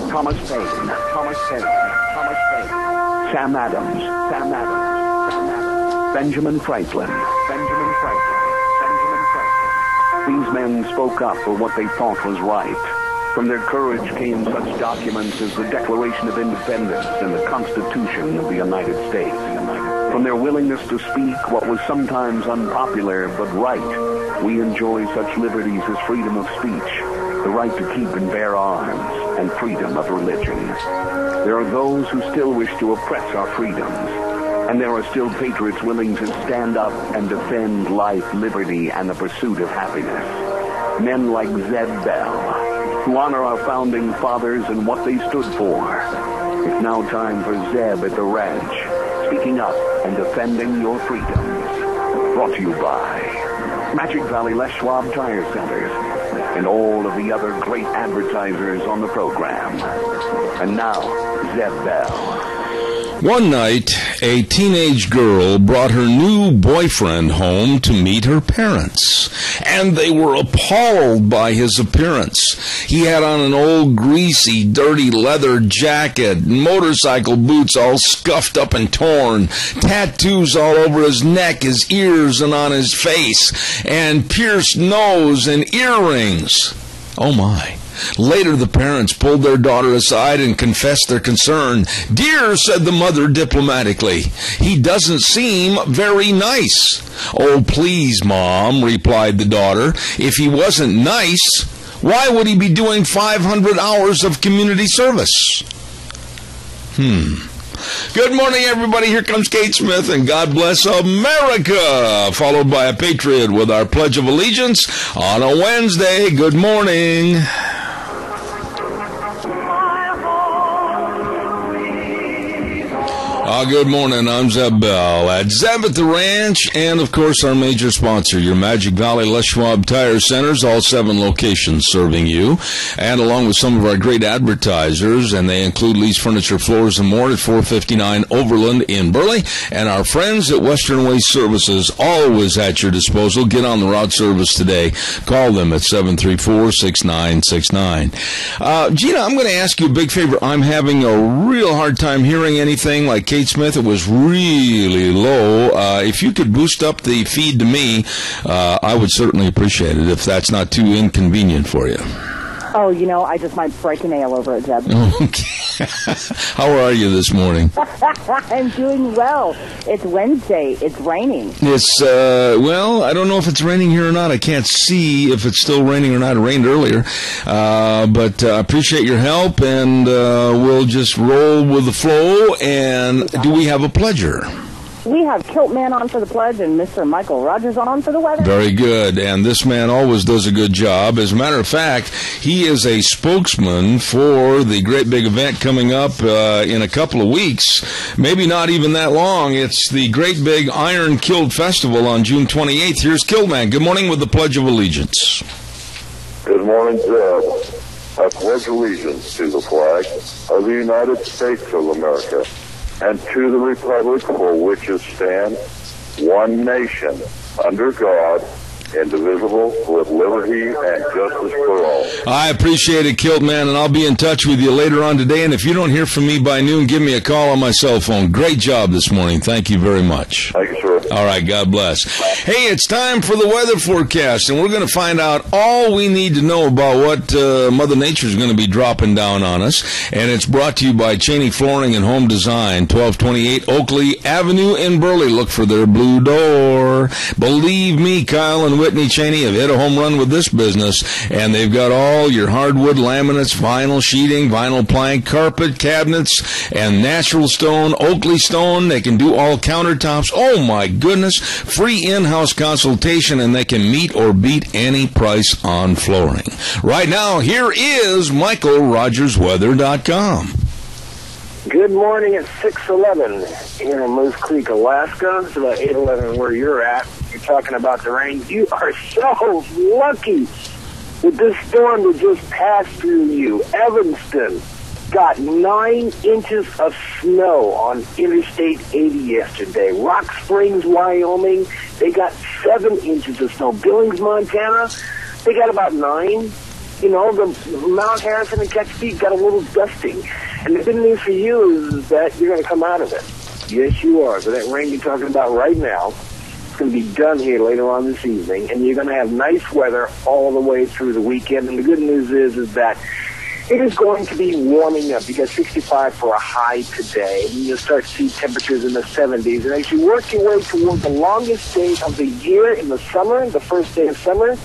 Thomas Paine, Sam Adams, Benjamin Franklin. These men spoke up for what they thought was right. From their courage came such documents as the Declaration of Independence and the Constitution of the United States. From their willingness to speak what was sometimes unpopular but right, we enjoy such liberties as freedom of speech, the right to keep and bear arms, and freedom of religion. There are those who still wish to oppress our freedoms, and there are still patriots willing to stand up and defend life, liberty, and the pursuit of happiness. Men like Zeb Bell, who honor our founding fathers and what they stood for. It's now time for Zeb at the ranch, speaking up and defending your freedoms. Brought to you by Magic Valley Les Schwab Tire Centers and all of the other great advertisers on the program. And now, Zeb Bell. One night, a teenage girl brought her new boyfriend home to meet her parents, and they were appalled by his appearance. He had on an old, greasy, dirty leather jacket, motorcycle boots all scuffed up and torn, tattoos all over his neck, his ears, and on his face, and pierced nose and earrings. Oh my. Later, the parents pulled their daughter aside and confessed their concern. "Dear," said the mother diplomatically, "he doesn't seem very nice." "Oh, please, Mom," replied the daughter. "If he wasn't nice, why would he be doing 500 hours of community service?" Good morning, everybody. Here comes Kate Smith, and God bless America, followed by a patriot with our Pledge of Allegiance on a Wednesday. Good morning. Good morning. I'm Zeb Bell at Zeb at the Ranch, and of course our major sponsor, your Magic Valley Les Schwab Tire Centers, all 7 locations serving you, and along with some of our great advertisers, and they include Lee's Furniture, Floors, and More at 459 Overland in Burley, and our friends at Western Waste Services, always at your disposal. Get on the route service today. Call them at 734-6969. Gina, I'm going to ask you a big favor. I'm having a real hard time hearing anything like Kate Smith. It was really low. If you could boost up the feed to me, I would certainly appreciate it if that's not too inconvenient for you. Oh, I just might break a nail over it, Zeb. Okay. How are you this morning? I'm doing well. It's Wednesday. It's raining. It's, I don't know if it's raining here or not. I can't see if it's still raining or not. It rained earlier. But I appreciate your help, and we'll just roll with the flow. And do we have a pledger? We have Kilt Man on for the pledge and Mr. Michael Rogers on for the weather. Very good. And this man always does a good job. As a matter of fact, he is a spokesman for the great big event coming up in a couple of weeks. Maybe not even that long. It's the great big Iron Kilt Festival on June 28th. Here's Kilt Man. Good morning with the Pledge of Allegiance. Good morning, Zeb. I pledge allegiance to the flag of the United States of America and to the republic for which it stands, one nation, under God, indivisible, with liberty and justice for all. I appreciate it, Kilt Man, and I'll be in touch with you later on today. And if you don't hear from me by noon, give me a call on my cell phone. Great job this morning. Thank you very much. Thank you, sir. All right, God bless. Hey, it's time for the weather forecast, and we're going to find out all we need to know about what Mother Nature is going to be dropping down on us. And it's brought to you by Cheney Flooring and Home Design, 1228 Oakley Avenue in Burley. Look for their blue door. Believe me, Kyle and Whitney Cheney have hit a home run with this business, and they've got all your hardwood laminates, vinyl sheeting, vinyl plank, carpet, cabinets, and natural stone, Oakley stone. They can do all countertops. Oh, my goodness. Free in-house consultation, and they can meet or beat any price on flooring. Right now, here is MichaelRogersWeather.com. Good morning at 6:11 here in Moose Creek, Alaska. It's about 8:11 where you're at. You're talking about the rain. You are so lucky with this storm that just passed through you. Evanston got 9 inches of snow on Interstate 80 yesterday. Rock Springs, Wyoming, they got 7 inches of snow. Billings, Montana, they got about 9. you know, the Mount Harrison and Chesapeake got a little dusting. And the good news for you is that you're going to come out of it. Yes, you are. So that rain you're talking about right now, it's going to be done here later on this evening, and you're going to have nice weather all the way through the weekend. And the good news is that it is going to be warming up. You got 65 for a high today, and you'll start to see temperatures in the 70s. And as you work your way toward the longest day of the year in the summer, the first day of summer,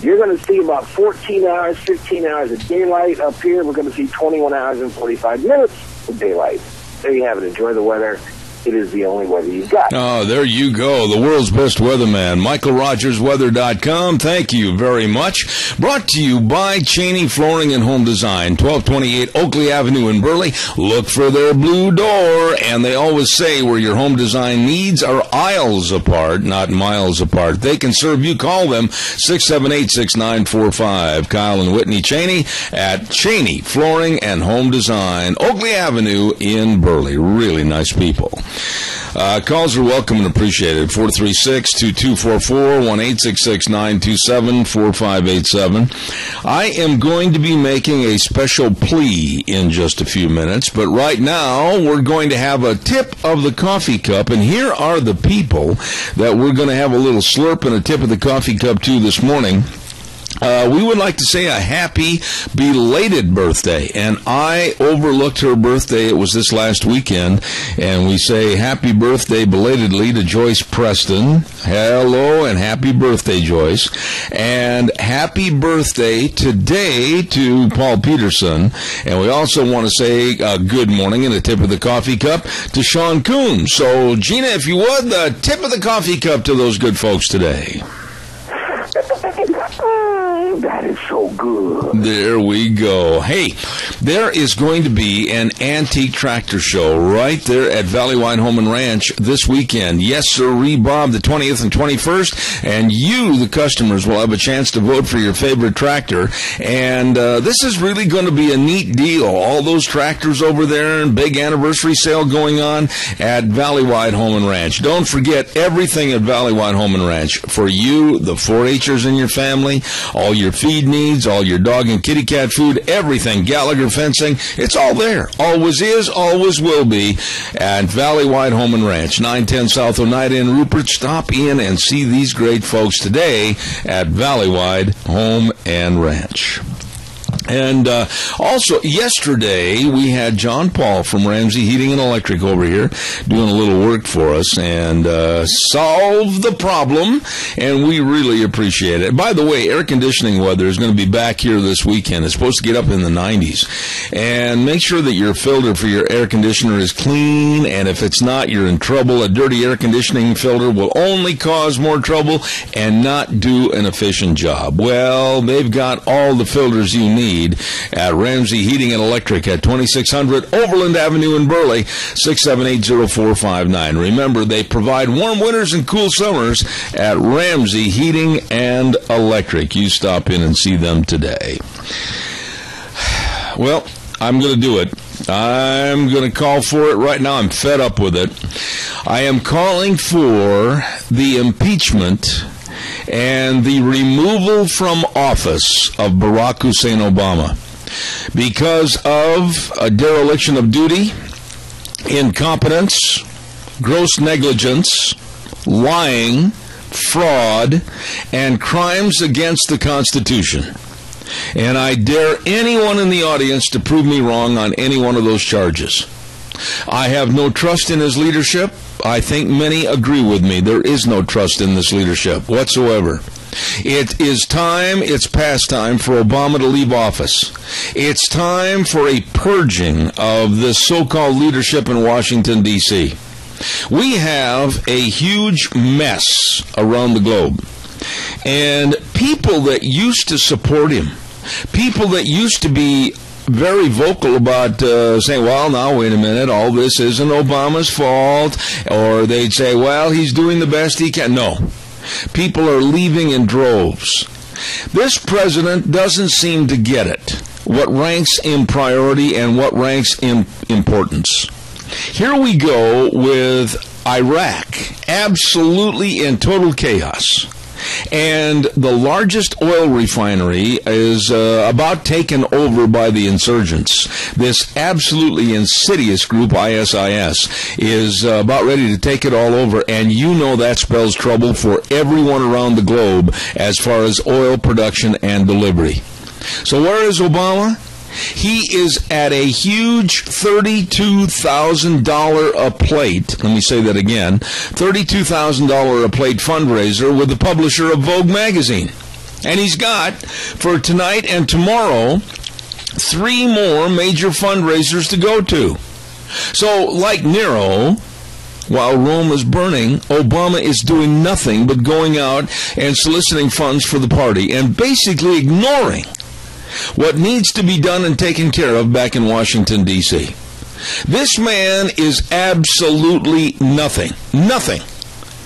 you're going to see about 14 hours, 15 hours of daylight. Up here, we're going to see 21 hours and 45 minutes of daylight. There you have it. Enjoy the weather. It is the only weather you've got. Oh, there you go. The world's best weatherman, MichaelRogersWeather.com. Thank you very much. Brought to you by Cheney Flooring and Home Design, 1228 Oakley Avenue in Burley. Look for their blue door. And they always say where your home design needs are aisles apart, not miles apart. They can serve you. Call them 678-6945. Kyle and Whitney Cheney at Cheney Flooring and Home Design, Oakley Avenue in Burley. Really nice people. Calls are welcome and appreciated. 436-2244, 1-866-927-4587. I am going to be making a special plea in just a few minutes, but right now we're going to have a tip of the coffee cup, and here are the people that we're going to have a little slurp and a tip of the coffee cup to this morning. We would like to say a happy belated birthday, and I overlooked her birthday. It was this last weekend, and we say happy birthday belatedly to Joyce Preston. Hello, and happy birthday, Joyce. And happy birthday today to Paul Peterson. And we also want to say good morning and a tip of the coffee cup to Sean Coon. So, Gina, if you would, the tip of the coffee cup to those good folks today. That is so good. There we go. Hey, there is going to be an antique tractor show right there at Valleywide Home and Ranch this weekend. Yes, sirree, Bob, the 20th and 21st. And you, the customers, will have a chance to vote for your favorite tractor. And this is really going to be a neat deal. All those tractors over there and big anniversary sale going on at Valleywide Home and Ranch. Don't forget everything at Valleywide Home and Ranch. For you, the 4-H'ers in your family, all your feed needs, all your dog and kitty cat food, everything, Gallagher Fencing, it's all there. Always is, always will be at Valleywide Home and Ranch, 910 South Oneida in Rupert. Stop in and see these great folks today at Valleywide Home and Ranch. And also, yesterday, we had John Paul from Ramsey Heating and Electric over here doing a little work for us and solved the problem, and we really appreciate it. By the way, air conditioning weather is going to be back here this weekend. It's supposed to get up in the 90s. And make sure that your filter for your air conditioner is clean, and if it's not, you're in trouble. A dirty air conditioning filter will only cause more trouble and not do an efficient job. Well, they've got all the filters you need at Ramsey Heating and Electric at 2600 Overland Avenue in Burley, 678-0459. Remember, they provide warm winters and cool summers at Ramsey Heating and Electric. You stop in and see them today. Well, I'm going to do it. I'm going to call for it right now. I'm fed up with it. I am calling for the impeachment and the removal from office of Barack Hussein Obama because of a dereliction of duty, incompetence, gross negligence, lying, fraud, and crimes against the Constitution. And I dare anyone in the audience to prove me wrong on any one of those charges. I have no trust in his leadership. I think many agree with me. There is no trust in this leadership whatsoever. It is time, it's past time for Obama to leave office. It's time for a purging of this so-called leadership in Washington, D.C. We have a huge mess around the globe. And people that used to support him, people that used to be very vocal about saying, well, now, wait a minute, all this isn't Obama's fault, or they'd say, well, he's doing the best he can. No. People are leaving in droves. This president doesn't seem to get it, what ranks in priority and what ranks in importance. Here we go with Iraq, absolutely in total chaos. And the largest oil refinery is about taken over by the insurgents. This absolutely insidious group, ISIS, is about ready to take it all over, and you know that spells trouble for everyone around the globe as far as oil production and delivery. So where is Obama? He is at a huge $32,000 a plate, let me say that again, $32,000 a plate fundraiser with the publisher of Vogue magazine. And he's got, for tonight and tomorrow, 3 more major fundraisers to go to. So, like Nero, while Rome is burning, Obama is doing nothing but going out and soliciting funds for the party and basically ignoring what needs to be done and taken care of back in Washington, D.C. This man is absolutely nothing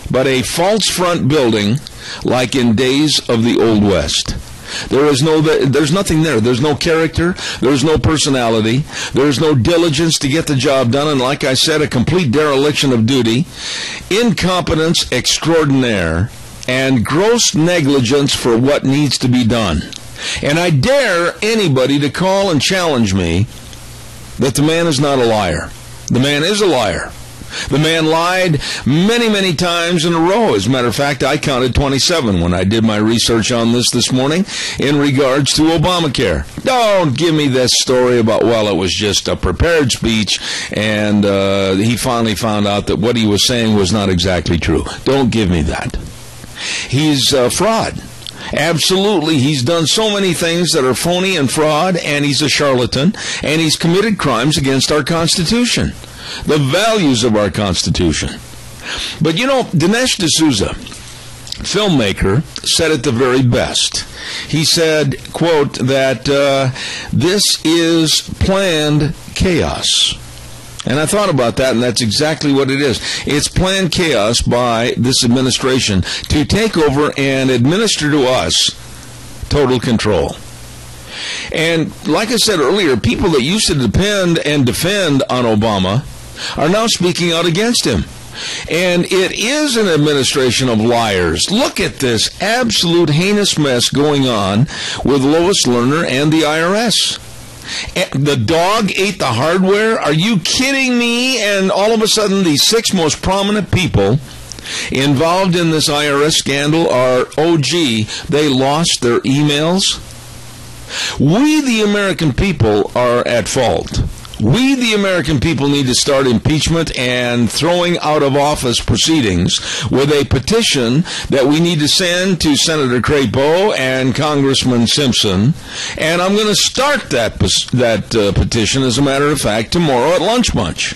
but a false front building like in days of the Old West. There's nothing there. There's no character. There's no personality. There's no diligence to get the job done. And like I said, a complete dereliction of duty, incompetence extraordinaire, and gross negligence for what needs to be done. And I dare anybody to call and challenge me that the man is not a liar. The man is a liar. The man lied many, many times in a row. As a matter of fact, I counted 27 when I did my research on this morning in regards to Obamacare. Don't give me this story about, well, it was just a prepared speech and he finally found out that what he was saying was not exactly true. Don't give me that. He's a fraud. Absolutely. He's done so many things that are phony and fraud, and he's a charlatan, and he's committed crimes against our Constitution, the values of our Constitution. But, you know, Dinesh D'Souza, filmmaker, said it the very best. He said, quote, that this is planned chaos. And I thought about that, and that's exactly what it is. It's planned chaos by this administration to take over and administer to us total control. And like I said earlier, people that used to depend and defend on Obama are now speaking out against him. And it is an administration of liars. Look at this absolute heinous mess going on with Lois Lerner and the IRS. The dog ate the hardware? Are you kidding me? And all of a sudden, the 6 most prominent people involved in this IRS scandal are, oh gee, they lost their emails. We, the American people, are at fault. We, the American people, need to start impeachment and throwing out of office proceedings with a petition that we need to send to Senator Crapo and Congressman Simpson. And I'm going to start that petition, as a matter of fact, tomorrow at Lunch Bunch.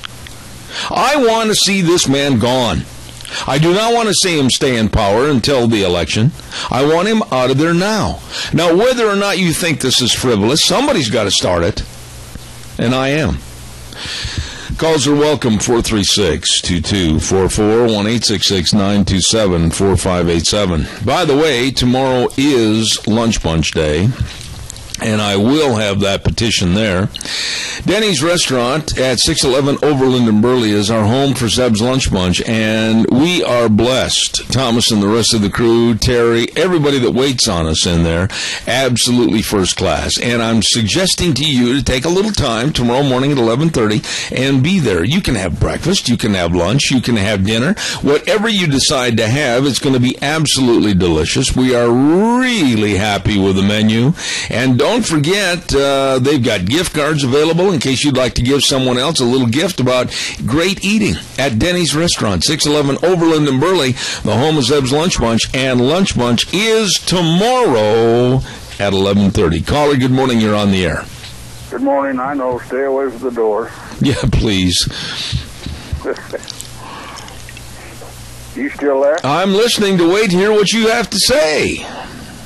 I want to see this man gone. I do not want to see him stay in power until the election. I want him out of there now. Now, whether or not you think this is frivolous, somebody's got to start it. And I am. Calls are welcome, 436-2244, 1-866-927-4587. By the way, tomorrow is Lunch Bunch Day, and I will have that petition there. Denny's Restaurant at 611 Overland and Burley is our home for Zeb's Lunch Bunch, and we are blessed. Thomas and the rest of the crew, Terry, everybody that waits on us in there, absolutely first class. And I'm suggesting to you to take a little time tomorrow morning at 11:30 and be there. You can have breakfast, you can have lunch, you can have dinner. Whatever you decide to have, it's going to be absolutely delicious. We are really happy with the menu. And don't forget, they've got gift cards available in case you'd like to give someone else a little gift about great eating at Denny's Restaurant, 611 Overland and Burley, the home of Zeb's Lunch Bunch. And Lunch Bunch is tomorrow at 11:30. Caller, good morning. You're on the air. Good morning. I know. Stay away from the door. Yeah, please. You still there? I'm listening to wait to hear what you have to say.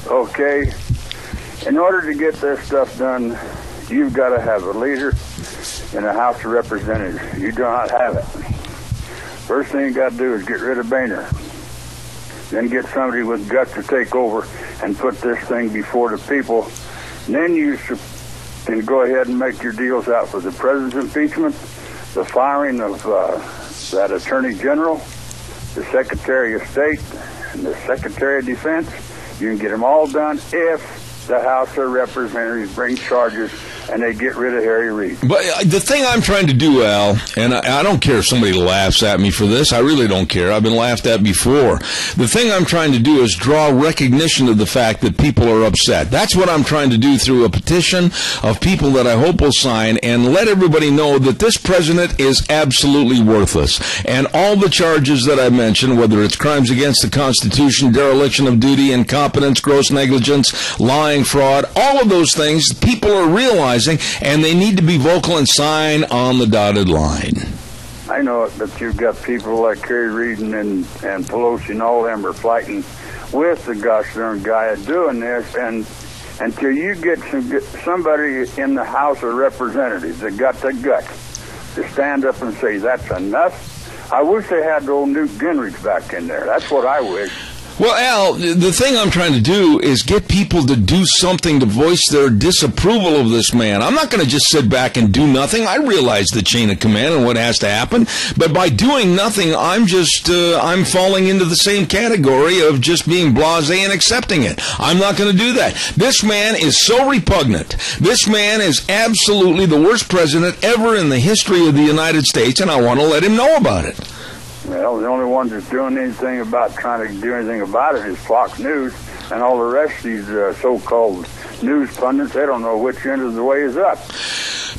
Okay. In order to get this stuff done, you've got to have a leader in the House of Representatives. You do not have it. First thing you got to do is get rid of Boehner. Then get somebody with guts to take over and put this thing before the people. And then you can go ahead and make your deals out for the president's impeachment, the firing of that attorney general, the secretary of state, and the Secretary of Defense. You can get them all done if the House of Representatives bring charges and they get rid of Harry Reid. But the thing I'm trying to do, Al, and I don't care if somebody laughs at me for this. I really don't care. I've been laughed at before. The thing I'm trying to do is draw recognition of the fact that people are upset. That's what I'm trying to do through a petition of people that I hope will sign and let everybody know that this president is absolutely worthless. And all the charges that I mentioned, whether it's crimes against the Constitution, dereliction of duty, incompetence, gross negligence, lying, fraud, all of those things, people are realizing, and they need to be vocal and sign on the dotted line. I know it, but you've got people like Harry Reid and Pelosi and all them are fighting with the gosh darn guy doing this, and until you get somebody in the House of Representatives that got the guts to stand up and say that's enough. I wish they had old Newt Gingrich back in there. That's what I wish. Well, Al, the thing I'm trying to do is get people to do something to voice their disapproval of this man. I'm not going to just sit back and do nothing. I realize the chain of command and what has to happen, but by doing nothing, I'm I'm falling into the same category of just being blasé and accepting it. I'm not going to do that. This man is so repugnant. This man is absolutely the worst president ever in the history of the United States, and I want to let him know about it. Well, the only ones that's doing anything about trying to do anything about it is Fox News, and all the rest of these so-called news pundits, they don't know which end of the way is up.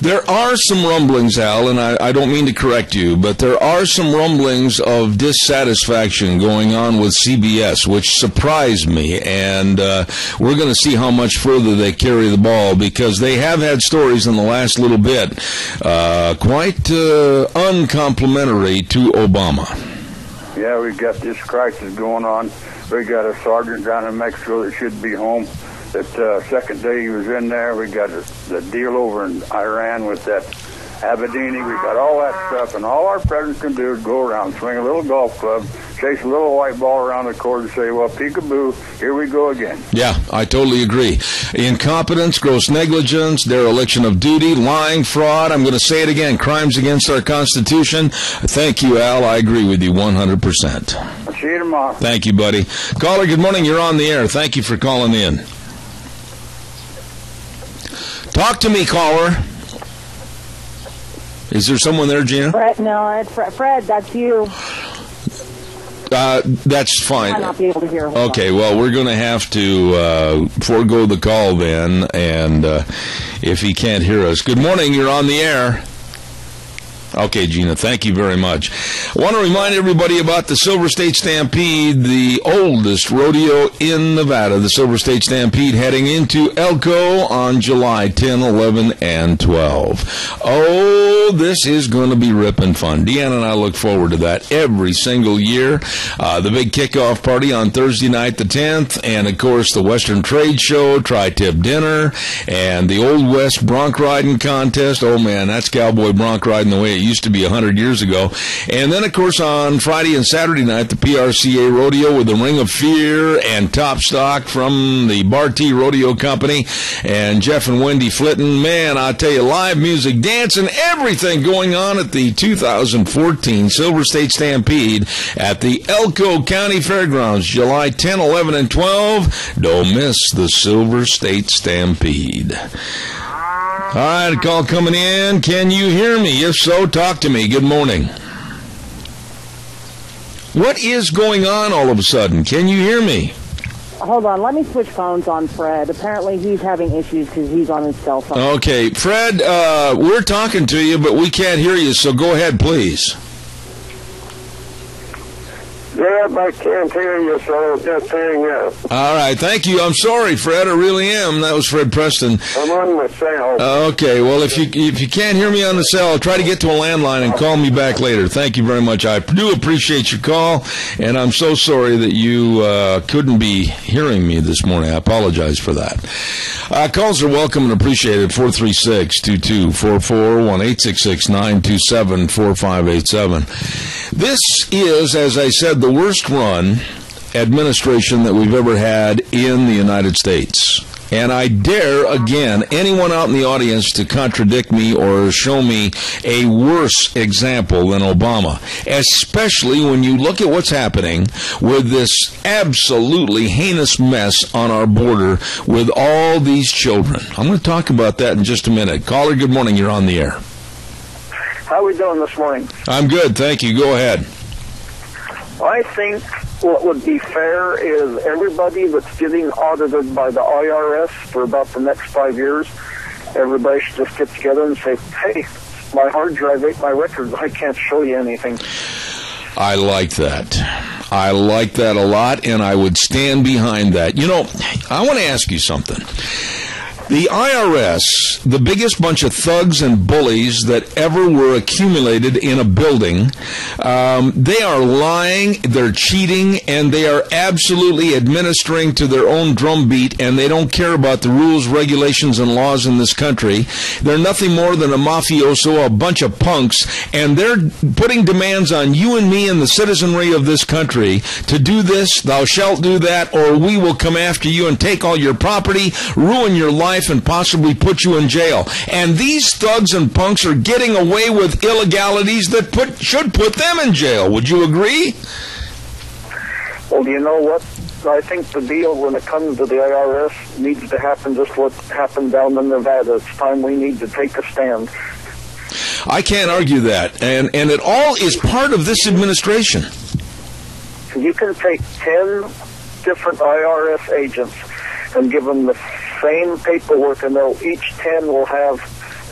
There are some rumblings, Al, and I don't mean to correct you, but there are some rumblings of dissatisfaction going on with CBS, which surprised me, and we're going to see how much further they carry the ball, because they have had stories in the last little bit quite uncomplimentary to Obama. Yeah, we've got this crisis going on. We got a sergeant down in Mexico that should be home. That second day he was in there, we got the deal over in Iran with that Abedini. We got all that stuff, and all our president can do is go around, swing a little golf club, chase a little white ball around the court and say, well, peekaboo, here we go again. Yeah, I totally agree. Incompetence, gross negligence, dereliction of duty, lying, fraud. I'm going to say it again, crimes against our Constitution. Thank you, Al. I agree with you 100%. I'll see you tomorrow. Thank you, buddy. Caller, good morning. You're on the air. Thank you for calling in. Talk to me, caller. Is there someone there, Gina? Fred, no, it's Fred, that's you. That's fine. I might not be able to hear. Okay, well, we're going to have to forego the call then, and if he can't hear us. Good morning, you're on the air. Okay, Gina, thank you very much. I want to remind everybody about the Silver State Stampede, the oldest rodeo in Nevada. The Silver State Stampede heading into Elko on July 10, 11, and 12. Oh, this is going to be ripping fun. Deanna and I look forward to that every single year. The big kickoff party on Thursday night, the 10th, and, of course, the Western Trade Show, Tri-Tip Dinner, and the Old West bronc riding contest. Oh, man, that's cowboy bronc riding the way it used to be 100 years ago. And then, of course, on Friday and Saturday night, the PRCA Rodeo with the Ring of Fear and Top Stock from the Barty Rodeo Company and Jeff and Wendy Flitton. Man, I tell you, live music, dancing, everything going on at the 2014 Silver State Stampede at the Elko County Fairgrounds, July 10, 11, and 12. Don't miss the Silver State Stampede. All right, a call coming in. Can you hear me? If so, talk to me. Good morning. What is going on all of a sudden? Can you hear me? Hold on, let me switch phones on Fred. Apparently he's having issues because he's on his cell phone. Okay, Fred, we're talking to you, but we can't hear you, so go ahead, please. Yeah, I can't hear you, so just hang up. All right, thank you. I'm sorry, Fred. I really am. That was Fred Preston. I'm on my cell. Okay, well, if you can't hear me on the cell, try to get to a landline and call me back later. Thank you very much. I do appreciate your call, and I'm so sorry that you couldn't be hearing me this morning. I apologize for that. Calls are welcome and appreciated. 436-2244, 1-866-927-4587. This is, as I said, the worst run administration that we've ever had in the United States. And I dare, again, anyone out in the audience to contradict me or show me a worse example than Obama, especially when you look at what's happening with this absolutely heinous mess on our border with all these children. I'm going to talk about that in just a minute. Caller, good morning. You're on the air. How are we doing this morning? I'm good, thank you. Go ahead. I think what would be fair is everybody that's getting audited by the IRS for about the next 5 years, everybody should just get together and say, hey, my hard drive ate my records. I can't show you anything. I like that. I like that a lot, and I would stand behind that. You know, I want to ask you something. The IRS, the biggest bunch of thugs and bullies that ever were accumulated in a building, they are lying, they're cheating, and they are absolutely administering to their own drumbeat, and they don't care about the rules, regulations, and laws in this country. They're nothing more than a mafioso, a bunch of punks, and they're putting demands on you and me and the citizenry of this country to do this, thou shalt do that, or we will come after you and take all your property, ruin your life, and possibly put you in jail. And these thugs and punks are getting away with illegalities that should put them in jail. Would you agree? Well, you know what? I think the deal when it comes to the IRS needs to happen just what happened down in Nevada. It's time we need to take a stand. I can't argue that. And it all is part of this administration. You can take 10 different IRS agents and give them the same paperwork, and each 10 will have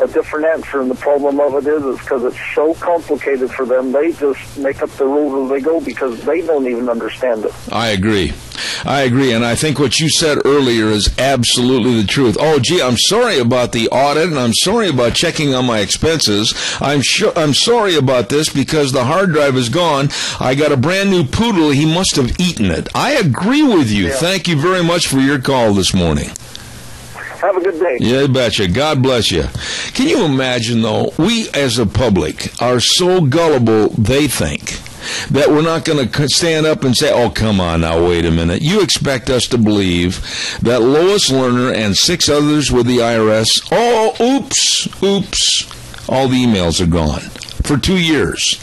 a different answer. And the problem of it is because it's so complicated for them, they just make up the rules as they go because they don't even understand it. I agree, and I think what you said earlier is absolutely the truth. Oh, gee, I'm sorry about the audit, and I'm sorry about checking on my expenses. I'm sorry about this because the hard drive is gone. I got a brand new poodle. He must have eaten it. I agree with you. Yeah. Thank you very much for your call this morning. Have a good day. Yeah, betcha. God bless you. Can you imagine, though, we as a public are so gullible, they think, that we're not going to stand up and say, oh, come on now, wait a minute. You expect us to believe that Lois Lerner and 6 others with the IRS, oh, oops, all the emails are gone for 2 years.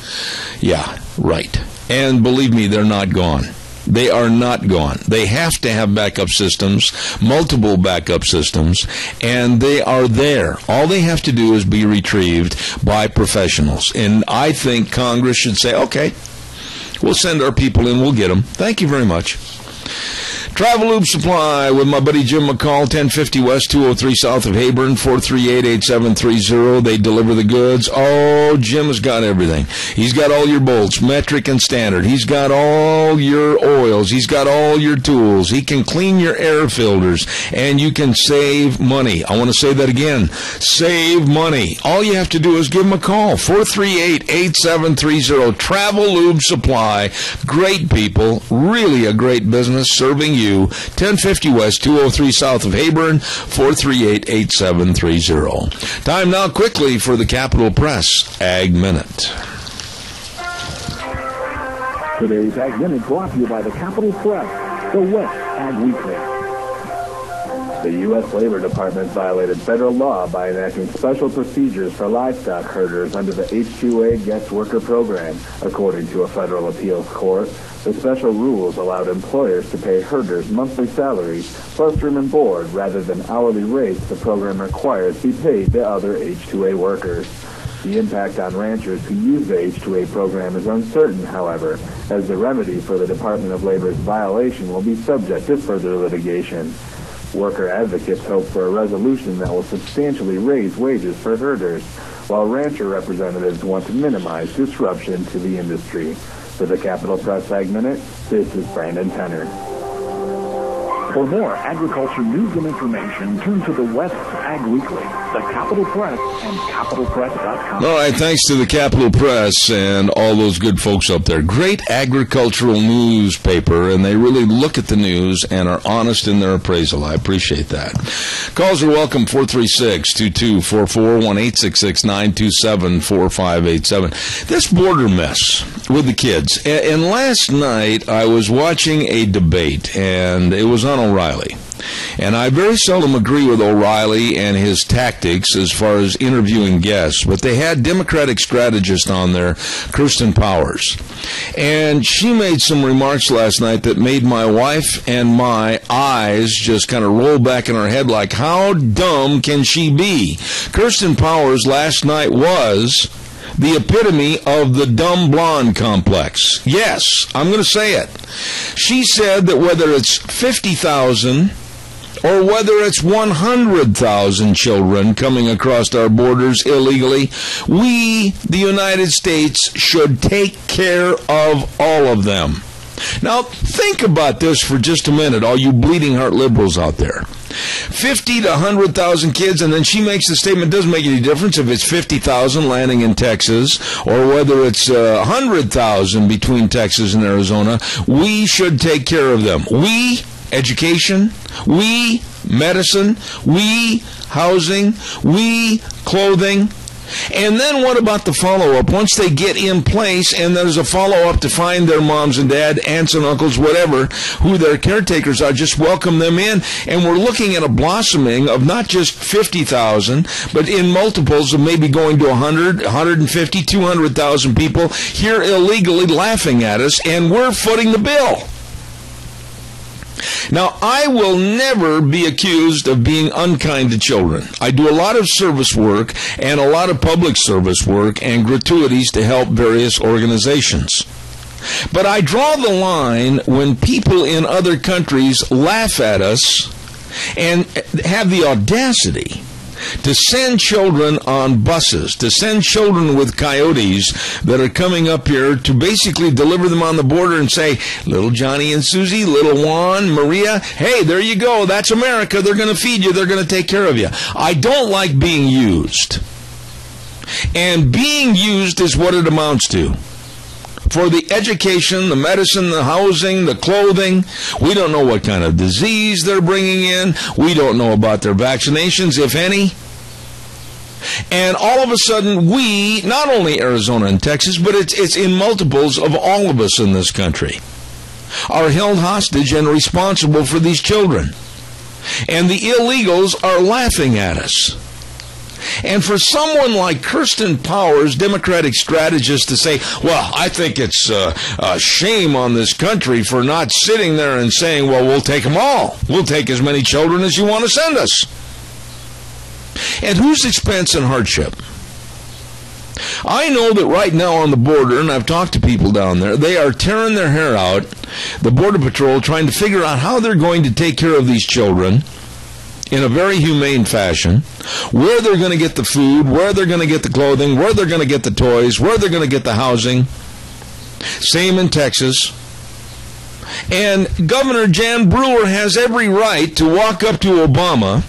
Yeah, right. And believe me, they're not gone. They are not gone. They have to have backup systems, multiple backup systems, and they are there. All they have to do is be retrieved by professionals. And I think Congress should say, okay, we'll send our people in, we'll get them. Thank you very much. Travel Lube Supply with my buddy Jim McCall, 1050 West, 203 South of Heyburn, 438-8730. They deliver the goods. Oh, Jim has got everything. He's got all your bolts, metric and standard. He's got all your oils. He's got all your tools. He can clean your air filters, and you can save money. I want to say that again. Save money. All you have to do is give him a call, 438-8730. Travel Lube Supply. Great people. Really a great business serving you. 1050 West, 203 South of Heyburn, 438-8730. Time now quickly for the Capital Press Ag Minute. Today's Ag Minute brought to you by the Capital Press, the West Ag Weekly. The U.S. Labor Department violated federal law by enacting special procedures for livestock herders under the H-2A guest worker program. According to a federal appeals court, the special rules allowed employers to pay herders monthly salaries plus room and board rather than hourly rates the program requires be paid to other H-2A workers. The impact on ranchers who use the H-2A program is uncertain, however, as the remedy for the Department of Labor's violation will be subject to further litigation. Worker advocates hope for a resolution that will substantially raise wages for herders, while rancher representatives want to minimize disruption to the industry. For the Capital Press Ag Minute, this is Brandon Tenner. For more agriculture news and information, turn to the West Ag Weekly, the Capital Press, and CapitalPress.com. All right, thanks to the Capital Press and all those good folks up there. Great agricultural newspaper, and they really look at the news and are honest in their appraisal. I appreciate that. Calls are welcome, 436-2244, 1-866-927-4587. This border mess with the kids. And last night I was watching a debate, and it was on O'Reilly. And I very seldom agree with O'Reilly and his tactics as far as interviewing guests, but they had Democratic strategist on there, Kirsten Powers. And she made some remarks last night that made my wife and my eyes just kind of roll back in our head like, how dumb can she be? Kirsten Powers last night was the epitome of the dumb blonde complex. Yes, I'm going to say it. She said that whether it's 50,000 or whether it's 100,000 children coming across our borders illegally, we, the United States, should take care of all of them. Now, think about this for just a minute, all you bleeding heart liberals out there. 50 to 100,000 kids, and then she makes the statement, it doesn't make any difference if it's 50,000 landing in Texas or whether it's 100,000 between Texas and Arizona. We should take care of them. We, education, we, medicine, we, housing, we, clothing. And then what about the follow-up? Once they get in place and there's a follow-up to find their moms and dad, aunts and uncles, whatever, who their caretakers are, just welcome them in. And we're looking at a blossoming of not just 50,000, but in multiples of maybe going to 100, 150, 200,000 people here illegally laughing at us, and we're footing the bill. Now, I will never be accused of being unkind to children. I do a lot of service work and a lot of public service work and gratuities to help various organizations. But I draw the line when people in other countries laugh at us and have the audacity to send children on buses, to send children with coyotes that are coming up here to basically deliver them on the border and say, little Johnny and Susie, little Juan, Maria, hey, there you go, that's America, they're going to feed you, they're going to take care of you. I don't like being used. And being used is what it amounts to. For the education, the medicine, the housing, the clothing, we don't know what kind of disease they're bringing in. We don't know about their vaccinations, if any. And all of a sudden, we, not only Arizona and Texas, but it's in multiples of all of us in this country, are held hostage and responsible for these children. And the illegals are laughing at us. And for someone like Kirsten Powers, Democratic strategist, to say, well, I think it's a shame on this country for not sitting there and saying, well, we'll take them all. We'll take as many children as you want to send us. At whose expense and hardship? I know that right now on the border, and I've talked to people down there, they are tearing their hair out, the Border Patrol, trying to figure out how they're going to take care of these children in a very humane fashion, where they're going to get the food, where they're going to get the clothing, where they're going to get the toys, where they're going to get the housing. Same in Texas. And Governor Jan Brewer has every right to walk up to Obama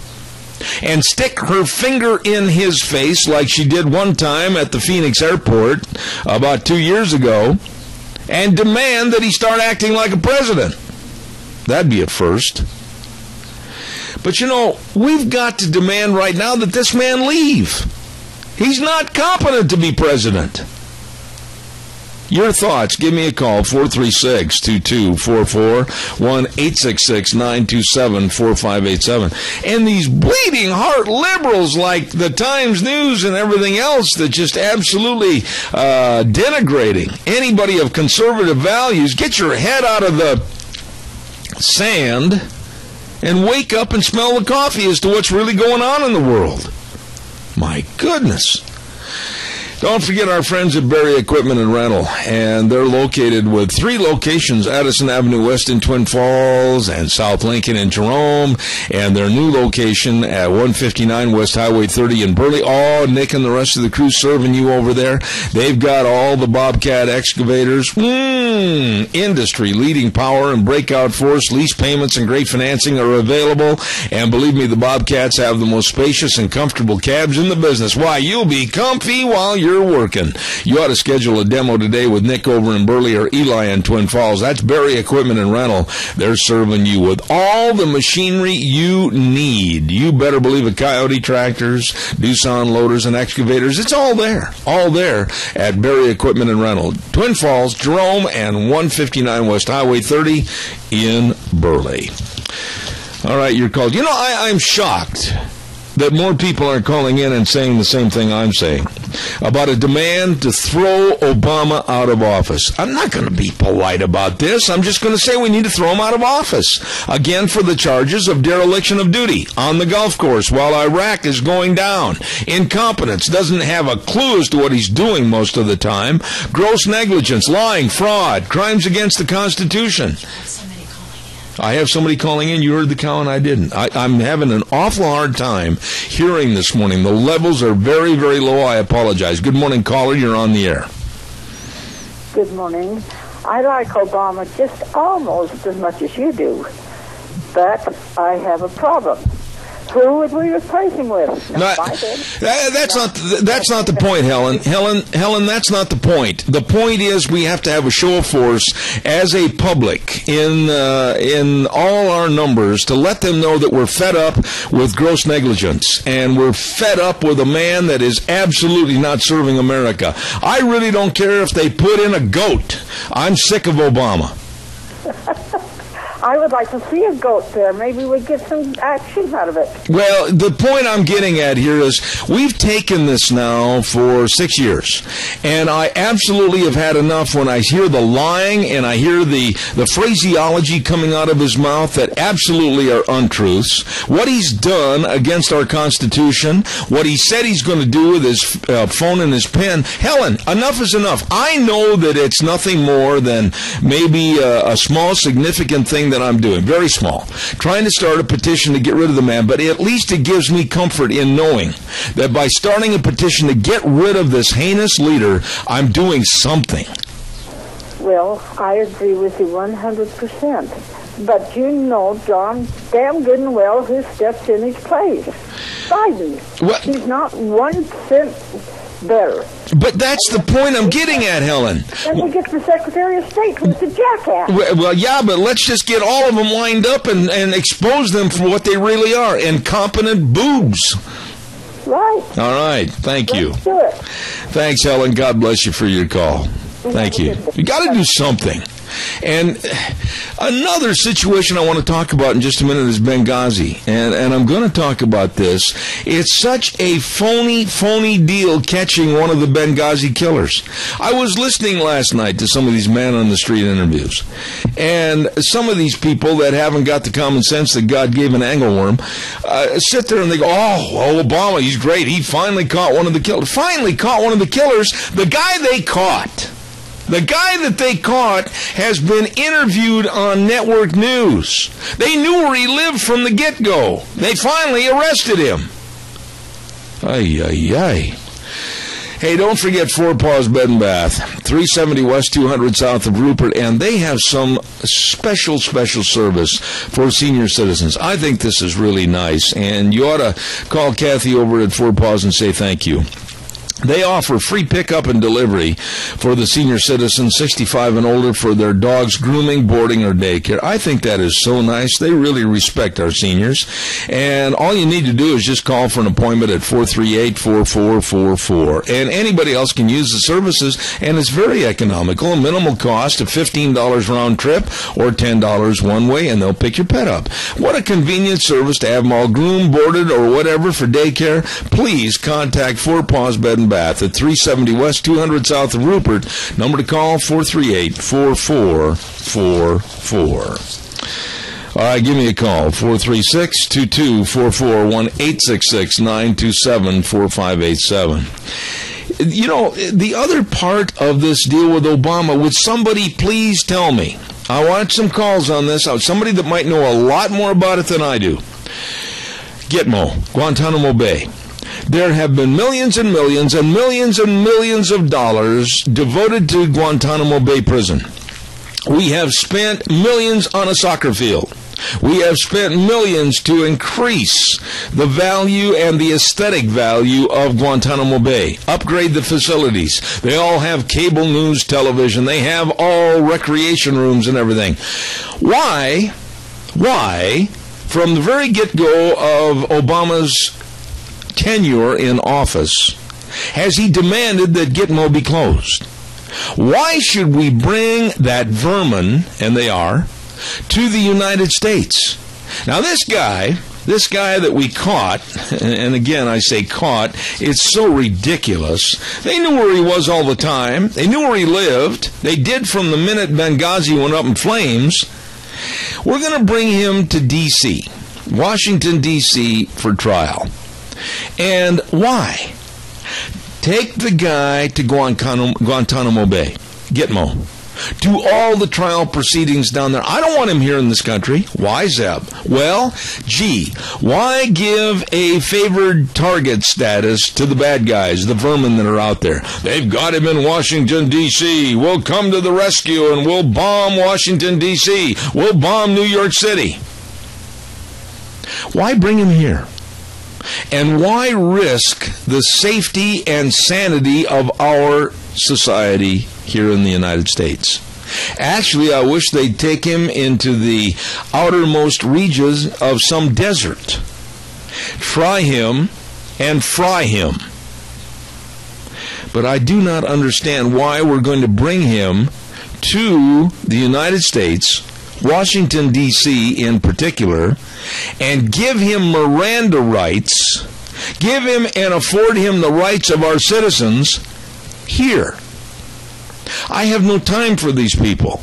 and stick her finger in his face like she did one time at the Phoenix airport about 2 years ago and demand that he start acting like a president. That'd be a first. But, you know, we've got to demand right now that this man leave. He's not competent to be president. Your thoughts, give me a call, 436-2244, 1-866-927-4587. And these bleeding heart liberals like the Times News and everything else that just absolutely denigrating anybody of conservative values, get your head out of the sand and wake up and smell the coffee as to what's really going on in the world. My goodness. Don't forget our friends at Barrack Equipment and Rental, and they're located with 3 locations, Addison Avenue West in Twin Falls and South Lincoln in Jerome, and their new location at 159 West Highway 30 in Burley. Oh, Nick and the rest of the crew serving you over there. They've got all the Bobcat excavators, industry-leading power and breakout force, lease payments and great financing are available, and believe me, the Bobcats have the most spacious and comfortable cabs in the business. Why, you'll be comfy while you're working. You ought to schedule a demo today with Nick over in Burley or Eli in Twin Falls. That's Barrack Equipment and Rental. They're serving you with all the machinery you need. You better believe it. Coyote tractors, Doosan loaders and excavators. It's all there at Barrack Equipment and Rental. Twin Falls, Jerome, and 159 West Highway 30 in Burley. All right, you're called. You know, I'm shocked that more people are calling in and saying the same thing I'm saying about a demand to throw Obama out of office. I'm not going to be polite about this. I'm just going to say we need to throw him out of office. Again, for the charges of dereliction of duty on the golf course while Iraq is going down. Incompetence, doesn't have a clue as to what he's doing most of the time. Gross negligence, lying, fraud, crimes against the Constitution. I have somebody calling in. You heard the call and I didn't. I'm having an awful hard time hearing this morning. The levels are very, very low. I apologize. Good morning, caller. You're on the air. Good morning. I like Obama just almost as much as you do, but I have a problem. Who would we replace him with? That's not the point, Helen. Helen, that's not the point. The point is we have to have a show of force as a public in all our numbers to let them know that we're fed up with gross negligence and we're fed up with a man that is absolutely not serving America. I really don't care if they put in a goat. I'm sick of Obama. I would like to see a goat there. Maybe we'd get some action out of it. Well, the point I'm getting at here is we've taken this now for 6 years, and I absolutely have had enough when I hear the lying and I hear the phraseology coming out of his mouth that absolutely are untruths. What he's done against our Constitution, what he said he's going to do with his phone and his pen. Helen, enough is enough. I know that it's nothing more than maybe a small, significant thing that I'm doing, very small, trying to start a petition to get rid of the man, but at least it gives me comfort in knowing that by starting a petition to get rid of this heinous leader, I'm doing something. Well, I agree with you 100%. But you know, John, damn good and well who steps in his place. Biden. Well, he's not 1 cent better. But that's the point I'm getting at, Helen. Then we get the Secretary of State, who's the jackass. Well, yeah, but let's just get all of them lined up and expose them for what they really are, incompetent boobs. Right. All right. Thank you. Let's do it. Thanks, Helen. God bless you for your call. Thank you. You got to do something. And another situation I want to talk about in just a minute is Benghazi. And I'm going to talk about this. It's such a phony deal catching one of the Benghazi killers. I was listening last night to some of these man-on-the-street interviews. And some of these people that haven't got the common sense that God gave an angleworm sit there and they go, oh, Obama, he's great. He finally caught one of the killers. Finally caught one of the killers. The guy they caught. The guy that they caught has been interviewed on network news. They knew where he lived from the get-go. They finally arrested him. Ay. Hey, don't forget Four Paws Bed and Bath, 370 West 200 south of Rupert, and they have some special service for senior citizens. I think this is really nice, and you ought to call Kathy over at Four Paws and say thank you. They offer free pickup and delivery for the senior citizens 65 and older for their dogs' grooming, boarding, or daycare. I think that is so nice. They really respect our seniors. And all you need to do is just call for an appointment at 438-4444. And anybody else can use the services, and it's very economical. A minimal cost of $15 round trip or $10 one way, and they'll pick your pet up. What a convenient service to have them all groomed, boarded, or whatever for daycare. Please contact Four Paws Bed and Bath at 370 West 200 south of Rupert. Number to call, 438-4444. All right, give me a call, 436-2244, 1-866-927-4587. You know, the other part of this deal with Obama, would somebody please tell me? I want some calls on this. Somebody that might know a lot more about it than I do. Gitmo, Guantanamo Bay. There have been millions and millions and millions and millions of dollars devoted to Guantanamo Bay Prison. We have spent millions on a soccer field. We have spent millions to increase the value and the aesthetic value of Guantanamo Bay. Upgrade the facilities. They all have cable news television. They have all recreation rooms and everything. Why, from the very get-go of Obama's tenure in office, has he demanded that Gitmo be closed? Why should we bring that vermin, and they are, to the United States? Now this guy that we caught, and again I say caught, it's so ridiculous. They knew where he was all the time. They knew where he lived. They did from the minute Benghazi went up in flames. We're going to bring him to D.C., Washington, D.C., for trial. And why? Take the guy to Guantanamo Bay, Gitmo. Do all the trial proceedings down there. I don't want him here in this country. Why, Zeb? Well, gee, why give a favored target status to the bad guys, the vermin that are out there? They've got him in Washington, D.C. We'll come to the rescue and we'll bomb Washington, D.C. We'll bomb New York City. Why bring him here? And why risk the safety and sanity of our society here in the United States? Actually, I wish they'd take him into the outermost regions of some desert. Try him and fry him. But I do not understand why we're going to bring him to the United States, Washington, D.C. in particular, and give him Miranda rights, give him and afford him the rights of our citizens here. I have no time for these people.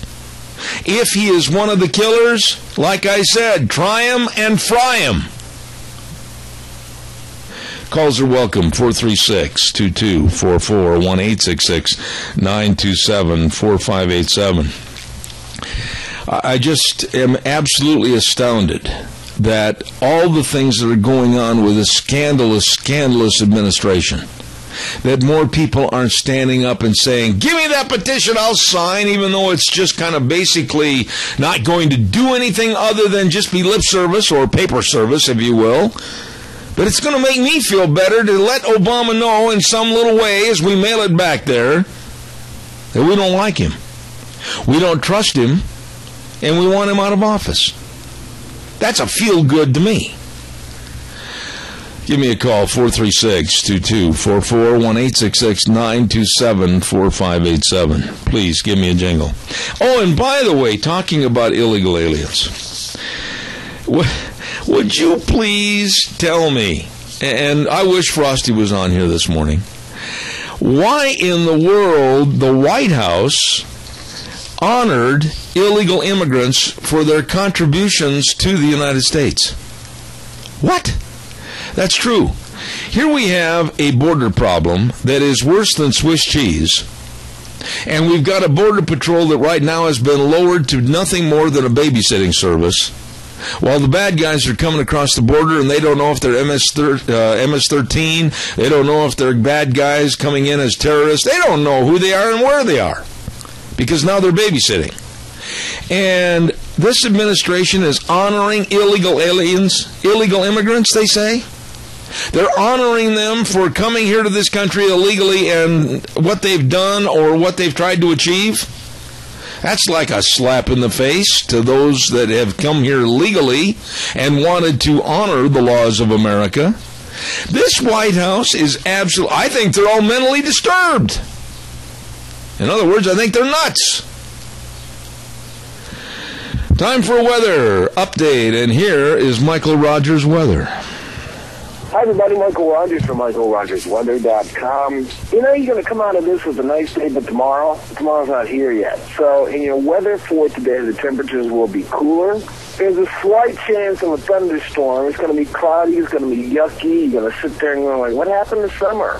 If he is one of the killers, like I said, try him and fry him. Calls are welcome, 436-2244, 1-866-927-4587. I just am absolutely astounded that all the things that are going on with this scandalous administration, that more people aren't standing up and saying, give me that petition, I'll sign, even though it's just kind of basically not going to do anything other than just be lip service or paper service, if you will. But it's going to make me feel better to let Obama know in some little way as we mail it back there that we don't like him. We don't trust him, and we want him out of office. That's a feel-good to me. Give me a call, 436-2244, 1-866-927-4587. Please, give me a jingle. Oh, and by the way, talking about illegal aliens, would you please tell me, and I wish Frosty was on here this morning, why in the world the White House honored illegal immigrants for their contributions to the United States? What? That's true. Here we have a border problem that is worse than Swiss cheese, and we've got a border patrol that right now has been lowered to nothing more than a babysitting service, while the bad guys are coming across the border and they don't know if they're MS-13, they don't know if they're bad guys coming in as terrorists, they don't know who they are and where they are, because now they're babysitting. And this administration is honoring illegal aliens, illegal immigrants, they say. They're honoring them for coming here to this country illegally and what they've done or what they've tried to achieve. That's like a slap in the face to those that have come here legally and wanted to honor the laws of America. This White House is absolutely, I think they're all mentally disturbed. In other words, I think they're nuts. Time for a weather update, and here is Michael Rogers' weather. Hi, everybody. Michael Rogers from MichaelRogersWeather.com. You know, you're going to come out of this with a nice day, but tomorrow's not here yet. So, in your weather for today, the temperatures will be cooler. There's a slight chance of a thunderstorm. It's going to be cloudy. It's going to be yucky. You're going to sit there and go like, what happened to summer?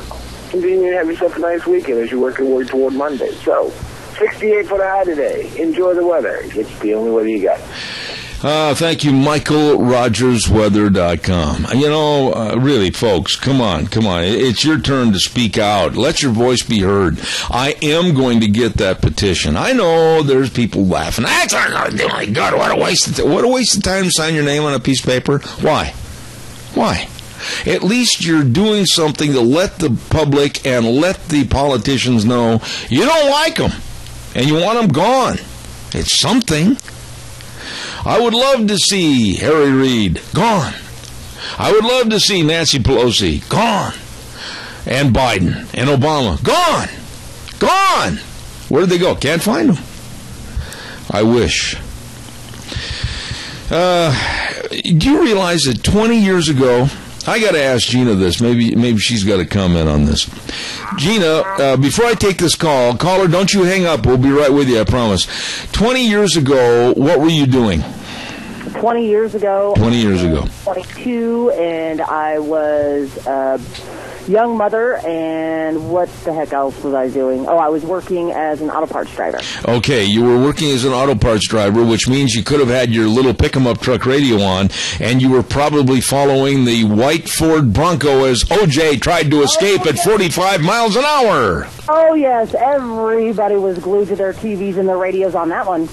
Continue to have yourself a nice weekend as you work your way toward Monday. So, 68 for the high today. Enjoy the weather. It's the only weather you got. Thank you, MichaelRogersWeather.com. You know, really, folks, come on. It's your turn to speak out. Let your voice be heard. I am going to get that petition. I know there's people laughing. Oh my God, what a waste of time. What a waste of time to sign your name on a piece of paper. Why? At least you're doing something to let the public and let the politicians know you don't like them and you want them gone. It's something. I would love to see Harry Reid gone. I would love to see Nancy Pelosi gone. And Biden and Obama gone. Where did they go? Can't find them. I wish. Do you realize that 20 years ago, I got to ask Gina this. Maybe she's got a comment on this. Gina, before I take this caller, don't you hang up. We'll be right with you, I promise. 20 years ago, what were you doing? 20 years ago. 20 years ago. 22, and I was a young mother, and what the heck else was I doing? Oh, I was working as an auto parts driver. Okay, you were working as an auto parts driver, which means you could have had your little pick-em-up truck radio on, and you were probably following the white Ford Bronco as OJ tried to escape at 45 miles an hour. Oh, yes, everybody was glued to their TVs and their radios on that one.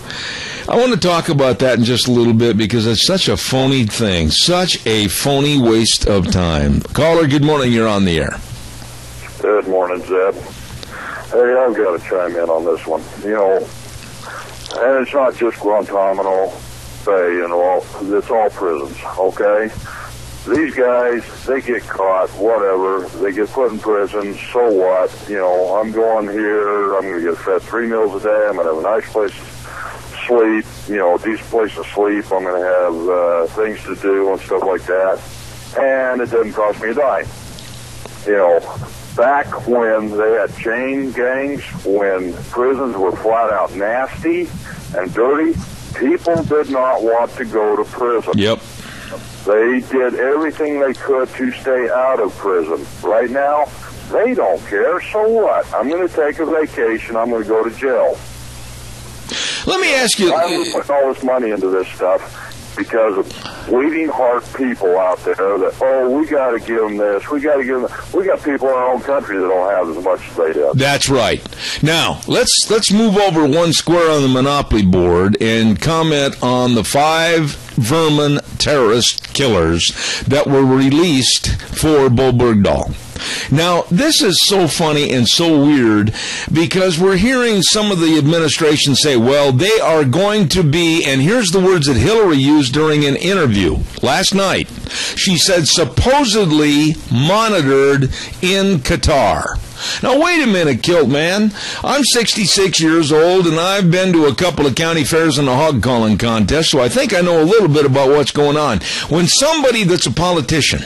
I want to talk about that in just a little bit because it's such a phony thing, such a phony waste of time. Caller, good morning. You're on the air. Good morning, Zeb. Hey, I've got to chime in on this one. You know, and it's not just Guantanamo Bay and all, it's all prisons, okay? These guys, they get caught, whatever, they get put in prison, so what? You know, I'm going here, I'm going to get fed 3 meals a day, I'm going to have a nice place to sleep, you know, a decent place to sleep, I'm going to have things to do and stuff like that, and it doesn't cost me a dime. You know, back when they had chain gangs, when prisons were flat out nasty and dirty, people did not want to go to prison. Yep. They did everything they could to stay out of prison. Right now, they don't care, so what? I'm going to take a vacation, I'm going to go to jail. Let me ask you... I would put all this money into this stuff because of bleeding heart people out there that, oh, we got to give them this, we got to give them... We got people in our own country that don't have as much as they do. That's right. Now, let's move over one square on the Monopoly board and comment on the 5 vermin terrorist killers that were released for Bo Bergdahl. Now, this is so funny and so weird because we're hearing some of the administration say, well, they are going to be, and here's the words that Hillary used during an interview last night. She said, supposedly monitored in Qatar. Now, wait a minute, Kilt man. I'm 66 years old, and I've been to a couple of county fairs and a hog calling contest, so I think I know a little bit about what's going on. When somebody that's a politician,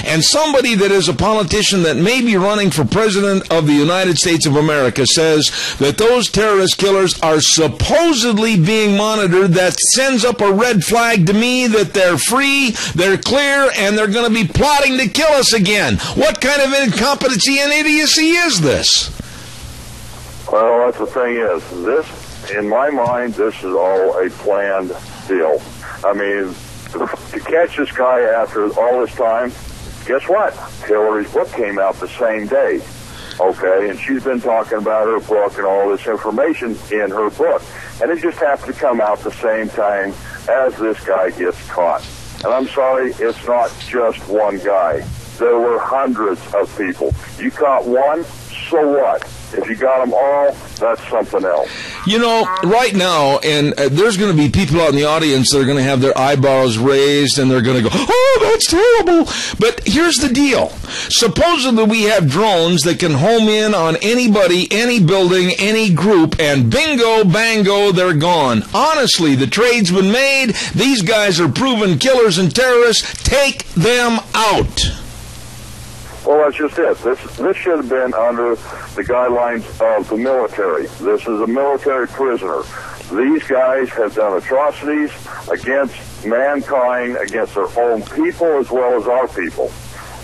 and somebody that is a politician that may be running for president of the United States of America says that those terrorist killers are supposedly being monitored, that sends up a red flag to me that they're free, they're clear, and they're going to be plotting to kill us again. What kind of incompetency and idiocy is this? Well, that's the thing is, this, in my mind, this is all a planned deal. I mean, to catch this guy after all this time, guess what? Hillary's book came out the same day, okay? And she's been talking about her book and all this information in her book. And it just happened to come out the same time as this guy gets caught. And I'm sorry, it's not just one guy. There were hundreds of people. You caught one, so what? If you got them all, that's something else. You know, right now, and there's going to be people out in the audience that are going to have their eyebrows raised, and they're going to go, oh, that's terrible. But here's the deal. Supposedly we have drones that can home in on anybody, any building, any group, and bingo, bango, they're gone. Honestly, the trade's been made. These guys are proven killers and terrorists. Take them out. Well, that's just it. This should have been under the guidelines of the military. This is a military prisoner. These guys have done atrocities against mankind, against their own people as well as our people.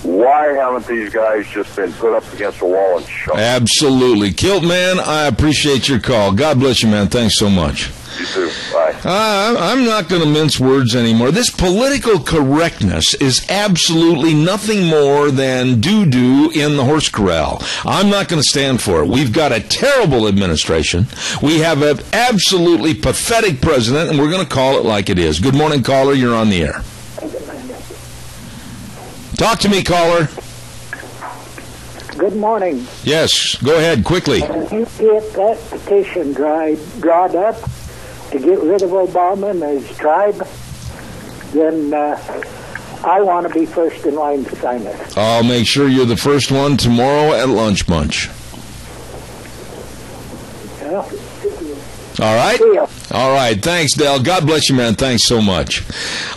Why haven't these guys just been put up against the wall and shot? Absolutely. Kilt man, I appreciate your call. God bless you, man. Thanks so much. You too. Bye. I'm not going to mince words anymore. This political correctness is absolutely nothing more than doo-doo in the horse corral. I'm not going to stand for it. We've got a terrible administration. We have an absolutely pathetic president, and we're going to call it like it is. Good morning, caller. You're on the air. Talk to me, caller. Good morning. Yes, go ahead, quickly. If you get that petition drawn up to get rid of Obama and his tribe, then I want to be first in line to sign it. I'll make sure you're the first one tomorrow at lunch bunch. Yeah. All right? See ya. All right. Thanks, Dale. God bless you, man. Thanks so much.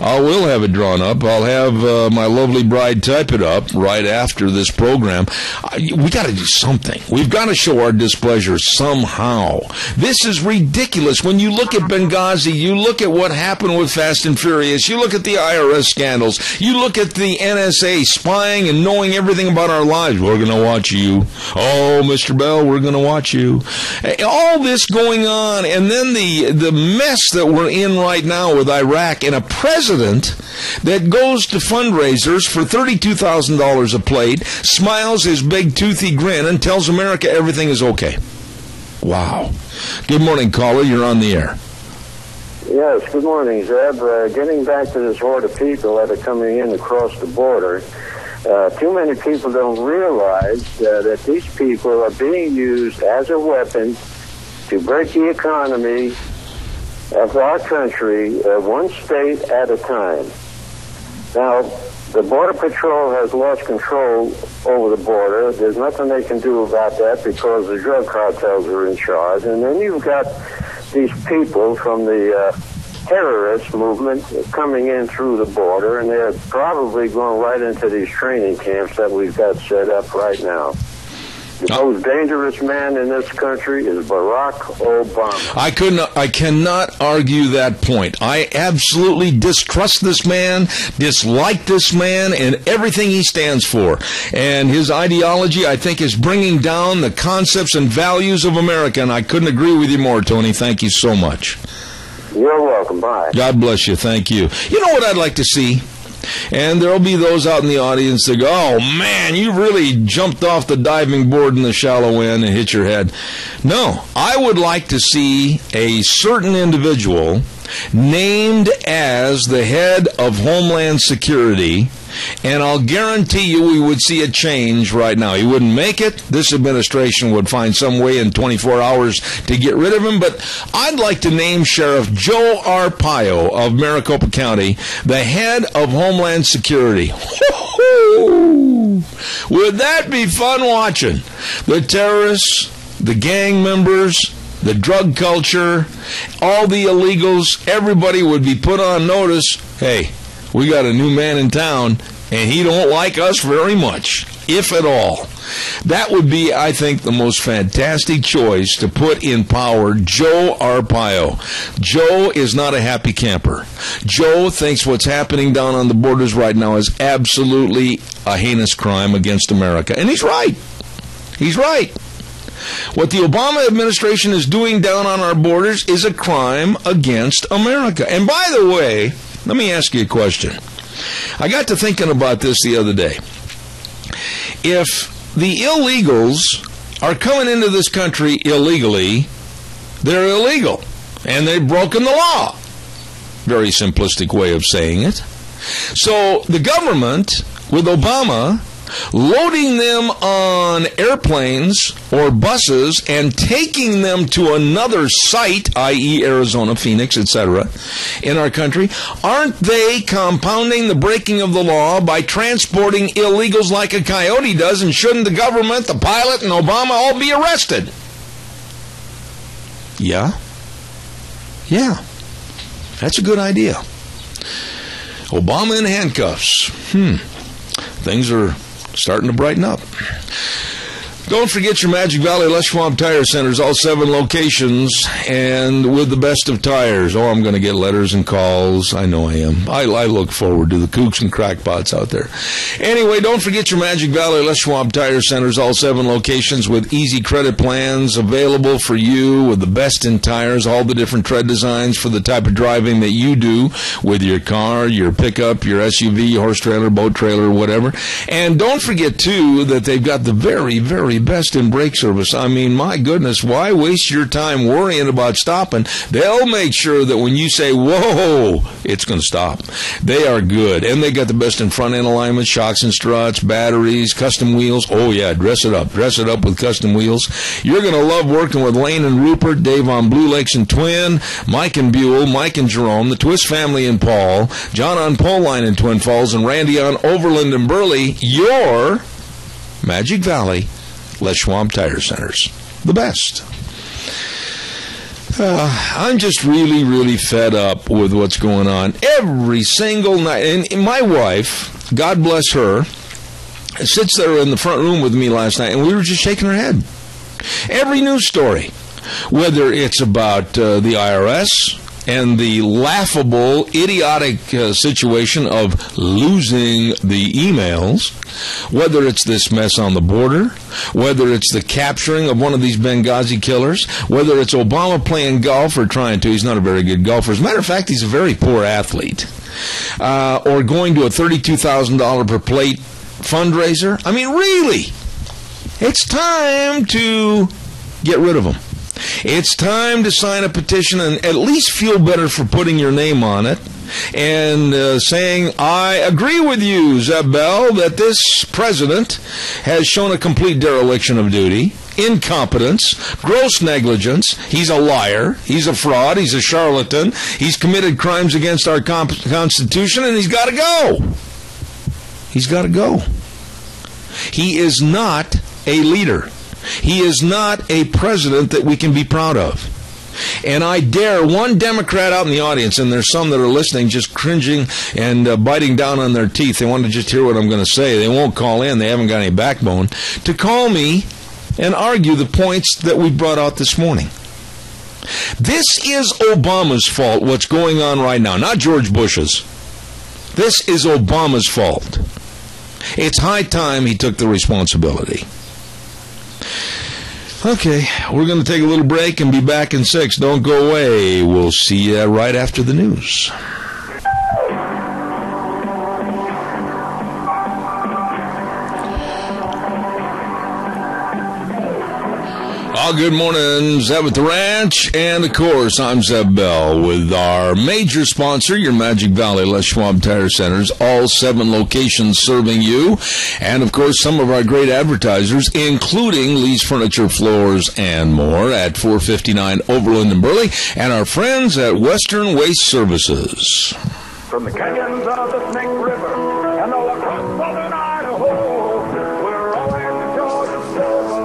I will have it drawn up. I'll have my lovely bride type it up right after this program. We got to do something. We've got to show our displeasure somehow. This is ridiculous. When you look at Benghazi, you look at what happened with Fast and Furious, you look at the IRS scandals, you look at the NSA spying and knowing everything about our lives. We're going to watch you. Oh, Mr. Bell, we're going to watch you. All this going on, and then the mess that we're in right now with Iraq, and a president that goes to fundraisers for $32,000 a plate, smiles his big toothy grin, and tells America everything is okay. Wow. Good morning, caller. You're on the air. Yes, good morning, Zeb. Getting back to this horde of people that are coming in across the border, too many people don't realize that these people are being used as a weapon to break the economy of our country, one state at a time. Now, the Border Patrol has lost control over the border. There's nothing they can do about that because the drug cartels are in charge. And then you've got these people from the terrorist movement coming in through the border, and they're probably going right into these training camps that we've got set up right now. The most dangerous man in this country is Barack Obama. I cannot argue that point. I absolutely distrust this man, dislike this man, and everything he stands for. And his ideology, I think, is bringing down the concepts and values of America. And I couldn't agree with you more, Tony. Thank you so much. You're welcome. Bye. God bless you. Thank you. You know what I'd like to see? And there'll be those out in the audience that go, oh, man, you really jumped off the diving board in the shallow end and hit your head. No, I would like to see a certain individual named as the head of Homeland Security, and I'll guarantee you we would see a change right now. He wouldn't make it. This administration would find some way in 24 hours to get rid of him, but I'd like to name Sheriff Joe Arpaio of Maricopa County the head of Homeland Security. Would that be fun watching? The terrorists, the gang members, the drug culture, all the illegals, everybody would be put on notice. Hey, we got a new man in town, and he don't like us very much, if at all. That would be, I think, the most fantastic choice to put in power Joe Arpaio. Joe is not a happy camper. Joe thinks what's happening down on the borders right now is absolutely a heinous crime against America. And he's right. He's right. What the Obama administration is doing down on our borders is a crime against America. And by the way, let me ask you a question. I got to thinking about this the other day. If the illegals are coming into this country illegally, they're illegal, and they've broken the law. Very simplistic way of saying it. So the government, with Obama, loading them on airplanes or buses and taking them to another site, i.e. Arizona, Phoenix, etc., in our country, aren't they compounding the breaking of the law by transporting illegals like a coyote does? And shouldn't the government, the pilot, and Obama all be arrested? Yeah. Yeah. That's a good idea. Obama in handcuffs. Things are starting to brighten up. Don't forget your Magic Valley Les Schwab Tire Centers, all 7 locations, and with the best of tires. Oh, I'm going to get letters and calls. I know I am. I look forward to the kooks and crackpots out there. Anyway, don't forget your Magic Valley Les Schwab Tire Centers, all 7 locations with easy credit plans available for you with the best in tires, all the different tread designs for the type of driving that you do with your car, your pickup, your SUV, horse trailer, boat trailer, whatever. And don't forget, too, that they've got the very, very best in brake service. I mean, my goodness, why waste your time worrying about stopping? They'll make sure that when you say, whoa, it's going to stop. They are good. And they got the best in front end alignment, shocks and struts, batteries, custom wheels. Oh, yeah, dress it up. Dress it up with custom wheels. You're going to love working with Lane and Rupert, Dave on Blue Lakes and Twin, Mike and Buell, Mike and Jerome, the Twist family in Paul, John on Pole Line in Twin Falls, and Randy on Overland and Burley. Your Magic Valley Les Schwab Tire Centers. The best. I'm just really, really fed up with what's going on every single night. And my wife, God bless her, sits there in the front room with me last night, and we were just shaking her head. Every news story, whether it's about the IRS and the laughable, idiotic situation of losing the emails, whether it's this mess on the border, whether it's the capturing of one of these Benghazi killers, whether it's Obama playing golf or trying to. He's not a very good golfer. As a matter of fact, he's a very poor athlete. Or going to a $32,000 per plate fundraiser. I mean, really, it's time to get rid of him. It's time to sign a petition and at least feel better for putting your name on it and saying, I agree with you, Zeb Bell, that this president has shown a complete dereliction of duty, incompetence, gross negligence. He's a liar. He's a fraud. He's a charlatan. He's committed crimes against our Constitution, and he's got to go. He's got to go. He is not a leader. He is not a president that we can be proud of. And I dare one Democrat out in the audience, and there's some that are listening just cringing and biting down on their teeth. They want to just hear what I'm going to say. They won't call in. They haven't got any backbone to call me and argue the points that we brought out this morning. This is Obama's fault, what's going on right now, not George Bush's. This is Obama's fault. It's high time he took the responsibility. Okay, we're going to take a little break and be back in 6. Don't go away. We'll see you right after the news. Good morning, Zeb at the Ranch, and of course, I'm Zeb Bell with our major sponsor, your Magic Valley Les Schwab Tire Centers, all 7 locations serving you, and of course, some of our great advertisers, including Lee's Furniture, Floors, and more at 459 Overland and Burley, and our friends at Western Waste Services. From the canyons of the Snake River and all across southern Idaho, we're all in the Georgia Silver.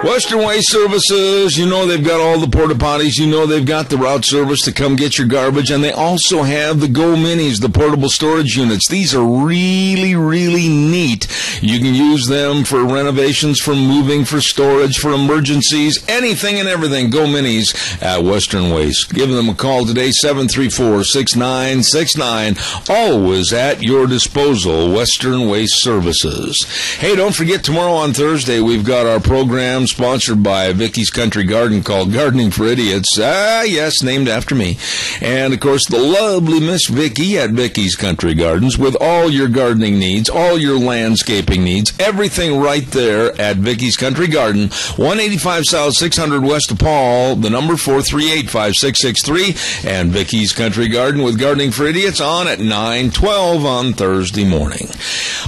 Western Waste Services, you know they've got all the porta potties, you know they've got the route service to come get your garbage, and they also have the Go Minis, the portable storage units. These are really, really neat. You can use them for renovations, for moving, for storage, for emergencies, anything and everything. Go Minis at Western Waste. Give them a call today, 734-6969. Always at your disposal, Western Waste Services. Hey, don't forget, tomorrow on Thursday, we've got our program sponsored by Vicky's Country Garden called Gardening for Idiots. Yes, named after me. And, of course, the lovely Miss Vicky at Vicky's Country Gardens with all your gardening needs, all your landscaping needs, everything right there at Vicky's Country Garden, 185 South, 600 West of Paul, the number 438-5663, and Vicky's Country Garden with Gardening for Idiots on at 9:12 on Thursday morning.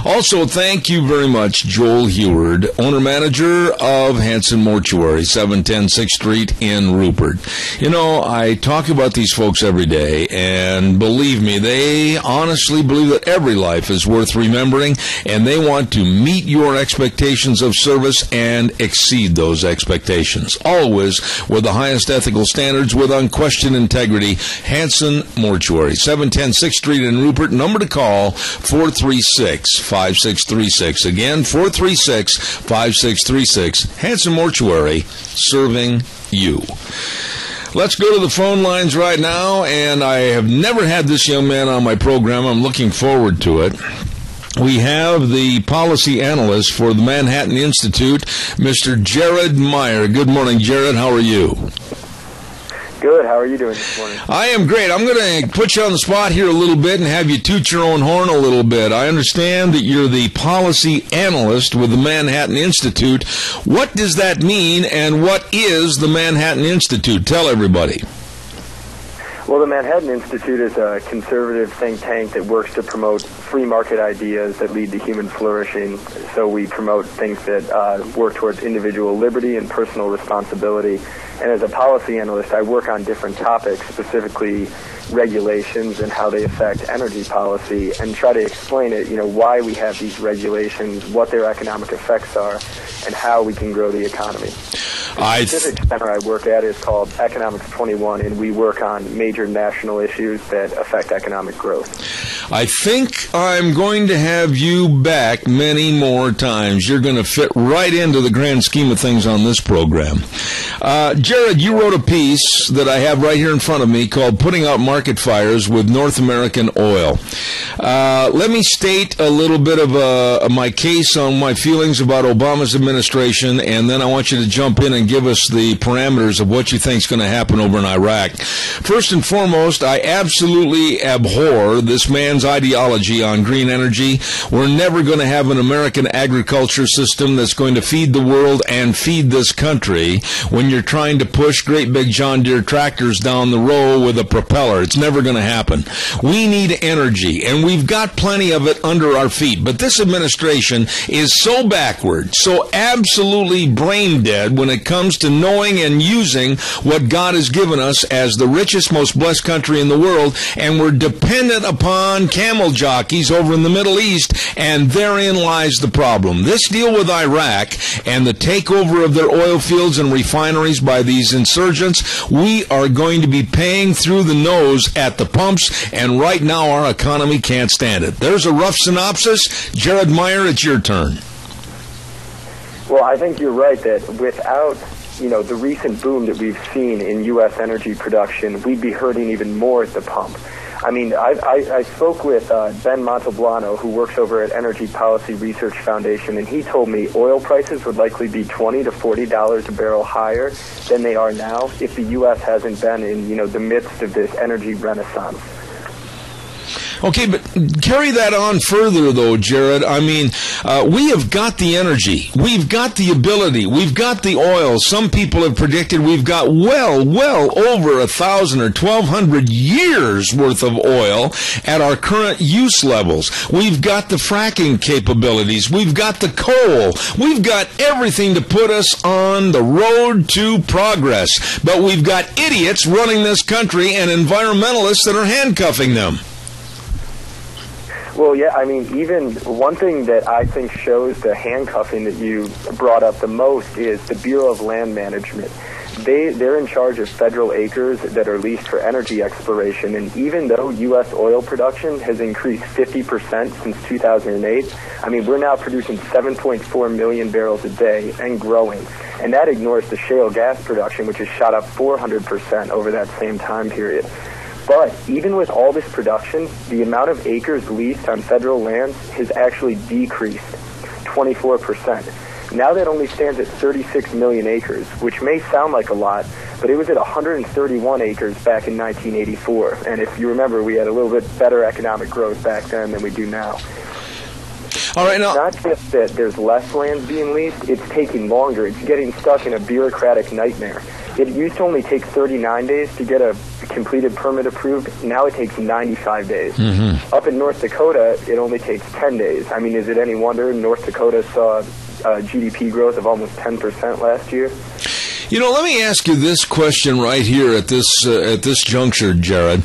Also, thank you very much, Joel Heward, owner-manager of Hanson Mortuary, 710 6th Street in Rupert. You know, I talk about these folks every day, and believe me, they honestly believe that every life is worth remembering, and they want to meet your expectations of service and exceed those expectations. Always with the highest ethical standards with unquestioned integrity. Hanson Mortuary, 710 6th Street in Rupert. Number to call, 436-5636. Again, 436-5636. Hanson Mortuary, serving you. Let's go to the phone lines right now, and I have never had this young man on my program. I'm looking forward to it. We have the policy analyst for the Manhattan Institute, Mr. Jared Meyer. Good morning, Jared. How are you? Good. How are you doing this morning? I am great. I'm going to put you on the spot here a little bit and have you toot your own horn a little bit. I understand that you're the policy analyst with the Manhattan Institute. What does that mean, and what is the Manhattan Institute? Tell everybody. Well, the Manhattan Institute is a conservative think tank that works to promote free market ideas that lead to human flourishing. So we promote things that work towards individual liberty and personal responsibility. And as a policy analyst, I work on different topics, specifically regulations and how they affect energy policy, and try to explain it, why we have these regulations, what their economic effects are, and how we can grow the economy. The specific center I work at is called Economics 21, and we work on major national issues that affect economic growth. I think I'm going to have you back many more times. You're going to fit right into the grand scheme of things on this program. Jared, you wrote a piece that I have right here in front of me called Putting Out Market Fires with North American Oil. Let me state a little bit of my case on my feelings about Obama's administration, and then I want you to jump in and give us the parameters of what you think is going to happen over in Iraq. First and foremost, I absolutely abhor this man's ideology on green energy. We're never going to have an American agriculture system that's going to feed the world and feed this country when you're trying to push great big John Deere tractors down the row with a propeller. It's never going to happen. We need energy, and we've got plenty of it under our feet. But this administration is so backward, so absolutely brain dead when it comes to knowing and using what God has given us as the richest, most blessed country in the world, and we're dependent upon camel jockeys over in the Middle East, and therein lies the problem. This deal with Iraq and the takeover of their oil fields and refineries by these insurgents, we are going to be paying through the nose at the pumps, and right now our economy can't stand it. There's a rough synopsis. Jared Meyer, it's your turn. Well, I think you're right that without, the recent boom that we've seen in U.S. energy production, we'd be hurting even more at the pump. I mean, I spoke with Ben Montalbano, who works over at Energy Policy Research Foundation, and he told me oil prices would likely be $20 to $40 a barrel higher than they are now if the U.S. hasn't been in, the midst of this energy renaissance. Okay, but carry that on further, though, Jared. I mean, we have got the energy. We've got the ability. We've got the oil. Some people have predicted we've got well over 1,000 or 1,200 years worth of oil at our current use levels. We've got the fracking capabilities. We've got the coal. We've got everything to put us on the road to progress. But we've got idiots running this country and environmentalists that are handcuffing them. Well, yeah, I mean, even one thing that I think shows the handcuffing that you brought up the most is the Bureau of Land Management. They're in charge of federal acres that are leased for energy exploration, and even though U.S. oil production has increased 50% since 2008, I mean, we're now producing 7.4 million barrels a day and growing. And that ignores the shale gas production, which has shot up 400% over that same time period. But even with all this production, the amount of acres leased on federal lands has actually decreased 24%. Now that only stands at 36 million acres, which may sound like a lot, but it was at 131 acres back in 1984. And if you remember, we had a little bit better economic growth back then than we do now. All right, now, it's not just that there's less land being leased, it's taking longer. It's getting stuck in a bureaucratic nightmare. It used to only take 39 days to get a completed permit approved. Now it takes 95 days. Mm-hmm. Up in North Dakota, it only takes 10 days. I mean, is it any wonder North Dakota saw GDP growth of almost 10% last year? Let me ask you this question right here at this juncture, Jared.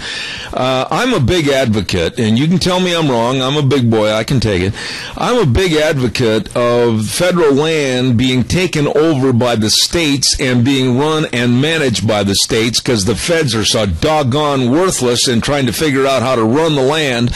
I'm a big advocate, and you can tell me I'm wrong. I'm a big boy. I can take it. I'm a big advocate of federal land being taken over by the states and being run and managed by the states because the feds are so doggone worthless in trying to figure out how to run the land.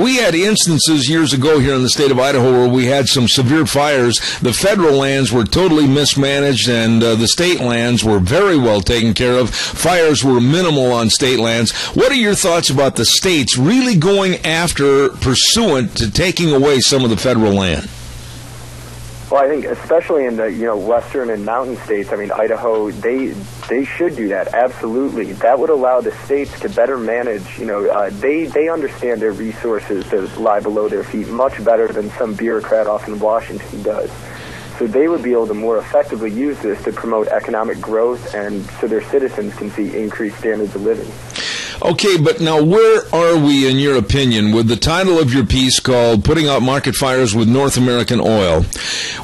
We had instances years ago here in the state of Idaho where we had some severe fires. The federal lands were totally mismanaged, and the state lands were very well taken care of. Fires were minimal on state lands. What are your thoughts about the states really going after pursuant to taking away some of the federal land? Well, I think especially in the western and mountain states, I mean, Idaho, they should do that, absolutely. That would allow the states to better manage, they understand their resources that lie below their feet much better than some bureaucrat off in Washington does. So they would be able to more effectively use this to promote economic growth and so their citizens can see increased standards of living. Okay, but now where are we, in your opinion, with the title of your piece called Putting Out Market Fires with North American Oil?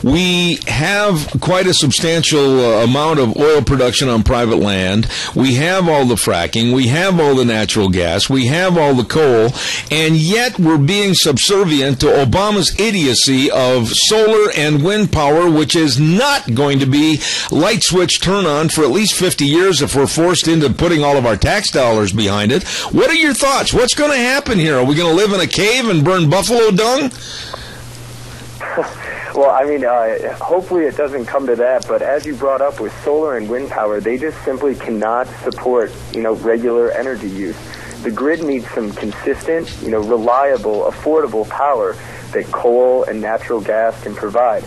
We have quite a substantial amount of oil production on private land. We have all the fracking. We have all the natural gas. We have all the coal. And yet we're being subservient to Obama's idiocy of solar and wind power, which is not going to be light switch turn on for at least 50 years if we're forced into putting all of our tax dollars behind it. What are your thoughts? What's going to happen here? Are we going to live in a cave and burn buffalo dung? Well, I mean, hopefully it doesn't come to that, but as you brought up with solar and wind power, they just simply cannot support, regular energy use. The grid needs some consistent, reliable, affordable power that coal and natural gas can provide.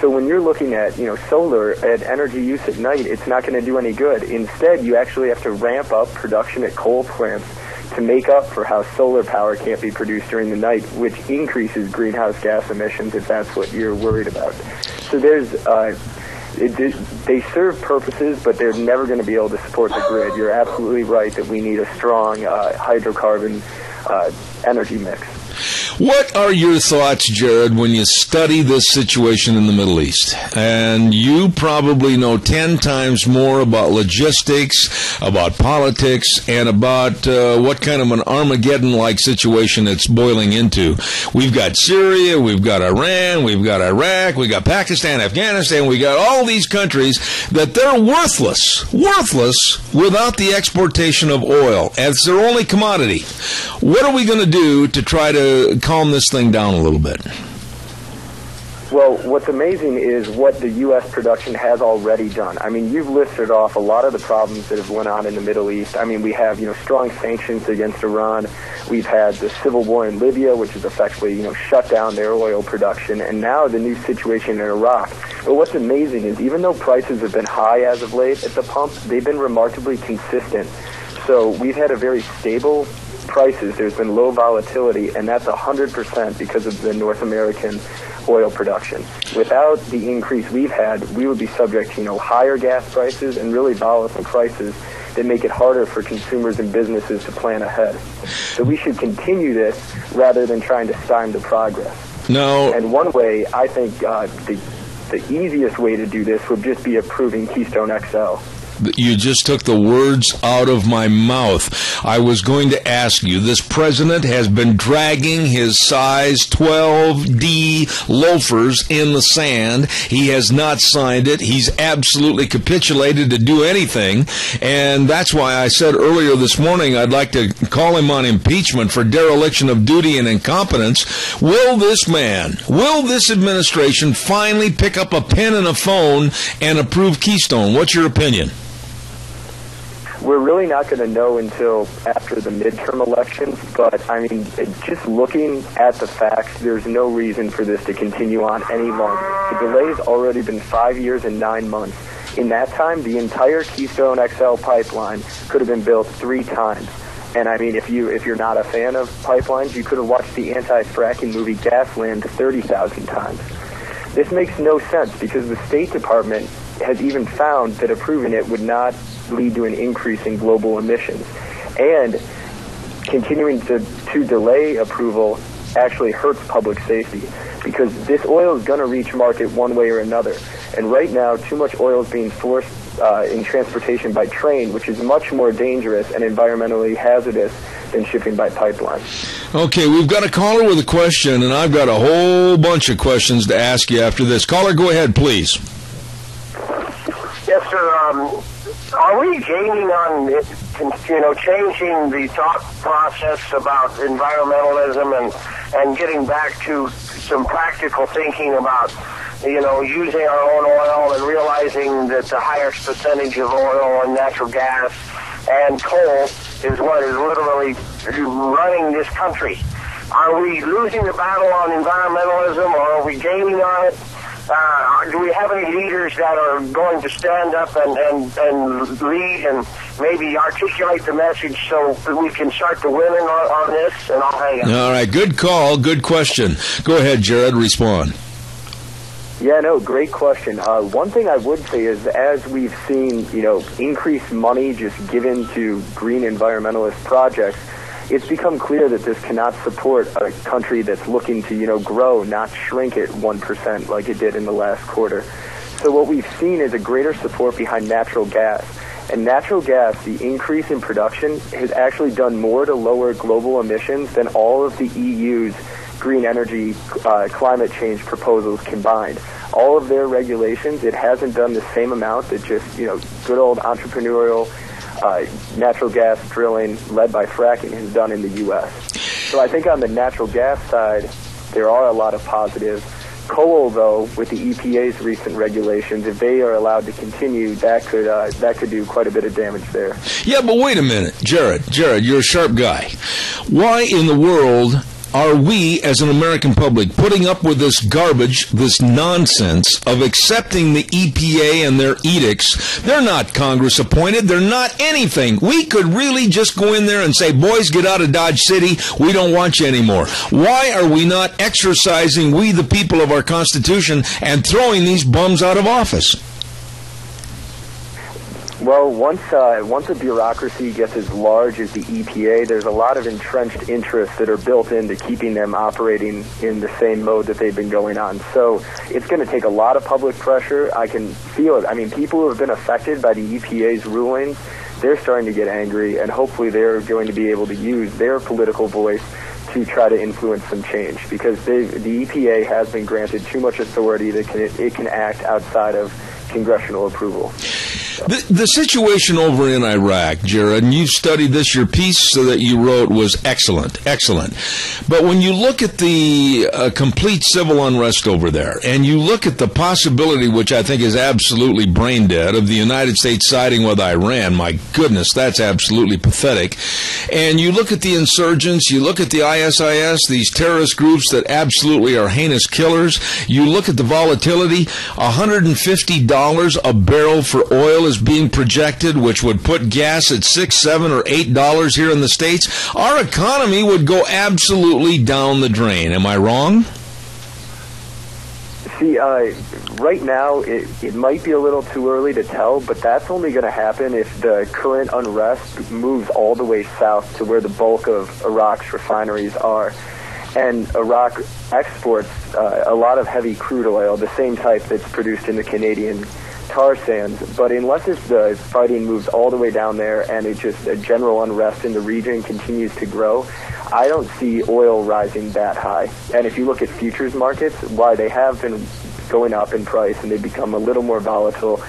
So when you're looking at, solar and energy use at night, it's not going to do any good. Instead, you actually have to ramp up production at coal plants to make up for how solar power can't be produced during the night, which increases greenhouse gas emissions if that's what you're worried about. So they serve purposes, but they're never going to be able to support the grid. You're absolutely right that we need a strong hydrocarbon energy mix. What are your thoughts, Jared, when you study this situation in the Middle East? And you probably know 10 times more about logistics, about politics, and about what kind of an Armageddon-like situation it's boiling into. We've got Syria, we've got Iran, we've got Iraq, we've got Pakistan, Afghanistan, we've got all these countries that they're worthless without the exportation of oil. It's their only commodity. What are we going to do to try to calm this thing down a little bit? Well, what's amazing is what the U.S. production has already done. I mean, you've listed off a lot of the problems that have went on in the Middle East. I mean, we have, strong sanctions against Iran. We've had the civil war in Libya, which has effectively, shut down their oil production, and now the new situation in Iraq. But what's amazing is even though prices have been high as of late at the pump, they've been remarkably consistent. So we've had a very stable prices. There's been low volatility, and that's 100% because of the North American oil production. Without the increase we've had, we would be subject to, higher gas prices and really volatile prices that make it harder for consumers and businesses to plan ahead. So we should continue this rather than trying to stymie the progress. No. And one way, I think, the easiest way to do this would just be approving Keystone XL. You just took the words out of my mouth. I was going to ask you, this president has been dragging his size 12D loafers in the sand. He has not signed it. He's absolutely capitulated to do anything. And that's why I said earlier this morning I'd like to call him on impeachment for dereliction of duty and incompetence. Will this administration finally pick up a pen and a phone and approve Keystone? What's your opinion? We're really not going to know until after the midterm elections, but, I mean, just looking at the facts, there's no reason for this to continue on any longer. The delay's already been 5 years and 9 months. In that time, the entire Keystone XL pipeline could have been built 3 times. And, I mean, if you're not a fan of pipelines, you could have watched the anti-fracking movie Gasland 30,000 times. This makes no sense because the State Department has even found that approving it would not lead to an increase in global emissions. And continuing to delay approval actually hurts public safety because this oil is going to reach market one way or another. And right now, too much oil is being forced in transportation by train, which is much more dangerous and environmentally hazardous than shipping by pipeline. Okay, we've got a caller with a question, and I've got a whole bunch of questions to ask you after this. Caller, go ahead, please. Yes, sir. Are we gaining on, changing the thought process about environmentalism and getting back to some practical thinking about, using our own oil and realizing that the highest percentage of oil and natural gas and coal is what is literally running this country? Are we losing the battle on environmentalism, or are we gaining on it? Do we have any leaders that are going to stand up and lead and maybe articulate the message so that we can start to win on this? And I'll hang up. All right, good call, good question. Go ahead, Jared, respond. Yeah, no, great question. One thing I would say is, as we've seen, increased money just given to green environmentalist projects, it's become clear that this cannot support a country that's looking to, grow, not shrink it 1% like it did in the last quarter. So what we've seen is a greater support behind natural gas. And natural gas, the increase in production, has actually done more to lower global emissions than all of the EU's green energy climate change proposals combined. All of their regulations, it hasn't done the same amount that just, good old entrepreneurial natural gas drilling led by fracking has done in the U.S. So I think on the natural gas side, there are a lot of positives. Coal, though, with the EPA's recent regulations, if they are allowed to continue, that could do quite a bit of damage there. Yeah, but wait a minute. Jared, you're a sharp guy. Why in the world are we, as an American public, putting up with this garbage, this nonsense of accepting the EPA and their edicts? They're not Congress appointed. They're not anything. We could really just go in there and say, boys, get out of Dodge City. We don't want you anymore. Why are we not exercising, we the people of our Constitution, and throwing these bums out of office? Well, once a bureaucracy gets as large as the EPA, there's a lot of entrenched interests that are built into keeping them operating in the same mode that they've been going on. So it's going to take a lot of public pressure. I can feel it. I mean, people who have been affected by the EPA's rulings, they're starting to get angry, and hopefully they're going to be able to use their political voice to try to influence some change, because the EPA has been granted too much authority that it can act outside of congressional approval. The situation over in Iraq, Jared, and you studied this, your piece that you wrote was excellent. But when you look at the complete civil unrest over there, and you look at the possibility, which I think is absolutely brain dead, of the United States siding with Iran, my goodness, that's absolutely pathetic. And you look at the insurgents, you look at the ISIS, these terrorist groups that absolutely are heinous killers, you look at the volatility, $150 a barrel for oil is being projected, which would put gas at $6, $7, or $8 here in the States. Our economy would go absolutely down the drain. Am I wrong? See, right now, it might be a little too early to tell, but that's only going to happen if the current unrest moves all the way south to where the bulk of Iraq's refineries are. And Iraq exports a lot of heavy crude oil, the same type that's produced in the Canadian tar sands. But unless the fighting moves all the way down there and it just a general unrest in the region continues to grow, I don't see oil rising that high. And if you look at futures markets, why they have been going up in price and they become a little more volatile,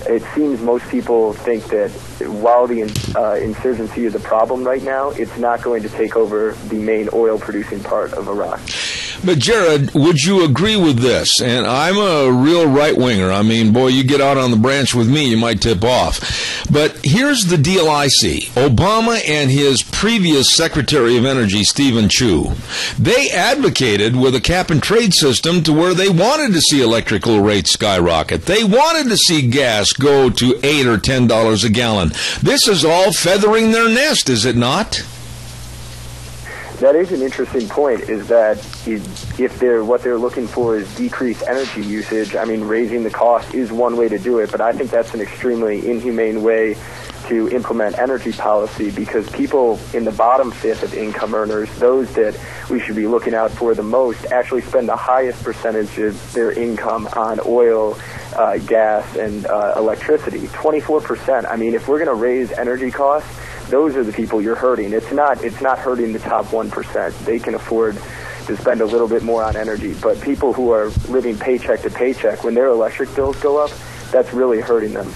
it seems most people think that while the insurgency is a problem right now, it's not going to take over the main oil-producing part of Iraq. But, Jared, would you agree with this? And I'm a real right-winger. I mean, boy, you get out on the branch with me, you might tip off. But here's the deal I see. Obama and his previous Secretary of Energy, Stephen Chu, they advocated with a cap-and-trade system to where they wanted to see electrical rates skyrocket. They wanted to see gas go to $8 or $10 a gallon. This is all feathering their nest, is it not? That is an interesting point, is that if what they're looking for is decreased energy usage, I mean, raising the cost is one way to do it, but I think that's an extremely inhumane way to implement energy policy, because people in the bottom fifth of income earners, those that we should be looking out for the most, actually spend the highest percentage of their income on oil, gas, and electricity, 24%. I mean, if we're going to raise energy costs, those are the people you're hurting. It's not hurting the top 1%. They can afford to spend a little bit more on energy. But people who are living paycheck to paycheck, when their electric bills go up, that's really hurting them.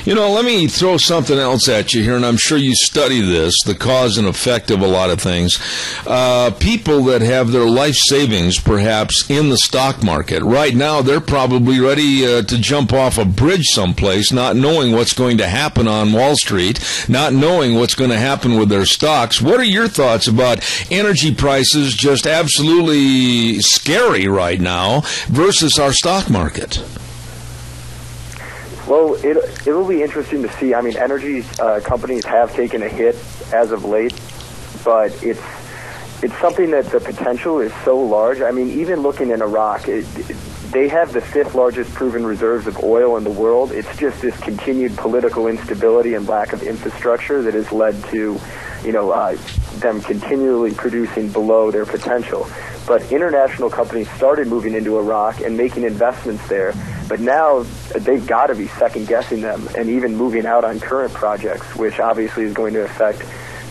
You know, let me throw something else at you here, and I'm sure you study this, the cause and effect of a lot of things. People that have their life savings, perhaps, in the stock market, right now they're probably ready to jump off a bridge someplace, not knowing what's going to happen on Wall Street, not knowing what's going to happen with their stocks. What are your thoughts about energy prices just absolutely scary right now versus our stock market? Well, it will be interesting to see. I mean, energy companies have taken a hit as of late, but it's something that the potential is so large. I mean, even looking in Iraq, they have the 5th largest proven reserves of oil in the world. It's just this continued political instability and lack of infrastructure that has led to, them continually producing below their potential. But international companies started moving into Iraq and making investments there. But now they've got to be second-guessing them and even moving out on current projects, which obviously is going to affect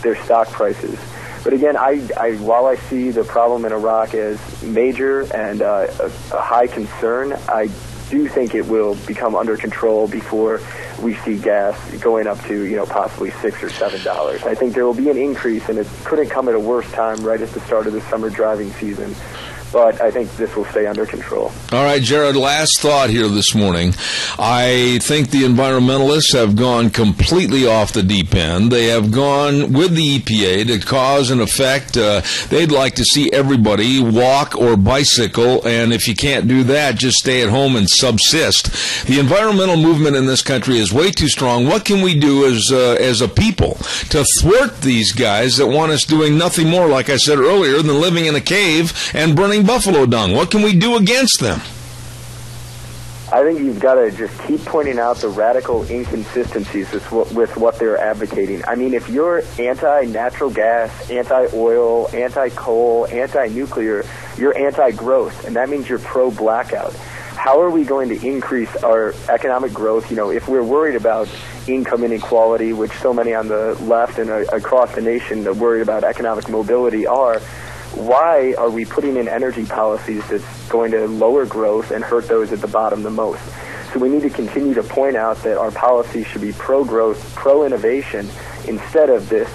their stock prices. But again, while I see the problem in Iraq as major and a high concern, I do think it will become under control before we see gas going up to, possibly $6 or $7. I think there will be an increase, and it couldn't come at a worse time right at the start of the summer driving season. But I think this will stay under control. All right, Jared, last thought here this morning. I think the environmentalists have gone completely off the deep end. They have gone with the EPA to cause and effect. They'd like to see everybody walk or bicycle, and if you can't do that, just stay at home and subsist. The environmental movement in this country is way too strong. What can we do as a people to thwart these guys that want us doing nothing more, like I said earlier, than living in a cave and burning buffalo dung? What can we do against them? I think you've got to just keep pointing out the radical inconsistencies with what they're advocating. I mean, if you're anti-natural gas, anti-oil, anti-coal, anti-nuclear, you're anti-growth, and that means you're pro-blackout. How are we going to increase our economic growth? If we're worried about income inequality, which so many on the left and across the nation that worry about economic mobility are, why are we putting in energy policies that's going to lower growth and hurt those at the bottom the most? So we need to continue to point out that our policies should be pro-growth, pro-innovation, instead of this,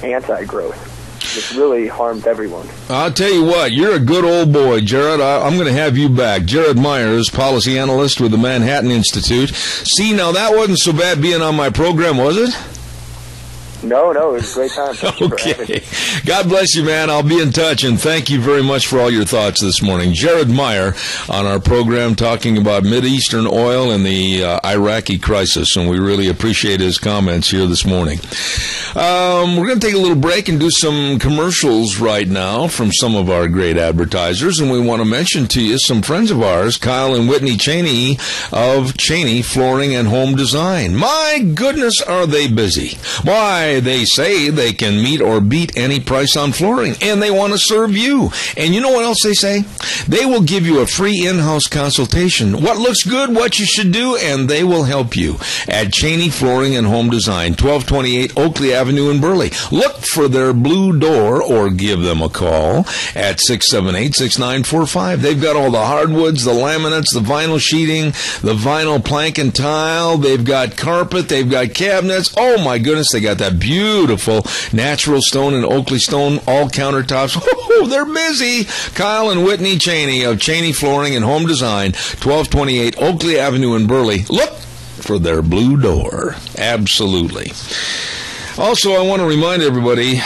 anti-growth. This really harms everyone. I'll tell you what, you're a good old boy, Jared. I'm going to have you back. Jared Myers, policy analyst with the Manhattan Institute. See, now that wasn't so bad being on my program, was it? No, it was a great time. Okay. God bless you, man. I'll be in touch, and thank you very much for all your thoughts this morning. Jared Meyer on our program talking about Mideastern oil and the Iraqi crisis, and we really appreciate his comments here this morning. We're going to take a little break and do some commercials right now from some of our great advertisers, and we want to mention to you some friends of ours, Kyle and Whitney Cheney of Cheney Flooring and Home Design. My goodness, are they busy. Why? They say they can meet or beat any price on flooring, and they want to serve you. And you know what else they say? They will give you a free in-house consultation. What looks good, what you should do, and they will help you at Cheney Flooring and Home Design, 1228 Oakley Avenue in Burley. Look for their blue door or give them a call at 678-6945. They've got all the hardwoods, the laminates, the vinyl sheeting, the vinyl plank and tile. They've got carpet. They've got cabinets. Oh, my goodness, they got that beautiful natural stone and Oakley stone, all countertops. Oh, they're busy. Kyle and Whitney Cheney of Cheney Flooring and Home Design, 1228 Oakley Avenue in Burley. Look for their blue door. Absolutely. Also, I want to remind everybody,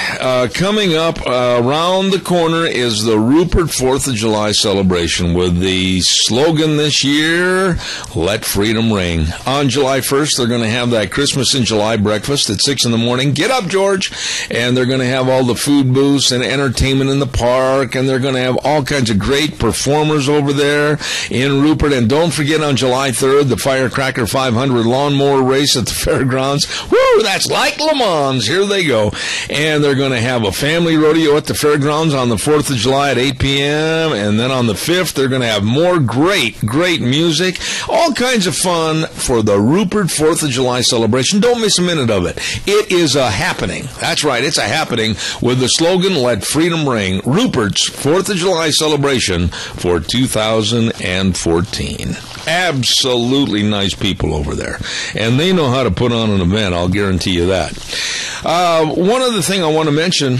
coming up around the corner is the Rupert 4th of July celebration with the slogan this year, Let Freedom Ring. On July 1st, they're going to have that Christmas in July breakfast at 6 in the morning. Get up, George! And they're going to have all the food booths and entertainment in the park, and they're going to have all kinds of great performers over there in Rupert. And don't forget on July 3rd, the Firecracker 500 lawnmower race at the fairgrounds. Woo! That's like Le Mans. Here they go. And they're going to have a family rodeo at the fairgrounds on the 4th of July at 8 p.m. And then on the 5th, they're going to have more great music. All kinds of fun for the Rupert 4th of July celebration. Don't miss a minute of it. It is a happening. That's right. It's a happening with the slogan, Let Freedom Ring. Rupert's 4th of July celebration for 2014. Absolutely nice people over there. And they know how to put on an event, I'll guarantee you that. One other thing I want to mention,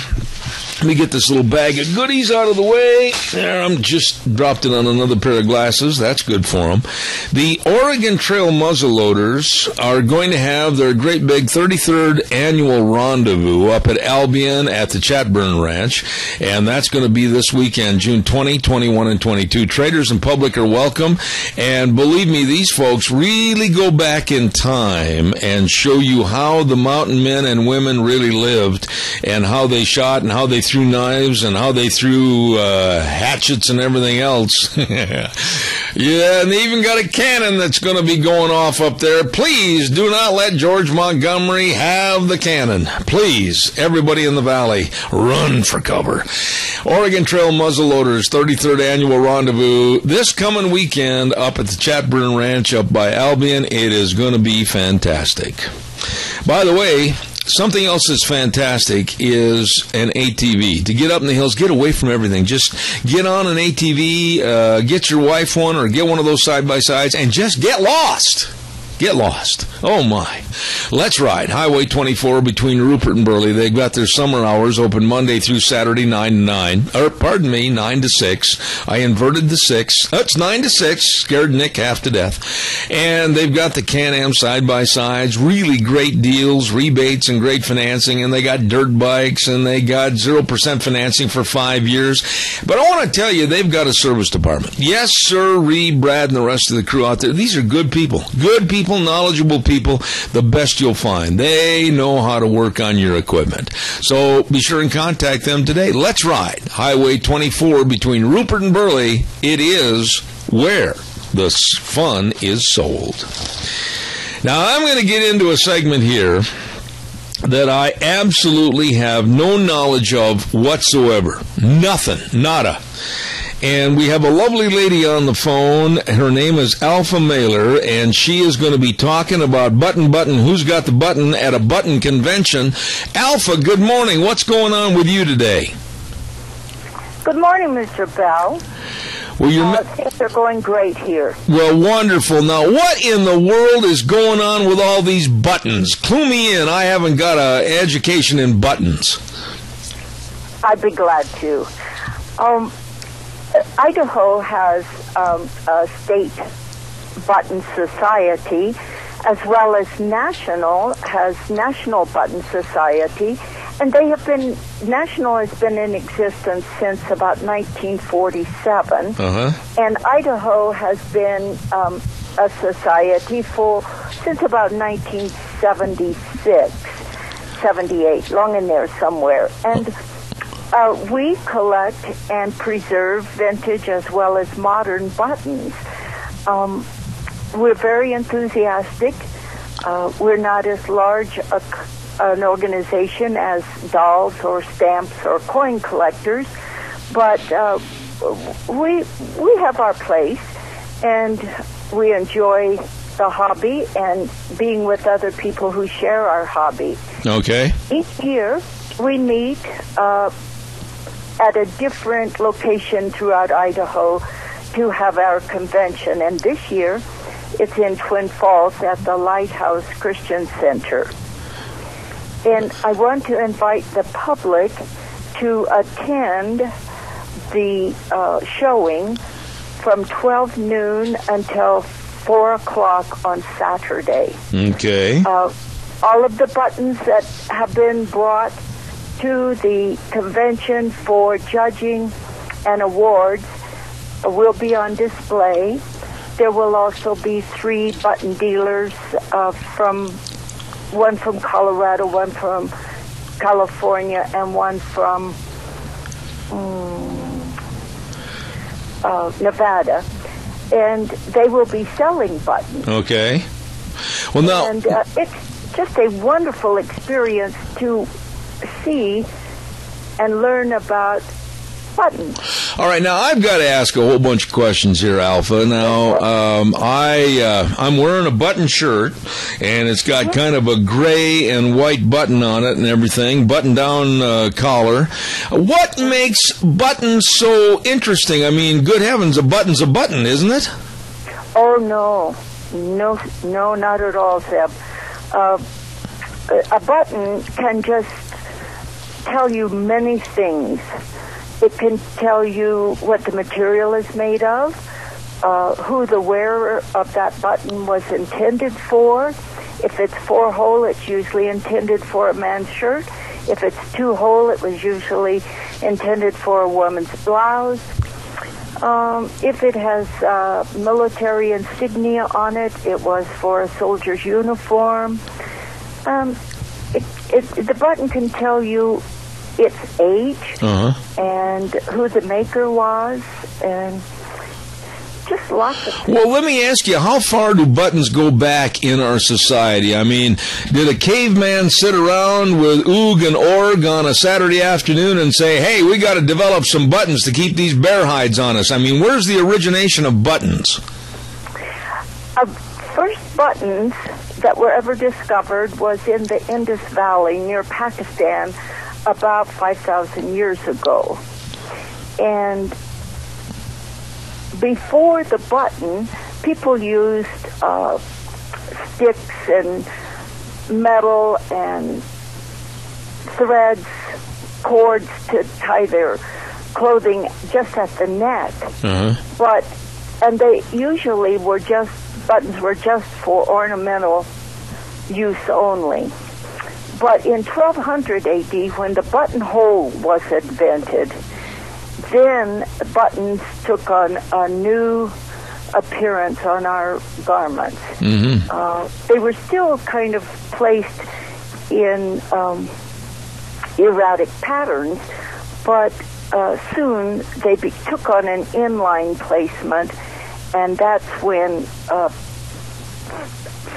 let me get this little bag of goodies out of the way. There, I'm just dropped it on another pair of glasses. That's good for them. The Oregon Trail muzzleloaders are going to have their great big 33rd annual rendezvous up at Albion at the Chatburn Ranch, and that's going to be this weekend, June 20, 21, and 22. Traders and public are welcome, and believe me, these folks really go back in time and show you how the mountain men and women really lived and how they shot and how they threw knives and how they threw hatchets and everything else. Yeah, and they even got a cannon that's going to be going off up there. Please do not let George Montgomery have the cannon. Please, everybody in the valley, run for cover. Oregon Trail Muzzleloaders 33rd Annual Rendezvous this coming weekend up at the Chatburn Ranch up by Albion. It is going to be fantastic. By the way, something else that's fantastic is an ATV. To get up in the hills, get away from everything. Just get on an ATV, get your wife one, or get one of those side-by-sides, and just get lost. Get lost. Oh, my. Let's ride. Highway 24 between Rupert and Burley. They've got their summer hours open Monday through Saturday, 9 to 9. 9 to 6. I inverted the 6. That's 9 to 6. Scared Nick half to death. And they've got the Can-Am side-by-sides. Really great deals, rebates, and great financing. And they got dirt bikes, and they got 0% financing for 5 years. But I want to tell you, they've got a service department. Yes, sir, Brad, and the rest of the crew out there. These are good people. Good people. Knowledgeable people, the best you'll find. They know how to work on your equipment. So be sure and contact them today. Let's ride. Highway 24 between Rupert and Burley. It is where the fun is sold. Now, I'm going to get into a segment here that I absolutely have no knowledge of whatsoever. Nothing. Nada. And we have a lovely lady on the phone. Her name is Alpha Mailer, and she is going to be talking about button, who's got the button at a button convention. Alpha, good morning. What's going on with you today? Good morning, Mr. Bell. Well, things are going great here. Well, wonderful. Now, what in the world is going on with all these buttons? Clue me in. I haven't got an education in buttons. I'd be glad to. Idaho has a state button society, as well as National Button Society, and National has been in existence since about 1947, and Idaho has been a society since about 1976, 78, long in there somewhere, and we collect and preserve vintage as well as modern buttons. We're very enthusiastic. We're not as large an organization as dolls or stamps or coin collectors, but we have our place, and we enjoy the hobby and being with other people who share our hobby. Okay. Each year we meet at a different location throughout Idaho to have our convention. And this year, it's in Twin Falls at the Lighthouse Christian Center. And I want to invite the public to attend the showing from 12 noon until 4 o'clock on Saturday. Okay. All of the buttons that have been brought to the convention for judging and awards will be on display. There will also be 3 button dealers, one from Colorado, one from California, and one from Nevada. And they will be selling buttons. Okay. Well, now... And it's just a wonderful experience to see and learn about buttons. All right, now I've got to ask a whole bunch of questions here, Alpha. Now, I'm wearing a button shirt, and it's got kind of a gray and white button on it and everything, button-down collar. What makes buttons so interesting? I mean, good heavens, a button's a button, isn't it? Oh, no, not at all, Zeb. A button can just tell you many things. It can tell you what the material is made of, who the wearer of that button was intended for. If it's 4-hole, it's usually intended for a man's shirt. If it's 2-hole, it was usually intended for a woman's blouse. If it has military insignia on it, it was for a soldier's uniform. The button can tell you its age and who the maker was, and just lots of things. Well, let me ask you, how far do buttons go back in our society? I mean, did a caveman sit around with oog and org on a Saturday afternoon and say, hey, we got to develop some buttons to keep these bear hides on us? I mean, where's the origination of buttons? First buttons that were ever discovered was in the Indus Valley near Pakistan about 5,000 years ago. And before the button, people used sticks and metal and threads, cords to tie their clothing just at the neck. And they usually were buttons were just for ornamental use only. But in 1200 AD, when the buttonhole was invented, then buttons took on a new appearance on our garments. They were still kind of placed in erratic patterns, but soon they took on an inline placement, and that's when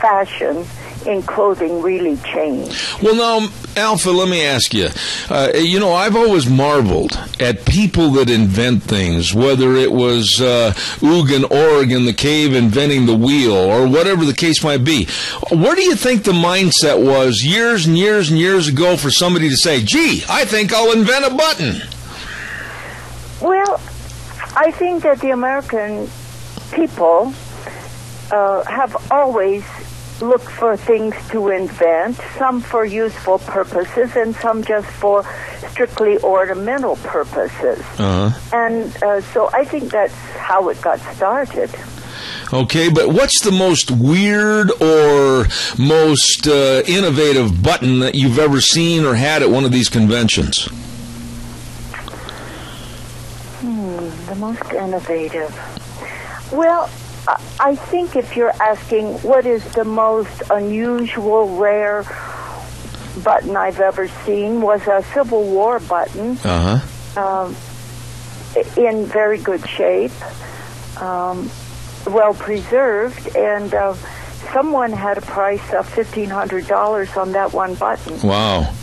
fashion in clothing really changed. Well, now, Alpha, let me ask you. I've always marveled at people that invent things, whether it was Oog and Org in the cave inventing the wheel, or whatever the case might be. Where do you think the mindset was years and years and years ago for somebody to say, gee, I think I'll invent a button? Well, I think that the American people have always looked for things to invent, some for useful purposes and some just for strictly ornamental purposes. And so I think that's how it got started. Okay, but what's the most weird or most innovative button that you've ever seen or had at one of these conventions? The most innovative. Well, I think if you're asking what is the most unusual, rare button I've ever seen, was a Civil War button in very good shape, well preserved, and someone had a price of $1,500 on that one button. Wow.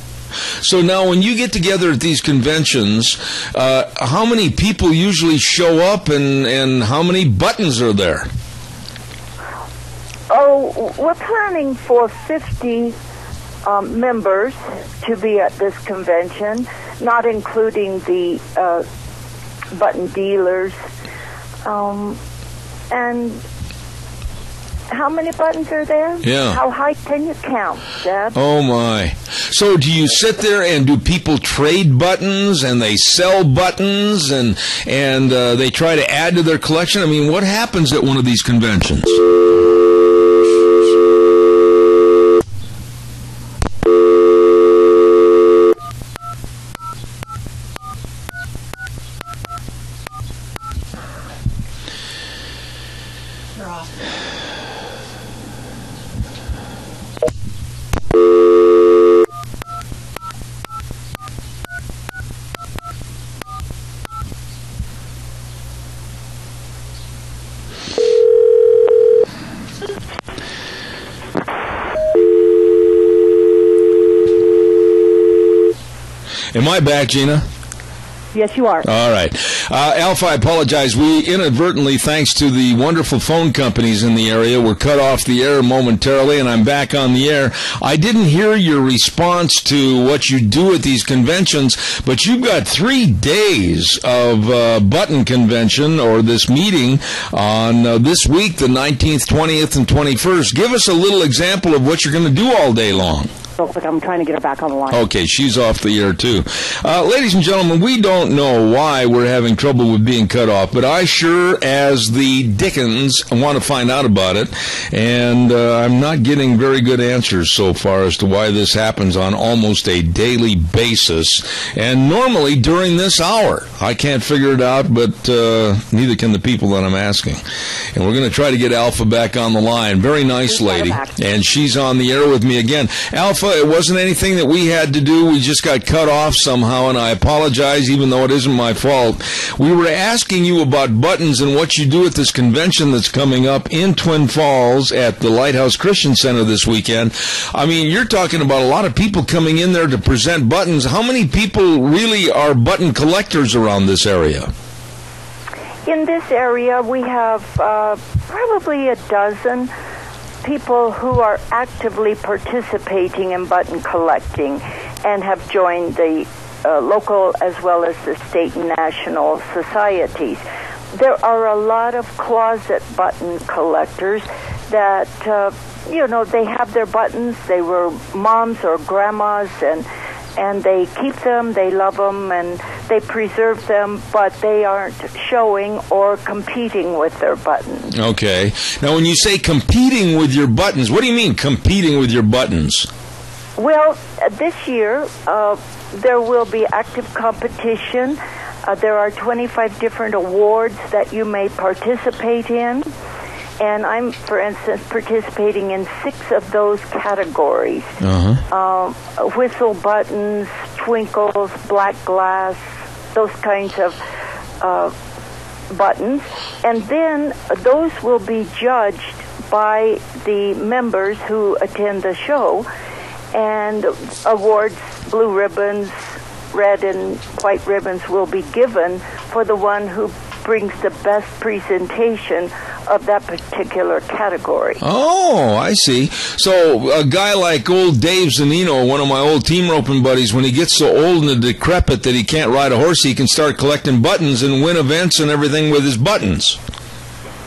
So now when you get together at these conventions, how many people usually show up and how many buttons are there? Oh, we're planning for 50 members to be at this convention, not including the button dealers. And how many buttons are there? Yeah. How high can you count, Deb? Oh, my. So do you sit there and do people trade buttons and they sell buttons and they try to add to their collection? I mean, what happens at one of these conventions? Am I back, Gina? Yes, you are. All right. Alpha, I apologize. We inadvertently, thanks to the wonderful phone companies in the area, were cut off the air momentarily, and I'm back on the air. I didn't hear your response to what you do at these conventions, but you've got 3 days of button convention, or this meeting, on this week, the 19th, 20th, and 21st. Give us a little example of what you're going to do all day long. I'm trying to get her back on the line. Okay, she's off the air, too. Ladies and gentlemen, we don't know why we're having trouble with being cut off, but I sure as the dickens want to find out about it, and I'm not getting very good answers so far as to why this happens on almost a daily basis, and normally during this hour. I can't figure it out, but neither can the people that I'm asking. And we're going to try to get Alpha back on the line. Very nice lady, and she's on the air with me again. Alpha, Alpha. It wasn't anything that we had to do. We just got cut off somehow, and I apologize, even though it isn't my fault. We were asking you about buttons and what you do at this convention that's coming up in Twin Falls at the Lighthouse Christian Center this weekend. I mean, you're talking about a lot of people coming in there to present buttons. How many people really are button collectors around this area? In this area, we have probably a dozen people who are actively participating in button collecting and have joined the local as well as the state and national societies. There are a lot of closet button collectors that, they have their buttons. They were moms or grandmas, and they keep them, they love them, and they preserve them, but they aren't showing or competing with their buttons. Okay. Now, when you say competing with your buttons, what do you mean competing with your buttons? Well, this year, there will be active competition. There are 25 different awards that you may participate in. And I'm, for instance, participating in 6 of those categories. Whistle buttons, twinkles, black glass, those kinds of buttons. And then those will be judged by the members who attend the show. And awards, blue ribbons, red and white ribbons will be given for the one who brings the best presentation of that particular category. Oh, I see. So a guy like old Dave Zanino, one of my old team roping buddies, when he gets so old and decrepit that he can't ride a horse, he can start collecting buttons and win events and everything with his buttons.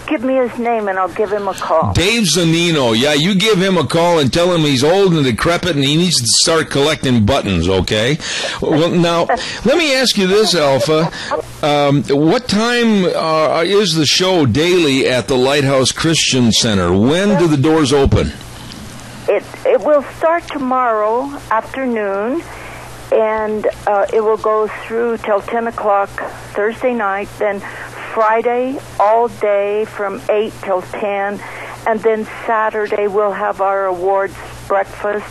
Give me his name and I'll give him a call. Dave Zanino. Yeah, you give him a call and tell him he's old and decrepit and he needs to start collecting buttons, okay? Well, now, let me ask you this, Alpha. What time is the show daily at the Lighthouse Christian Center? When do the doors open? It will start tomorrow afternoon, and it will go through till 10 o'clock Thursday night, then Friday all day from 8 till 10, and then Saturday we'll have our awards breakfast,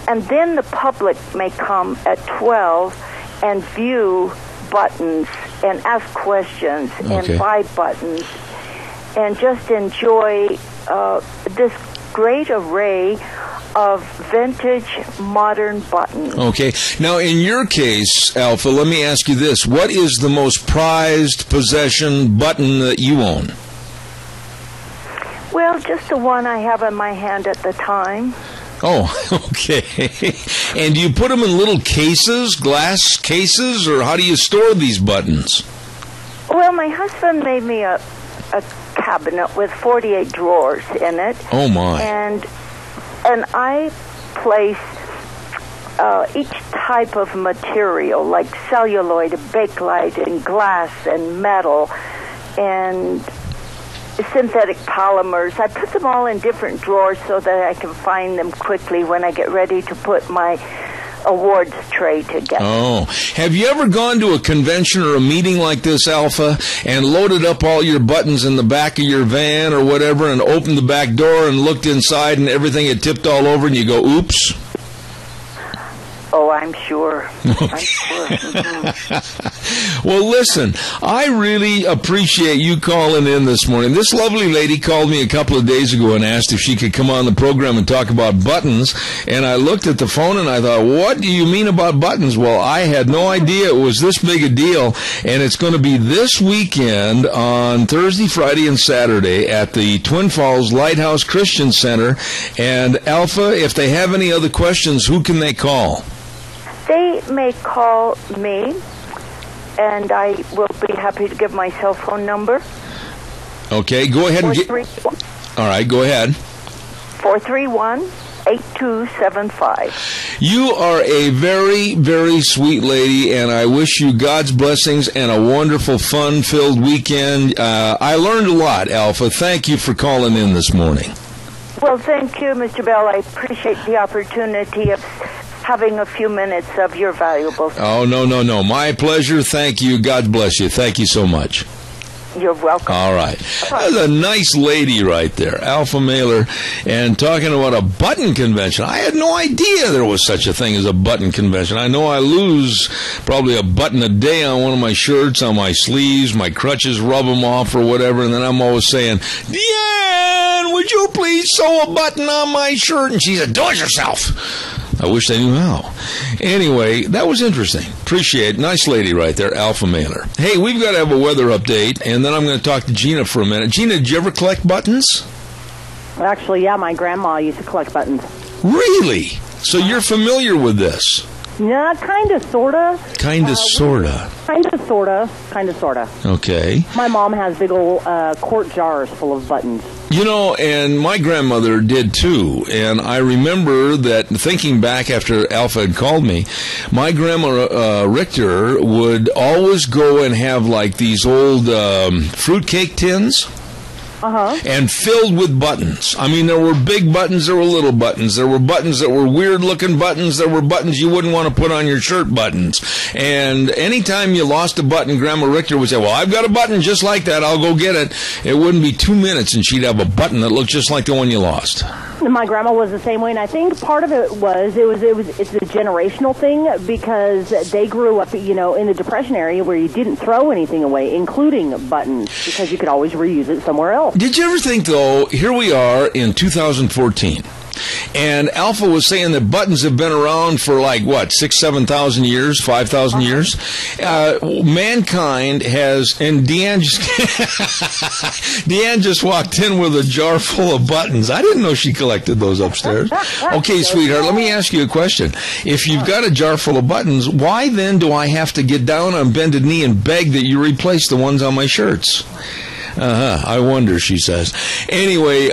and then the public may come at 12 and view buttons and ask questions and buy buttons and just enjoy this great array of vintage modern buttons. Okay. Now, in your case, Alpha, let me ask you this. What is the most prized possession button that you own? Well, just the one I have in my hand at the time. Oh, okay. And do you put them in little cases, glass cases, or how do you store these buttons? Well, my husband made me a cabinet with 48 drawers in it. Oh, my. And I place each type of material, like celluloid, bakelite, and glass, and metal, and synthetic polymers. I put them all in different drawers so that I can find them quickly when I get ready to put my awards tray together. Oh. Have you ever gone to a convention or a meeting like this, Alpha, and loaded up all your buttons in the back of your van or whatever and opened the back door and looked inside and everything had tipped all over and you go, oops? Oh, I'm sure. I'm sure. Mm-hmm. Well, listen, I really appreciate you calling in this morning. This lovely lady called me a couple of days ago and asked if she could come on the program and talk about buttons. And I looked at the phone and I thought, what do you mean about buttons? Well, I had no idea it was this big a deal. And it's going to be this weekend on Thursday, Friday, and Saturday at the Twin Falls Lighthouse Christian Center. And Alpha, if they have any other questions, who can they call? They may call me, and I will be happy to give my cell phone number. Okay, go ahead and get... All right, go ahead. 431-8275. You are a very, very sweet lady, and I wish you God's blessings and a wonderful, fun-filled weekend. I learned a lot, Alpha. Thank you for calling in this morning. Well, thank you, Mr. Bell. I appreciate the opportunity of having a few minutes of your valuable time. Oh, no. My pleasure. Thank you. God bless you. Thank you so much. You're welcome. All right. That's a nice lady right there, alpha mailer, and talking about a button convention. I had no idea there was such a thing as a button convention. I know I lose probably a button a day on one of my shirts, on my sleeves, my crutches rub them off or whatever, and then I'm always saying, Deanne, would you please sew a button on my shirt? And she said, do it yourself. I wish they knew how. Anyway, that was interesting. Appreciate it. Nice lady right there, alpha mailer. Hey, we've got to have a weather update, and then I'm going to talk to Gina for a minute. Gina, did you ever collect buttons? Actually, yeah, my grandma used to collect buttons. Really? So you're familiar with this? Yeah, kind of, sort of. Kind of, sort of. Kind of, sort of. Kind of, sort of. Okay. My mom has big old quart jars full of buttons. You know, and my grandmother did too. And I remember that thinking back after Alpha had called me, my grandma Richter would always go and have like these old fruitcake tins. And filled with buttons. I mean, there were big buttons, there were little buttons. There were buttons that were weird-looking buttons. There were buttons you wouldn't want to put on your shirt buttons. And anytime you lost a button, Grandma Richter would say, well, I've got a button just like that. I'll go get it. It wouldn't be 2 minutes, and she'd have a button that looked just like the one you lost. My grandma was the same way, and I think part of it's a generational thing because they grew up, you know, in the Depression area where you didn't throw anything away, including buttons, because you could always reuse it somewhere else. Did you ever think, though, here we are in 2014, and Alpha was saying that buttons have been around for like, what, 6,000, 7,000 years, 5,000 years? Mankind has, and Deanne just walked in with a jar full of buttons. I didn't know she collected those upstairs. Okay, sweetheart, let me ask you a question. If you've got a jar full of buttons, why then do I have to get down on bended knee and beg that you replace the ones on my shirts? I wonder, she says. Anyway,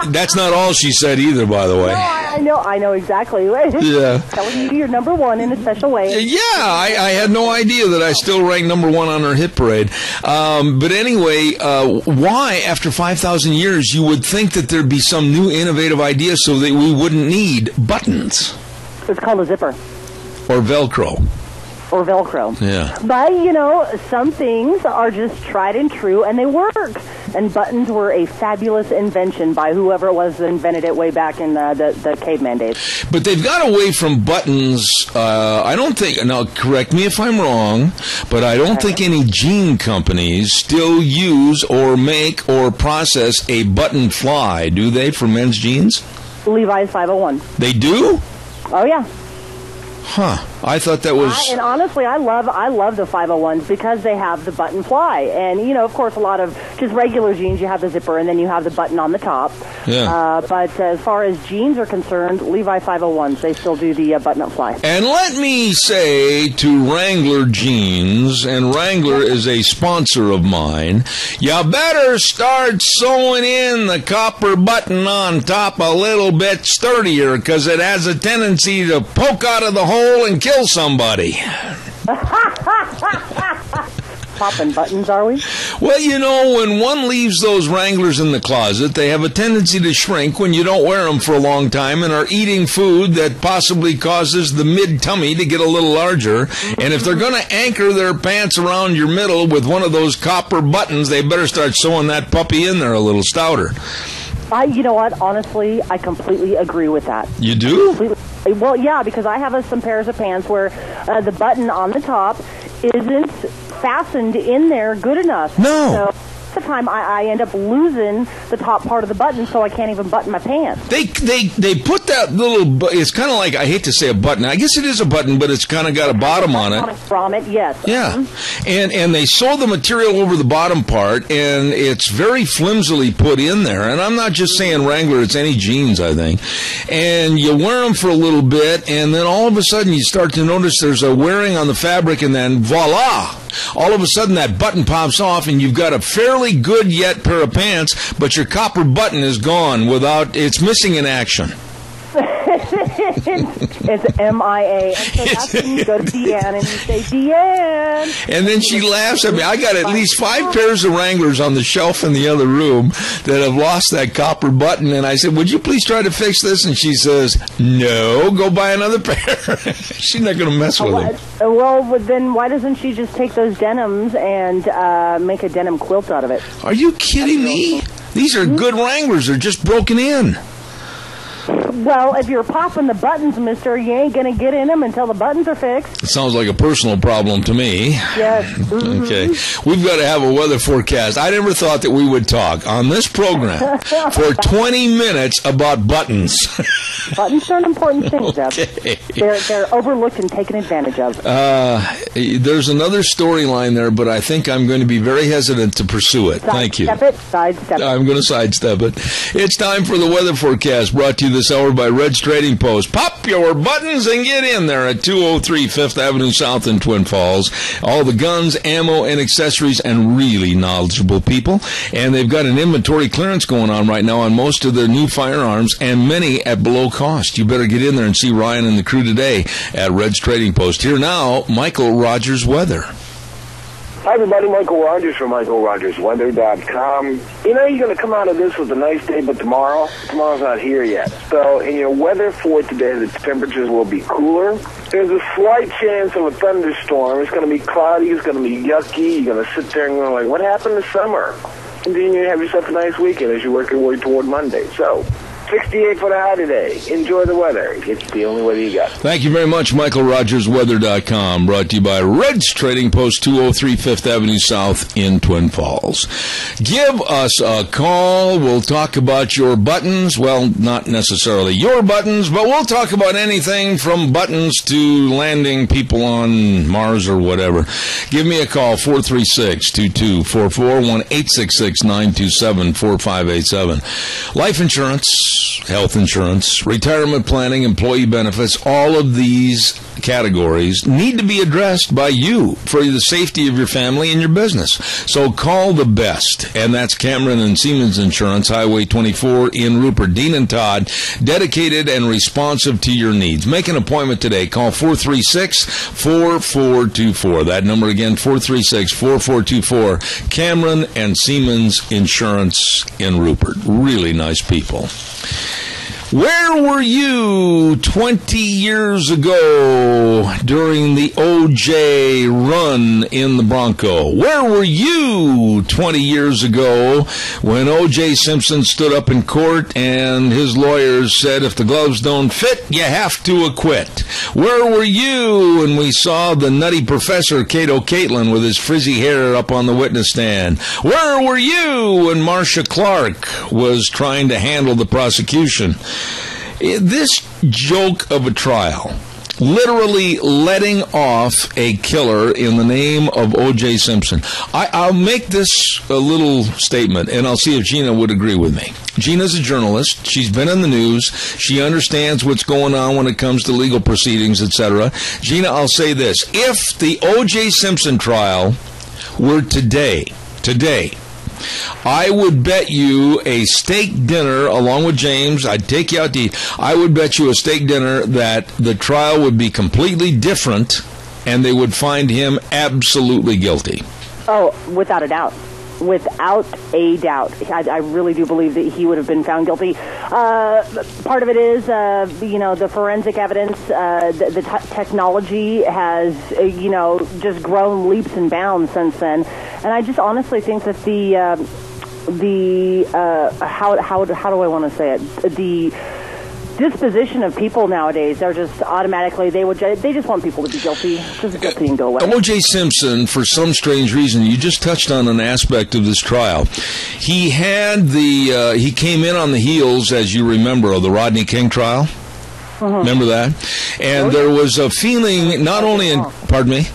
that's not all she said either, by the way. No, I know exactly. Yeah. Telling you you're number one in a special way. Yeah, I had no idea that I still ranked number one on her hit parade. But anyway, why, after 5,000 years, you would think that there'd be some new innovative idea so that we wouldn't need buttons? It's called a zipper. Or Velcro. Or Velcro. Yeah. But, you know, some things are just tried and true, and they work. And buttons were a fabulous invention by whoever it was that invented it way back in the caveman days. But they've got away from buttons. I don't think, now correct me if I'm wrong, but I don't think any jean companies still use or make or process a button fly, do they, for men's jeans? Levi's 501. They do? Oh, yeah. Huh. I thought that was... And honestly, I love the 501s because they have the button fly. And, you know, of course, a lot of just regular jeans, you have the zipper and then you have the button on the top. Yeah. But as far as jeans are concerned, Levi 501s, they still do the button-up fly. And let me say to Wrangler Jeans, and Wrangler is a sponsor of mine, you better start sewing in the copper button on top a little bit sturdier because it has a tendency to poke out of the hole and kill somebody. Popping buttons, are we? Well, you know, when one leaves those Wranglers in the closet, they have a tendency to shrink when you don't wear them for a long time and are eating food that possibly causes the mid-tummy to get a little larger. And if they're going to anchor their pants around your middle with one of those copper buttons, they better start sewing that puppy in there a little stouter. You know what? Honestly, I completely agree with that. You do? Completely. Well, yeah, because I have some pairs of pants where the button on the top isn't fastened in there good enough. No. So the time I end up losing the top part of the button, so I can't even button my pants. They put that little, it's kind of like, I hate to say a button, I guess it is a button, but it's kind of got a bottom on it. From it, yes. Yeah. And they sew the material over the bottom part, and it's very flimsily put in there. And I'm not just saying Wrangler, it's any jeans, I think. And you wear them for a little bit, and then all of a sudden you start to notice there's a wearing on the fabric, and then voila! All of a sudden that button pops off, and you've got a fairly good yet pair of pants, but your copper button is gone it's missing in action. It's M-I-A. And so that's when you go to Deanne and you say, Deanne. And then she laughs at me. I got at least 5 pairs of Wranglers on the shelf in the other room that have lost that copper button. And I said, would you please try to fix this? And she says, no, go buy another pair. She's not going to mess with them. Well, then why doesn't she just take those denims and make a denim quilt out of it? Are you kidding me? These are good Wranglers. They're just broken in. Well, if you're popping the buttons, mister, you ain't going to get in them until the buttons are fixed. It sounds like a personal problem to me. Yes. Mm-hmm. Okay. We've got to have a weather forecast. I never thought that we would talk on this program for 20 minutes about buttons. Buttons are an important thing, Jeff. Okay. They're overlooked and taken advantage of. There's another storyline there, but I think I'm going to be very hesitant to pursue it. Thank you. Sidestep it. I'm going to sidestep it. It's time for the weather forecast, brought to you this hour by Red's Trading Post. Pop your buttons and get in there at 203 5th Avenue South in Twin Falls. All the guns, ammo, and accessories, and really knowledgeable people. And they've got an inventory clearance going on right now on most of their new firearms, and many at below cost. You better get in there and see Ryan and the crew today at Red's Trading Post. Here now, Michael Rogers Weather. Hi, everybody. Michael Rogers from MichaelRogersWeather.com. You know, you're going to come out of this with a nice day, but tomorrow's not here yet. So, in your weather for today, the temperatures will be cooler. There's a slight chance of a thunderstorm. It's going to be cloudy. It's going to be yucky. You're going to sit there and go like, what happened to summer? And then you have yourself a nice weekend as you work your way toward Monday. So, 68 for the high today. Enjoy the weather. It's the only weather you got. Thank you very much, MichaelRogersWeather.com. Brought to you by Red's Trading Post, 203 5th Avenue South in Twin Falls. Give us a call. We'll talk about your buttons. Well, not necessarily your buttons, but we'll talk about anything from buttons to landing people on Mars or whatever. Give me a call, 436-2244, 1-866-927-4587. Life insurance, health insurance, retirement planning, employee benefits, all of these categories need to be addressed by you for the safety of your family and your business. So call the best, and that's Cameron and Siemens Insurance, Highway 24 in Rupert. Dean and Todd, dedicated and responsive to your needs. Make an appointment today. Call 436-4424. That number again, 436-4424. Cameron and Siemens Insurance in Rupert. Really nice people. Where were you 20 years ago during the O.J. run in the Bronco? Where were you 20 years ago when O.J. Simpson stood up in court and his lawyers said, if the gloves don't fit, you have to acquit? Where were you when we saw the nutty professor, Cato Caitlin, with his frizzy hair up on the witness stand? Where were you when Marcia Clark was trying to handle the prosecution? This joke of a trial, literally letting off a killer in the name of O.J. Simpson. I'll make this a little statement, and I'll see if Gina would agree with me. Gina's a journalist. She's been in the news. She understands what's going on when it comes to legal proceedings, etc. Gina, I'll say this. If the O.J. Simpson trial were today, I would bet you a steak dinner along with James. I'd take you out to eat. I would bet you a steak dinner that the trial would be completely different and they would find him absolutely guilty. Oh, without a doubt. Without a doubt. I really do believe that he would have been found guilty. Part of it is, the forensic evidence, the technology has, just grown leaps and bounds since then. And I just honestly think that how do I want to say it? The disposition of people nowadays, they're just automatically, they just want people to be guilty, just guilty and go away. O.J. Simpson, for some strange reason, you just touched on an aspect of this trial. He had he came in on the heels, as you remember, of the Rodney King trial. Mm-hmm. Remember that? And there was a feeling, not only in, pardon me?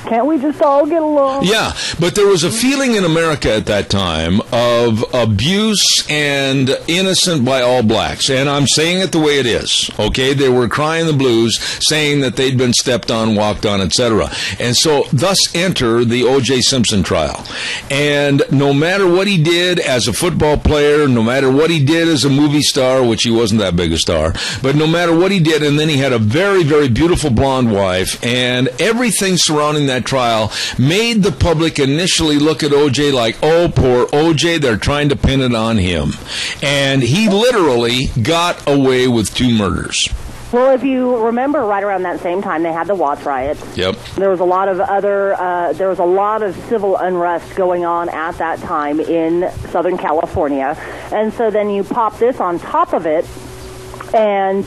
Can't we just all get along? Yeah, but there was a feeling in America at that time of abuse and innocent by all blacks. And I'm saying it the way it is, okay? They were crying the blues, saying that they'd been stepped on, walked on, etc. And so thus enter the O.J. Simpson trial. And no matter what he did as a football player, no matter what he did as a movie star, which he wasn't that big a star, but no matter what he did, and then he had a very, very beautiful blonde wife, and everything surrounding that trial made the public initially look at O.J. like, oh, poor O.J., they're trying to pin it on him. And he literally got away with 2 murders. Well, if you remember, right around that same time, they had the Watts riots. Yep. There was a lot of there was a lot of civil unrest going on at that time in Southern California. And so then you pop this on top of it, and,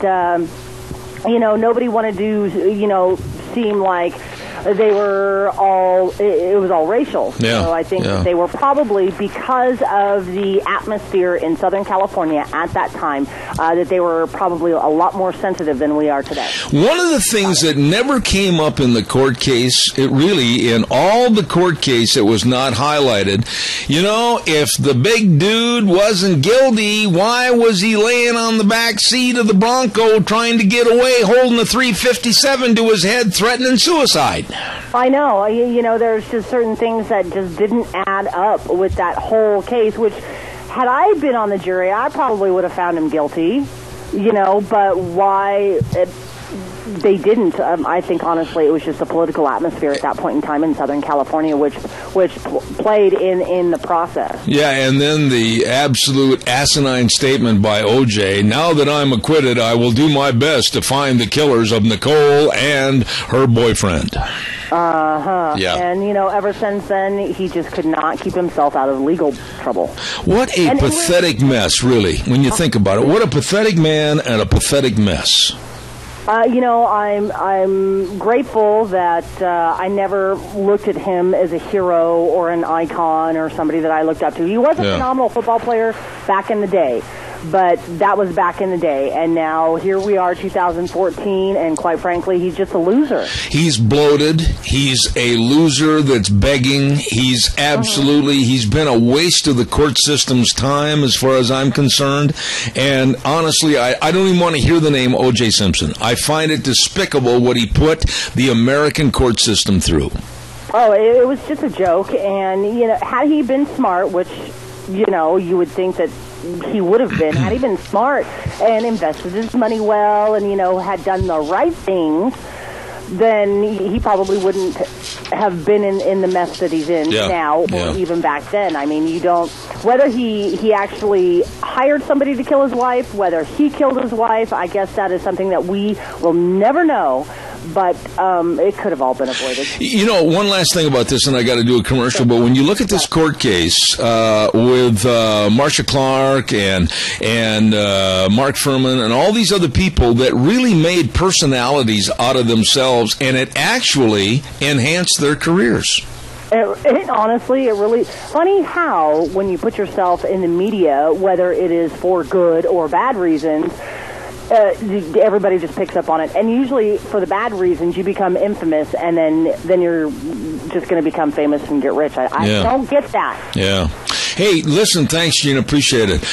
nobody wanted to, seem like they were all, it was all racial. Yeah. So I think that they were probably, because of the atmosphere in Southern California at that time, that they were probably a lot more sensitive than we are today. One of the things that never came up in the court case, in all the court case, it was not highlighted. If the big dude wasn't guilty, why was he laying on the back seat of the Bronco trying to get away, holding a .357 to his head, threatening suicide? I know. There's just certain things that just didn't add up with that whole case, which, had I been on the jury, I probably would have found him guilty, but why they didn't, I think, honestly, it was just the political atmosphere at that point in time in Southern California, which played in the process. Yeah, and then the absolute asinine statement by O.J., now that I'm acquitted, I will do my best to find the killers of Nicole and her boyfriend. Uh-huh. Yeah. And, ever since then, he just could not keep himself out of legal trouble. What a pathetic mess, really, when you think about it. What a pathetic man and a pathetic mess. I'm grateful that I never looked at him as a hero or an icon or somebody that I looked up to. He was a phenomenal football player back in the day, but that was back in the day. And now here we are, 2014, and quite frankly, he's just a loser. He's bloated. He's a loser that's begging. He's absolutely, he's been a waste of the court system's time as far as I'm concerned. And honestly, I don't even want to hear the name O.J. Simpson. I find it despicable what he put the American court system through. Oh, it was just a joke. And, had he been smart, which, you would think that he would have been, had he been smart and invested his money well and, had done the right things, then he probably wouldn't have been in the mess that he's in now or even back then. I mean, whether he actually hired somebody to kill his wife, whether he killed his wife, I guess that is something that we will never know. But it could have all been avoided. One last thing about this, and I got to do a commercial, but when you look at this court case with Marcia Clark and Mark Furman and all these other people that really made personalities out of themselves, and it actually enhanced their careers. Honestly, it really funny how when you put yourself in the media, whether it is for good or bad reasons, everybody just picks up on it. And usually for the bad reasons, you become infamous, and then you're just going to become famous and get rich. I don't get that. Yeah. Hey, listen, thanks, Gina. Appreciate it.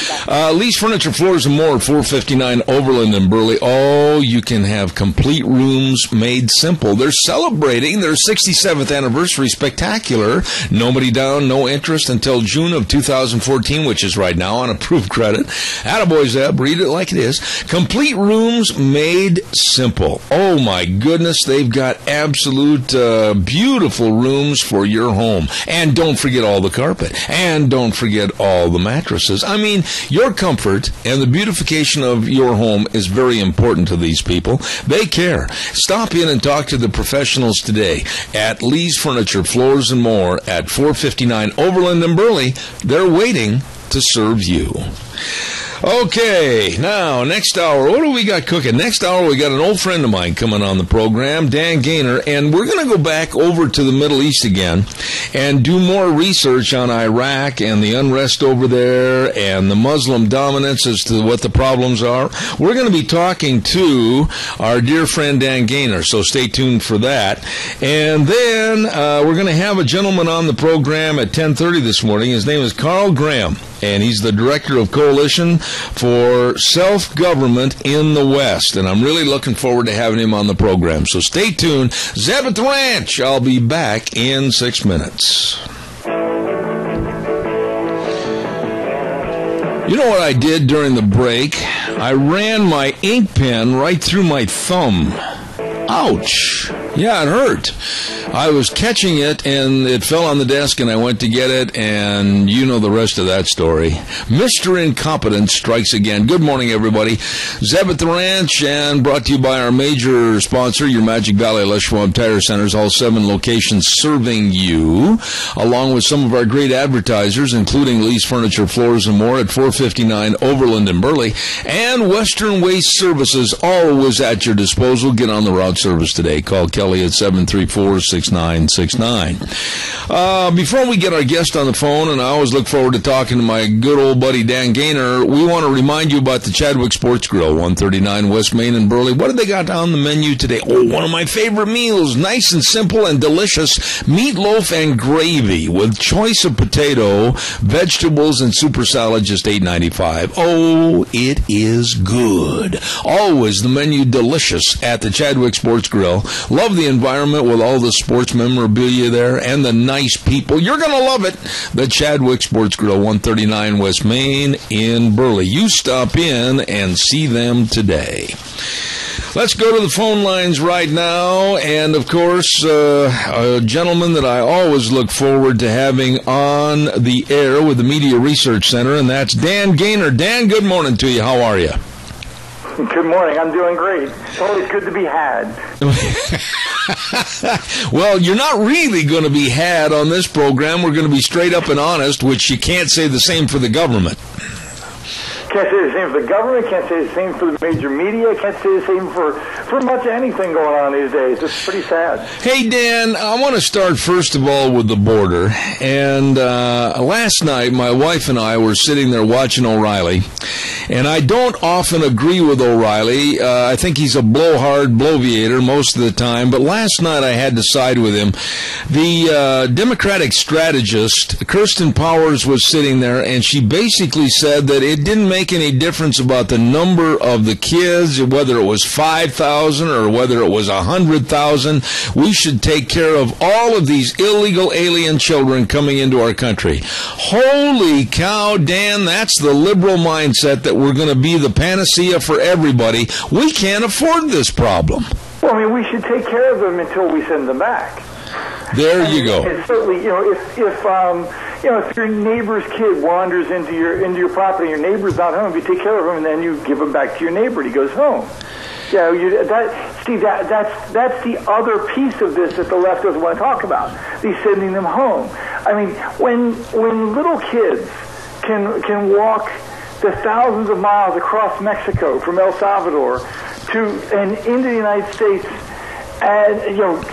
Lee's Furniture, Floors, and More, 459 Overland in Burley. Oh, you can have complete rooms made simple. They're celebrating their 67th anniversary spectacular. Nobody down, no interest until June of 2014, which is right now on approved credit. Attaboy, Zeb. Read it like it is. Complete rooms made simple. Oh, my goodness. They've got absolute beautiful rooms for your home. And don't forget all the carpet. And don't forget all the mattresses. I mean, your comfort and the beautification of your home is very important to these people. They care. Stop in and talk to the professionals today at Lee's Furniture, Floors, and More at 459 Overland in Burley. They're waiting to serve you. Okay, now, next hour, what do we got cooking? Next hour, we got an old friend of mine coming on the program, Dan Gaynor, and we're going to go back over to the Middle East again and do more research on Iraq and the unrest over there and the Muslim dominance as to what the problems are. We're going to be talking to our dear friend Dan Gaynor, so stay tuned for that. And then we're going to have a gentleman on the program at 10:30 this morning. His name is Carl Graham, and he's the director of Coalition for Self-Government in the West. And I'm really looking forward to having him on the program. So stay tuned. Zeb at the Ranch. I'll be back in 6 minutes. You know what I did during the break? I ran my ink pen right through my thumb. Ouch. Yeah, it hurt. I was catching it, and it fell on the desk, and I went to get it, and you know the rest of that story. Mr. Incompetent strikes again. Good morning, everybody. Zeb at the Ranch, and brought to you by our major sponsor, your Magic Valley Les Schwab Tire Centers, all 7 locations serving you, along with some of our great advertisers, including Lee's Furniture, Floors, and More at 459 Overland in Burley, and Western Waste Services, always at your disposal. Get on the route service today. Call Kelly at 734-6969. Before we get our guest on the phone, and I always look forward to talking to my good old buddy Dan Gaynor, we want to remind you about the Chadwick Sports Grill, 139 West Main in Burley. What have they got on the menu today? Oh, one of my favorite meals, nice and simple and delicious, meatloaf and gravy with choice of potato, vegetables, and super salad, just $8.95. Oh, it is good. Always the menu delicious at the Chadwick Sports Grill. Love the environment with all the sports memorabilia there and the nice people. You're going to love it. The Chadwick Sports Grill, 139 West Main in Burley. You stop in and see them today. Let's go to the phone lines right now. And, of course, a gentleman that I always look forward to having on the air with the Media Research Center, and that's Dan Gaynor. Dan, good morning to you. How are you? Good morning. I'm doing great. It's always good to be had. Well, you're not really going to be had on this program. We're going to be straight up and honest, which you can't say the same for the government. Can't say the same for the government, can't say the same for the major media, can't say the same for much anything going on these days. It's pretty sad. Hey, Dan, I want to start first of all with the border. And last night, my wife and I were sitting there watching O'Reilly. And I don't often agree with O'Reilly. I think he's a blowhard bloviator most of the time. But last night I had to side with him. The Democratic strategist, Kirsten Powers, was sitting there, and she basically said that it didn't make any difference about the number of the kids, whether it was 5,000 or whether it was 100,000. We should take care of all of these illegal alien children coming into our country. Holy cow, Dan, that's the liberal mindset that we're going to be the panacea for everybody. We can't afford this problem. Well, I mean, we should take care of them until we send them back. There you go. And certainly, if your neighbor's kid wanders into your property, your neighbor's not home, you take care of him, and then you give him back to your neighbor, and he goes home. That's the other piece of this that the left doesn't want to talk about. These sending them home. I mean, when little kids can walk the thousands of miles across Mexico from El Salvador and into the United States, and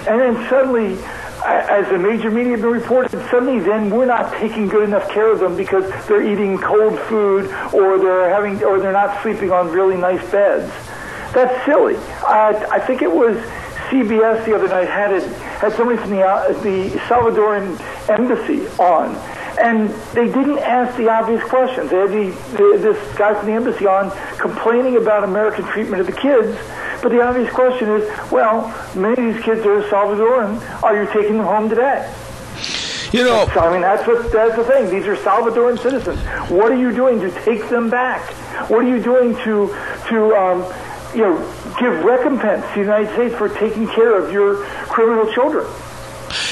then suddenly, as the major media have been reported, suddenly then we're not taking good enough care of them because they're eating cold food or they're not sleeping on really nice beds. That's silly. I think it was CBS the other night had somebody from the Salvadoran embassy on, and they didn't ask the obvious questions. They had this guy from the embassy on complaining about American treatment of the kids. But the obvious question is, well, many of these kids are Salvadoran. Are you taking them home today? That's the thing. These are Salvadoran citizens. What are you doing to take them back? What are you doing to give recompense to the United States for taking care of your criminal children?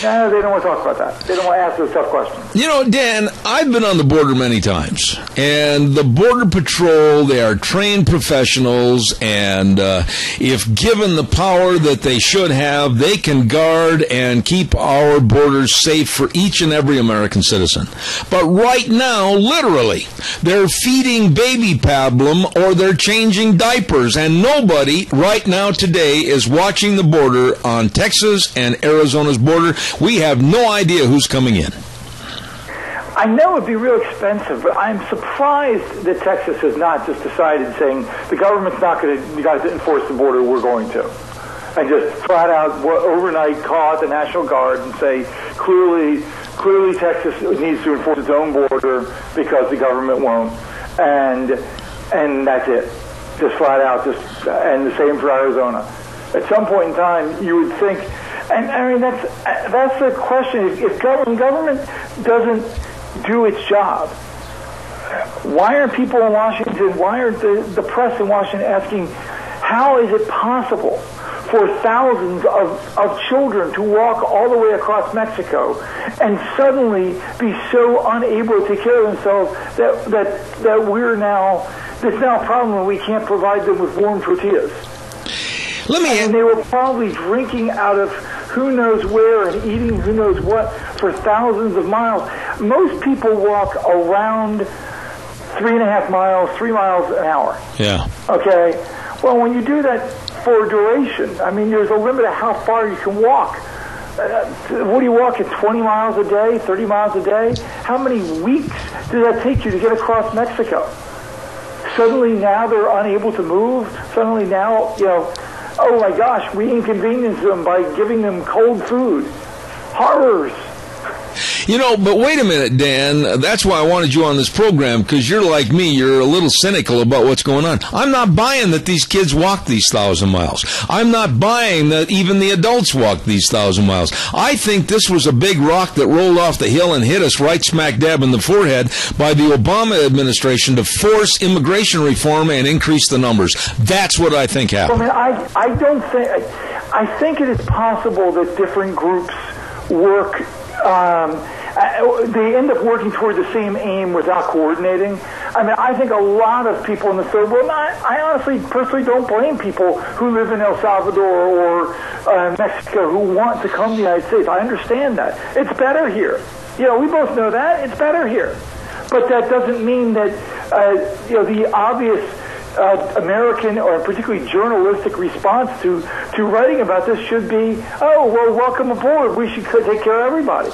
No, they don't want to talk about that. They don't want to ask those tough questions. You know, Dan, I've been on the border many times, and the Border Patrol, they are trained professionals, and if given the power that they should have, they can guard and keep our borders safe for each and every American citizen. But right now, literally, they're feeding baby pablum or they're changing diapers, and nobody right now today is watching the border on Texas and Arizona's border. We have no idea who's coming in. I know it'd be real expensive, but I'm surprised that Texas has not just decided saying the government's not going to, you guys enforce the border, we're going to. And just flat out overnight call out the National Guard and say clearly Texas needs to enforce its own border because the government won't. And that's it. Just flat out, and the same for Arizona. At some point in time, you would think, and I mean, that's the question. If government doesn't do its job, why aren't people in Washington, why aren't the press in Washington asking, how is it possible for thousands of children to walk all the way across Mexico and suddenly be so unable to take care of themselves that we're now, it's now a problem when we can't provide them with warm tortillas? And they were probably drinking out of who knows where and eating who knows what for thousands of miles. Most people walk around 3.5 miles, 3 miles an hour. Yeah. Okay? Well, when you do that for duration, I mean, there's a limit of how far you can walk. What do you walk at 20 miles a day, 30 miles a day? How many weeks does that take you to get across Mexico? Suddenly now they're unable to move. Suddenly now, oh my gosh, we inconvenience them by giving them cold food. Horrors. But wait a minute, Dan. That's why I wanted you on this program, because you're like me. You're a little cynical about what's going on. I'm not buying that these kids walk these 1,000 miles. I'm not buying that even the adults walk these 1,000 miles. I think this was a big rock that rolled off the hill and hit us right smack dab in the forehead by the Obama administration to force immigration reform and increase the numbers. That's what I think happened. I think it is possible that different groups work. They end up working toward the same aim without coordinating. I mean, I think a lot of people in the third world, I honestly, personally don't blame people who live in El Salvador or Mexico who want to come to the United States. I understand that. It's better here. We both know that. It's better here. But that doesn't mean that, the obvious American or particularly journalistic response to writing about this should be, oh, well, welcome aboard. We should take care of everybody.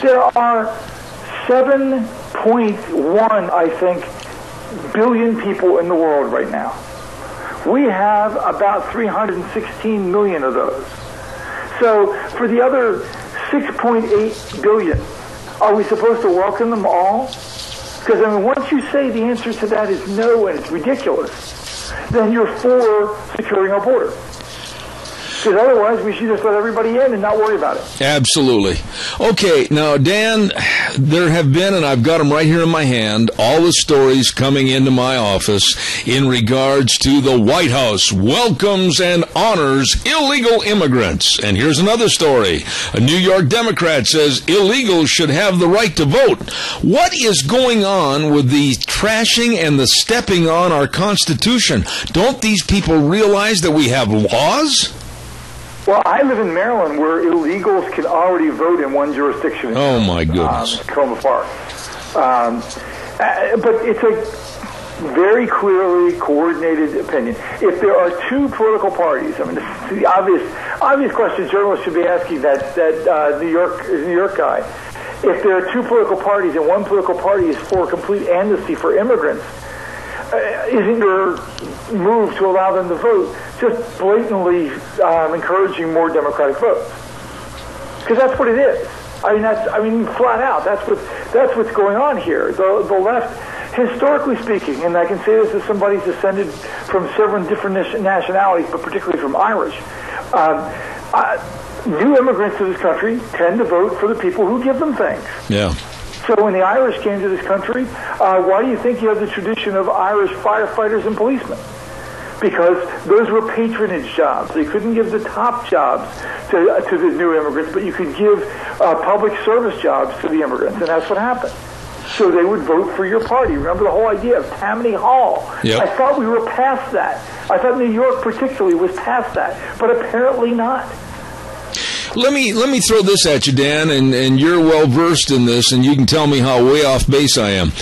There are 7.1, I think, billion people in the world right now. We have about 316 million of those. So for the other 6.8 billion, are we supposed to welcome them all? Because, I mean, once you say the answer to that is no and it's ridiculous, then you're for securing our border. Because otherwise, we should just let everybody in and not worry about it. Absolutely. Okay, now, Dan, there have been, and I've got them right here in my hand, all the stories coming into my office in regards to the White House welcomes and honors illegal immigrants. And here's another story. A New York Democrat says illegals should have the right to vote. What is going on with the trashing and the stepping on our Constitution? Don't these people realize that we have laws? Well, I live in Maryland, where illegals can already vote in one jurisdiction. Oh, my goodness. Coma Park. But it's a very clearly coordinated opinion. If there are two political parties, I mean, this is the obvious question journalists should be asking that New York guy. If there are two political parties and one political party is for complete amnesty for immigrants, isn't your move to allow them to vote just blatantly encouraging more Democratic votes? Because that's what it is. I mean, flat out. That's what's going on here. The left, historically speaking, and I can say this as somebody who's descended from several different nationalities, but particularly from Irish. New immigrants to this country tend to vote for the people who give them things. Yeah. So when the Irish came to this country, why do you think you have the tradition of Irish firefighters and policemen? because those were patronage jobs. You couldn't give the top jobs to the new immigrants, but you could give public service jobs to the immigrants, and that's what happened. So they would vote for your party. Remember the whole idea of Tammany Hall? Yep. I thought we were past that. I thought New York particularly was past that, but apparently not. Let me throw this at you, Dan, and you're well versed in this, and you can tell me how way off base I am.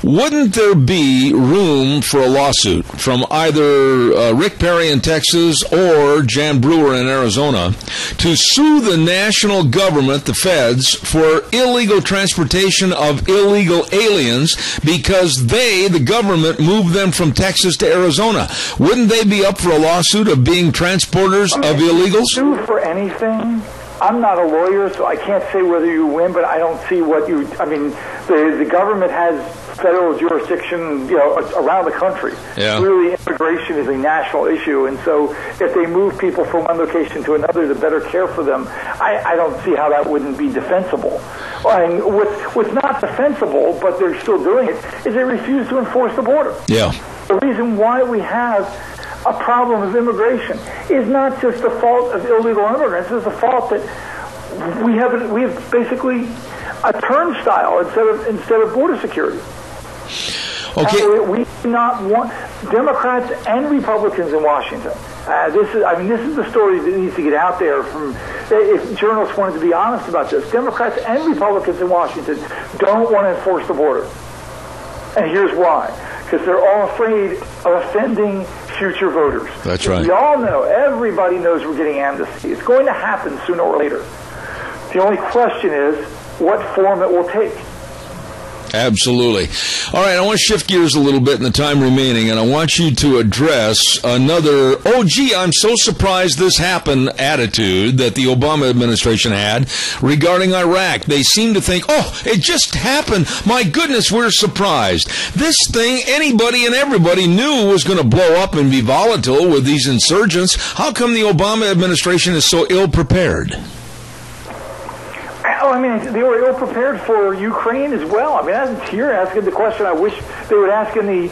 Wouldn't there be room for a lawsuit from either Rick Perry in Texas or Jan Brewer in Arizona to sue the national government, the feds, for illegal transportation of illegal aliens because they, the government, moved them from Texas to Arizona? Wouldn't they be up for a lawsuit of being transporters of illegals? Sue for anything. I'm not a lawyer, so I can't say whether you win, but I don't see what you... I mean, the government has federal jurisdiction, around the country. Yeah. Really, immigration is a national issue, and so if they move people from one location to another to better care for them, I don't see how that wouldn't be defensible. And what's not defensible, but they're still doing it, is they refuse to enforce the border. Yeah. The reason why we have a problem of immigration is not just the fault of illegal immigrants, it's the fault that we have basically a turnstile instead of border security. Okay. We do not want Democrats and Republicans in Washington. This is the story that needs to get out there. If journalists wanted to be honest about this, Democrats and Republicans in Washington don't want to enforce the border, and here's why: because they're all afraid of offending future voters. That's right. We all know, everybody knows we're getting amnesty. It's going to happen sooner or later. The only question is what form it will take. Absolutely. All right, I want to shift gears a little bit in the time remaining, and I want you to address another, I'm so surprised this happened attitude that the Obama administration had regarding Iraq. They seem to think, it just happened. My goodness, we're surprised. This thing, anybody and everybody knew was going to blow up and be volatile with these insurgents. How come the Obama administration is so ill-prepared? They were ill-prepared for Ukraine as well. You're asking the question I wish they would ask in the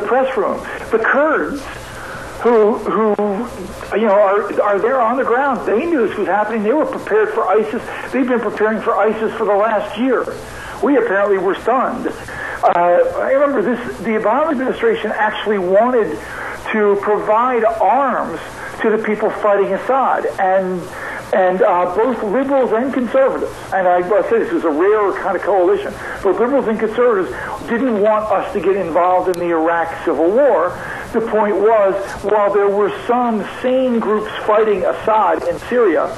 press room. The Kurds, who are there on the ground, they knew this was happening. They were prepared for ISIS. They've been preparing for ISIS for the last year. We apparently were stunned. I remember the Obama administration actually wanted to provide arms to the people fighting Assad, and both liberals and conservatives, and I say this was a rare kind of coalition, but liberals and conservatives didn't want us to get involved in the Iraq civil war. The point was, while there were some sane groups fighting Assad in Syria,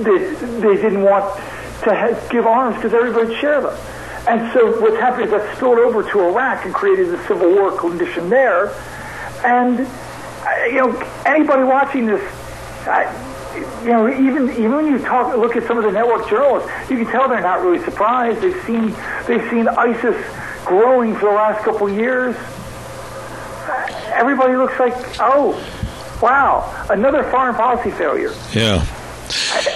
they didn't want to give arms because everybody shared them. And so what's happened is that spilled over to Iraq and created a civil war condition there. And anybody watching this, even when you look at some of the network journalists, you can tell they're not really surprised. They've seen ISIS growing for the last couple of years. Everybody looks like, wow, another foreign policy failure. Yeah. This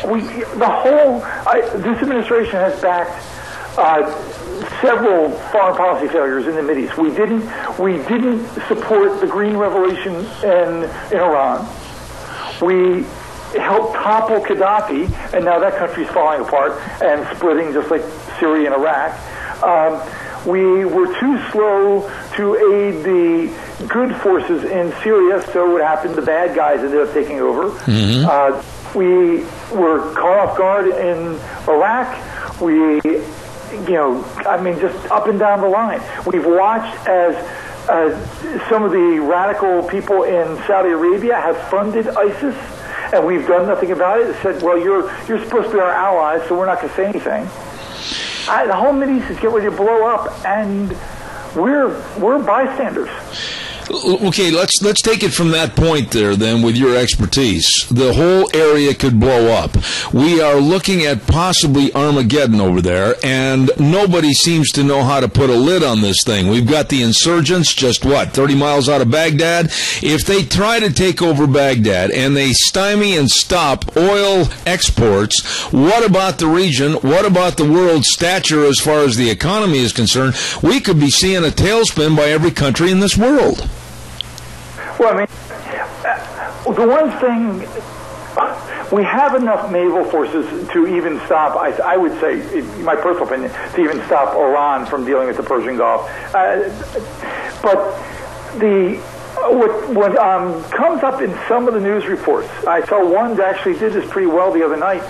administration has backed several foreign policy failures in the Mideast. We didn't support the Green Revolution in Iran. We helped topple Gaddafi, and now that country's falling apart and splitting just like Syria and Iraq. We were too slow to aid the good forces in Syria, so what happened, the bad guys ended up taking over. Mm-hmm. We were caught off guard in Iraq. We just up and down the line. We've watched as some of the radical people in Saudi Arabia have funded ISIS, and we've done nothing about it. It said, well, you're supposed to be our allies, so we're not going to say anything. The whole Mideast is getting ready to blow up, and we're bystanders. Okay, let's take it from that point there then with your expertise. The whole area could blow up. We are looking at possibly Armageddon over there, and nobody seems to know how to put a lid on this thing. We've got the insurgents just, 30 miles out of Baghdad? If they try to take over Baghdad and they stymie and stop oil exports, what about the region? What about the world's stature as far as the economy is concerned? We could be seeing a tailspin by every country in this world. Well, I mean, the one thing, we have enough naval forces to even stop, I would say, in my personal opinion, to even stop Iran from dealing with the Persian Gulf. But what comes up in some of the news reports, I saw one that actually did this pretty well the other night.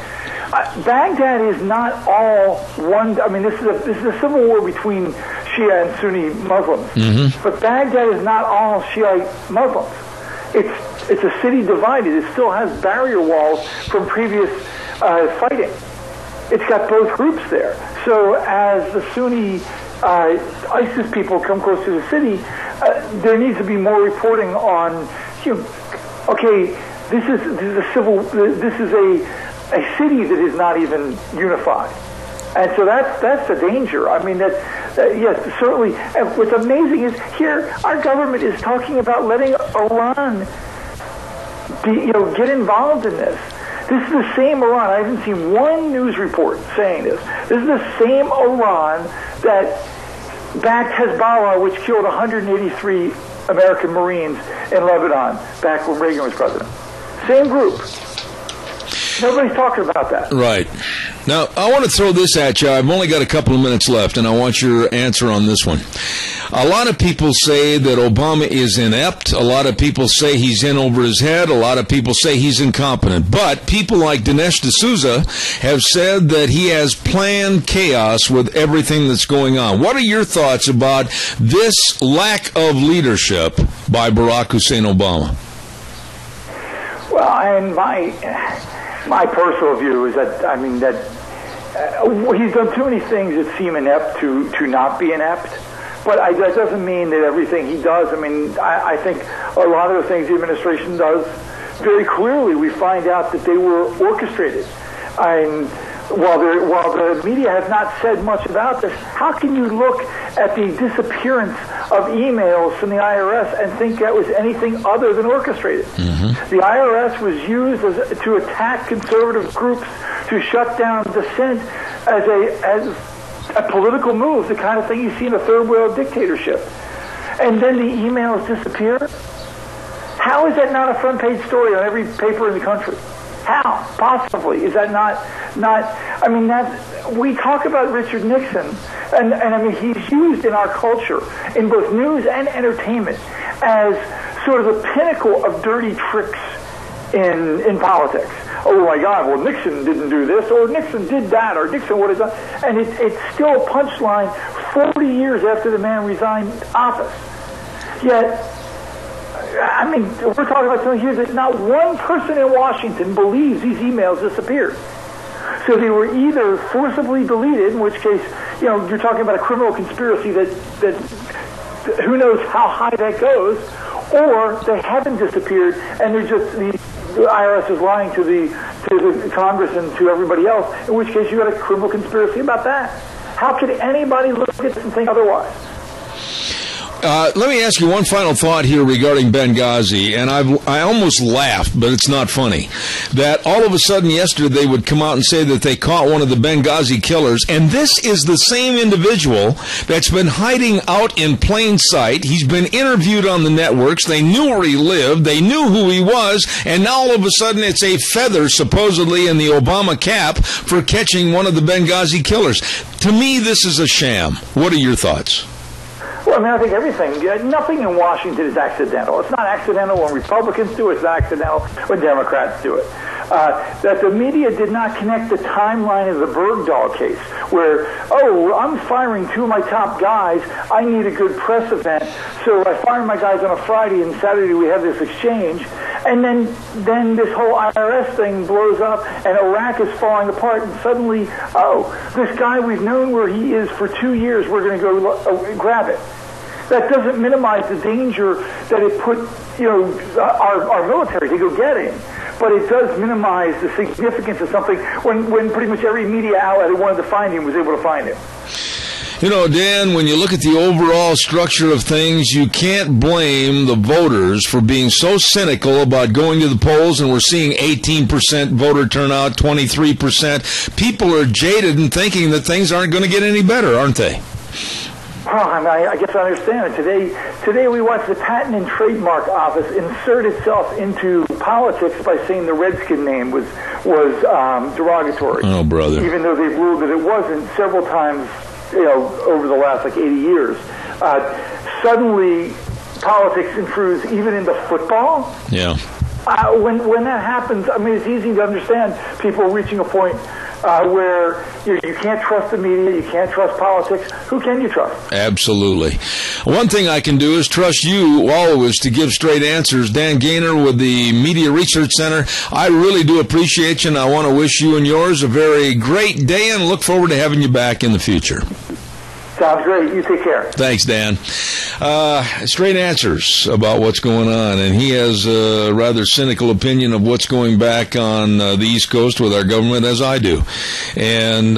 Baghdad is not all one. I mean, this is a civil war between Shia and Sunni Muslims. Mm-hmm. But Baghdad is not all Shiite Muslims. It's a city divided. It still has barrier walls from previous fighting. It's got both groups there. So as the Sunni ISIS people come close to the city, there needs to be more reporting on. Okay, this is a city that is not even unified, and so that's the danger. I mean, yes, certainly. And what's amazing is here our government is talking about letting Iran get involved in this. This is the same Iran. I haven't seen one news report saying this. This is the same Iran that backed Hezbollah, which killed 183 American Marines in Lebanon back when Reagan was president. Same group. Nobody's talking about that. Right. Now, I want to throw this at you. I've only got a couple of minutes left, and I want your answer on this one. A lot of people say that Obama is inept. A lot of people say he's in over his head. A lot of people say he's incompetent. But people like Dinesh D'Souza have said that he has planned chaos with everything that's going on. What are your thoughts about this lack of leadership by Barack Hussein Obama? Well, and my personal view is that, I mean, that he's done too many things that seem inept to not be inept. But that doesn't mean that everything he does. I mean, I think a lot of the things the administration does, very clearly we find out that they were orchestrated. And while the media has not said much about this, how can you look at the disappearance of emails from the IRS and think that was anything other than orchestrated? Mm-hmm. The IRS was used to attack conservative groups, to shut down dissent as a political move, the kind of thing you see in a third world dictatorship. And then the emails disappear? How is that not a front page story on every paper in the country? How? Possibly. Is that not, I mean, we talk about Richard Nixon, and I mean, he's used in our culture, in both news and entertainment, as sort of the pinnacle of dirty tricks in politics. Oh my God, well, Nixon didn't do this, or Nixon did that, or Nixon would have done, and it's still a punchline 40 years after the man resigned office. Yet, I mean, we're talking about something here that not one person in Washington believes these emails disappeared. So they were either forcibly deleted, in which case, you're talking about a criminal conspiracy that who knows how high that goes, or they haven't disappeared and they're just the IRS is lying to the Congress and to everybody else, in which case you got a criminal conspiracy about that. How could anybody look at this and think otherwise? Let me ask you one final thought here regarding Benghazi, and I almost laughed, but it's not funny, that all of a sudden yesterday they would come out and say that they caught one of the Benghazi killers, and this is the same individual that's been hiding out in plain sight. He's been interviewed on the networks. They knew where he lived. They knew who he was, and now all of a sudden it's a feather, supposedly, in the Obama cap for catching one of the Benghazi killers. To me, this is a sham. What are your thoughts? Well, I mean, I think everything, nothing in Washington is accidental. It's not accidental when Republicans do it. It's not accidental when Democrats do it. That the media did not connect the timeline of the Bergdahl case, where, I'm firing two of my top guys. I need a good press event, so I fire my guys on a Friday, and Saturday we have this exchange. And then this whole IRS thing blows up, and Iraq is falling apart, and suddenly, this guy, we've known where he is for 2 years, we're going to go grab it. That doesn't minimize the danger that it put, our military to go get him. But it does minimize the significance of something when pretty much every media outlet who wanted to find him was able to find him. Dan, when you look at the overall structure of things, you can't blame the voters for being so cynical about going to the polls, and we're seeing 18% voter turnout, 23%. People are jaded and thinking that things aren't going to get any better, aren't they? I guess I understand it. Today we watched the Patent and Trademark Office insert itself into politics by saying the Redskin name was derogatory. Oh, brother. Even though they've ruled that it wasn't several times, over the last 80 years. Suddenly, politics intrudes even into football. Yeah. When that happens, it's easy to understand people reaching a point where you can't trust the media, you can't trust politics. Who can you trust? Absolutely. One thing I can do is trust you always to give straight answers. Dan Gaynor with the Media Research Center, I really do appreciate you, and I want to wish you and yours a very great day and look forward to having you back in the future. Sounds great. You take care. Thanks, Dan. Straight answers about what's going on, and he has a rather cynical opinion of what's going back on the East Coast with our government, as I do. And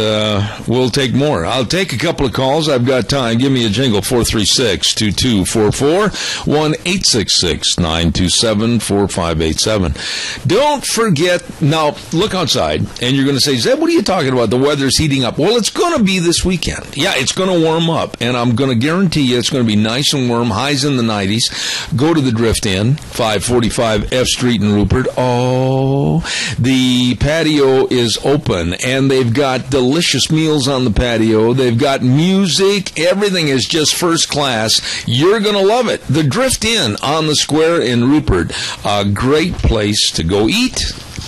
we'll take more. I'll take a couple of calls. I've got time. Give me a jingle, 436-2244, 1-866-927-4587. Don't forget, now, look outside, and you're going to say, Zeb, what are you talking about? The weather's heating up. Well, it's going to be this weekend. Yeah, it's going to warm up, and I'm going to guarantee you it's going to be nice and warm, highs in the 90s. Go to the Drift Inn, 545 F Street in Rupert. Oh, the patio is open, and they've got delicious meals on the patio. They've got music. Everything is just first class. You're going to love it. The Drift Inn on the square in Rupert, a great place to go eat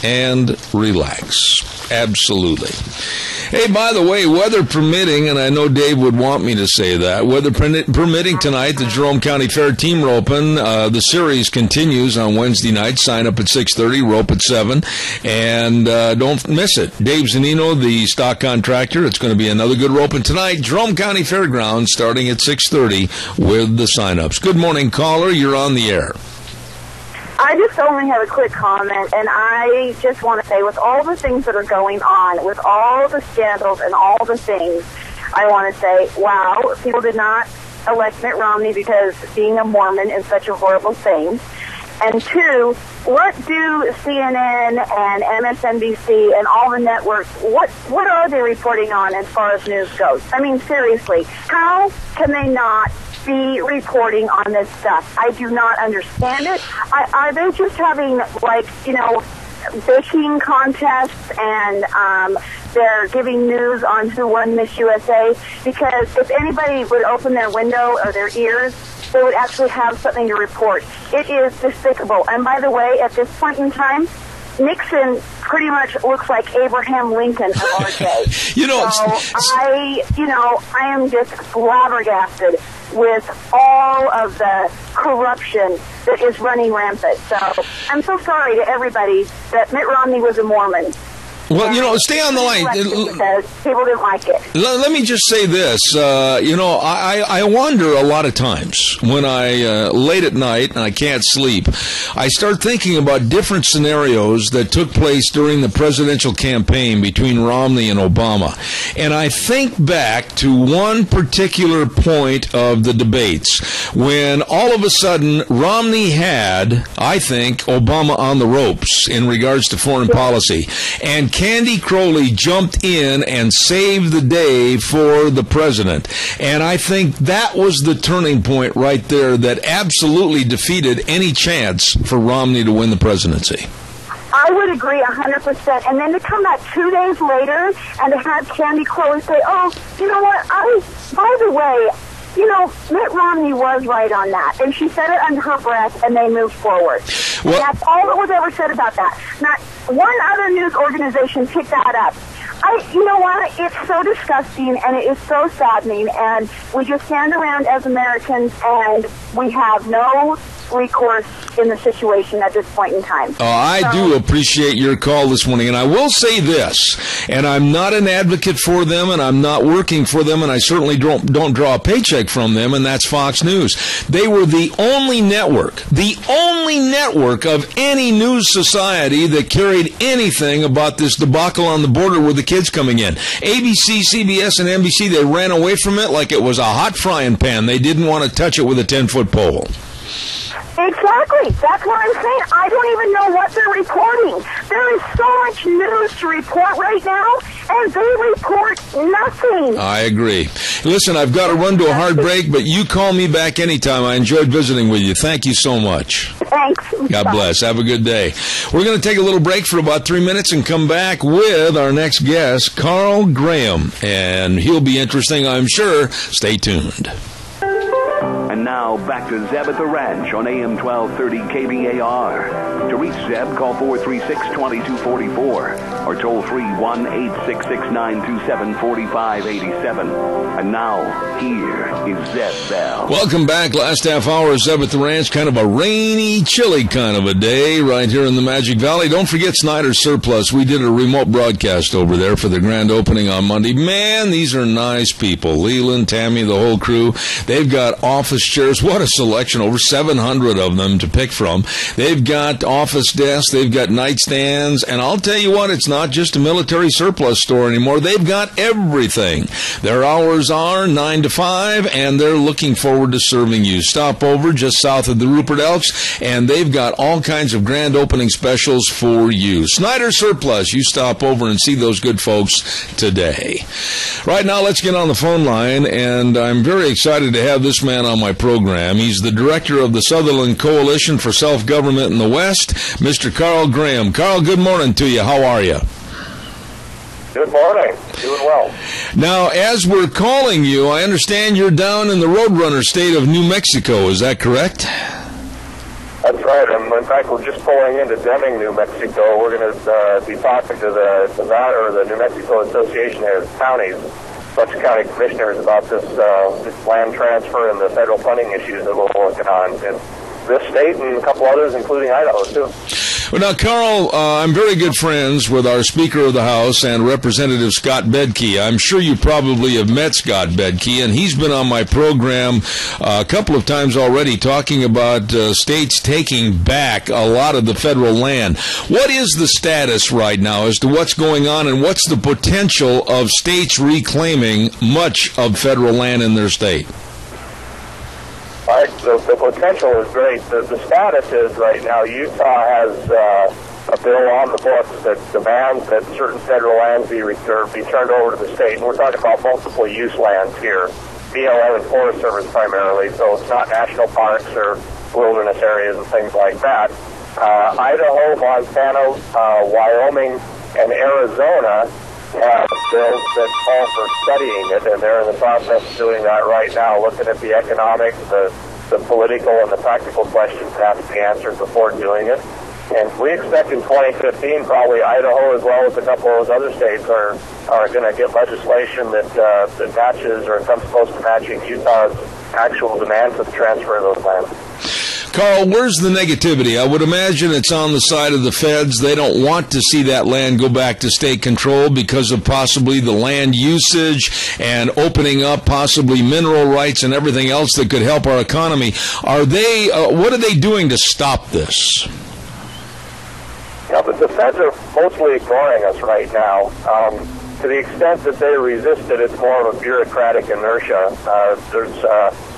and relax. Absolutely. Hey, by the way, weather permitting, and I know Dave would want me to say that, weather permitting tonight, the Jerome County Fair Team Roping. The series continues on Wednesday night. Sign up at 6:30, rope at 7, and don't miss it. Dave Zanino, the stock contractor, it's going to be another good roping tonight. Jerome County Fairgrounds starting at 6:30 with the sign-ups. Good morning, caller. You're on the air. I just only have a quick comment, and I just want to say, with all the things that are going on, with all the scandals and all the things, I want to say, wow, people did not elect Mitt Romney because being a Mormon is such a horrible thing. And two, what do CNN and MSNBC and all the networks, what are they reporting on as far as news goes? Seriously, how can they not be reporting on this stuff? I do not understand it. Are they just having, baking contests and they're giving news on who won Miss USA? Because if anybody would open their window or their ears, they would actually have something to report. It is despicable. And by the way, at this point in time, Nixon pretty much looks like Abraham Lincoln of our day. I am just flabbergasted with all of the corruption that is running rampant. So I'm so sorry to everybody that Mitt Romney was a Mormon. Well, stay on the line. Because people didn't like it. Let me just say this. I wonder a lot of times when I, late at night and I can't sleep, I start thinking about different scenarios that took place during the presidential campaign between Romney and Obama. And I think back to one particular point of the debates when all of a sudden Romney had, I think, Obama on the ropes in regards to foreign policy. And Candy Crowley jumped in and saved the day for the president. And I think that was the turning point right there that absolutely defeated any chance for Romney to win the presidency. I would agree 100%. And then to come back 2 days later and to have Candy Crowley say, oh, you know what, by the way, Mitt Romney was right on that. And she said it under her breath, and they moved forward. And that's all that was ever said about that. Not one other news organization picked that up. You know what? It's so disgusting, and it is so saddening, and we just stand around as Americans, and we have no recourse in the situation at this point in time. I do appreciate your call this morning, and I will say this, and I'm not an advocate for them, and I'm not working for them, and I certainly don't draw a paycheck from them, and that's Fox News. They were the only network of any news society that carried anything about this debacle on the border with the kids coming in. ABC, CBS, and NBC, they ran away from it like it was a hot frying pan. They didn't want to touch it with a 10-foot pole. Exactly. That's what I'm saying. I don't even know what they're reporting. There is so much news to report right now, and they report nothing. I agree. Listen, I've got to run to a hard break, but you call me back anytime. I enjoyed visiting with you. Thank you so much. Thanks. God bless. Have a good day. We're going to take a little break for about 3 minutes and come back with our next guest, Carl Graham, and he'll be interesting, I'm sure. Stay tuned. And now, back to Zeb at the Ranch on AM 1230 KBAR. To reach Zeb, call 436-2244 or toll free 1-866-927-4587. And now, here is Zeb Bell. Welcome back. Last half hour, Zeb at the Ranch. Kind of a rainy, chilly kind of a day right here in the Magic Valley. Don't forget Snyder's Surplus. We did a remote broadcast over there for the grand opening on Monday. Man, these are nice people. Leland, Tammy, the whole crew. They've got office chairs. What a selection. Over 700 of them to pick from. They've got office desks. They've got nightstands. And I'll tell you what, it's not just a military surplus store anymore. They've got everything. Their hours are 9 to 5, and they're looking forward to serving you. Stop over just south of the Rupert Elks, and they've got all kinds of grand opening specials for you. Snyder Surplus. You stop over and see those good folks today. Right now, let's get on the phone line, and I'm very excited to have this man on my program. He's the director of the Sutherland Coalition for Self-Government in the West, Mr. Carl Graham. Carl, good morning to you. How are you? Good morning. Doing well. Now, as we're calling you, I understand you're down in the Roadrunner state of New Mexico. Is that correct? That's right. In fact, we're just pulling into Deming, New Mexico. We're going to be talking to the New Mexico Association of Counties, bunch of county commissioners about this land transfer and the federal funding issues that we're working on in this state and a couple others, including Idaho, too. Well, now, Carl, I'm very good friends with our Speaker of the House and Representative Scott Bedke. I'm sure you probably have met Scott Bedke, and he's been on my program a couple of times already talking about states taking back a lot of the federal land. What is the status right now as to what's going on, and what's the potential of reclaiming much of federal land in their state? All right, the potential is great. The status is right now Utah has a bill on the books that demands that certain federal lands be turned over to the state. And we're talking about multiple use lands here, BLM and Forest Service primarily, so it's not national parks or wilderness areas and things like that. Idaho, Montana, Wyoming, and Arizona have bills that call for studying it, and they're in the process of doing that right now, looking at the economic, the political, and the practical questions that have to be answered before doing it. And we expect in 2015 probably Idaho as well as a couple of those other states are going to get legislation that matches or comes close to matching Utah's actual demand for the transfer of those lands. Carl, where's the negativity? I would imagine it's on the side of the feds. They don't want to see that land go back to state control because of possibly the land usage and opening up possibly mineral rights and everything else that could help our economy. Are they? What are they doing to stop this? Yeah, but the feds are mostly ignoring us right now. To the extent that they resist it, it's more of a bureaucratic inertia.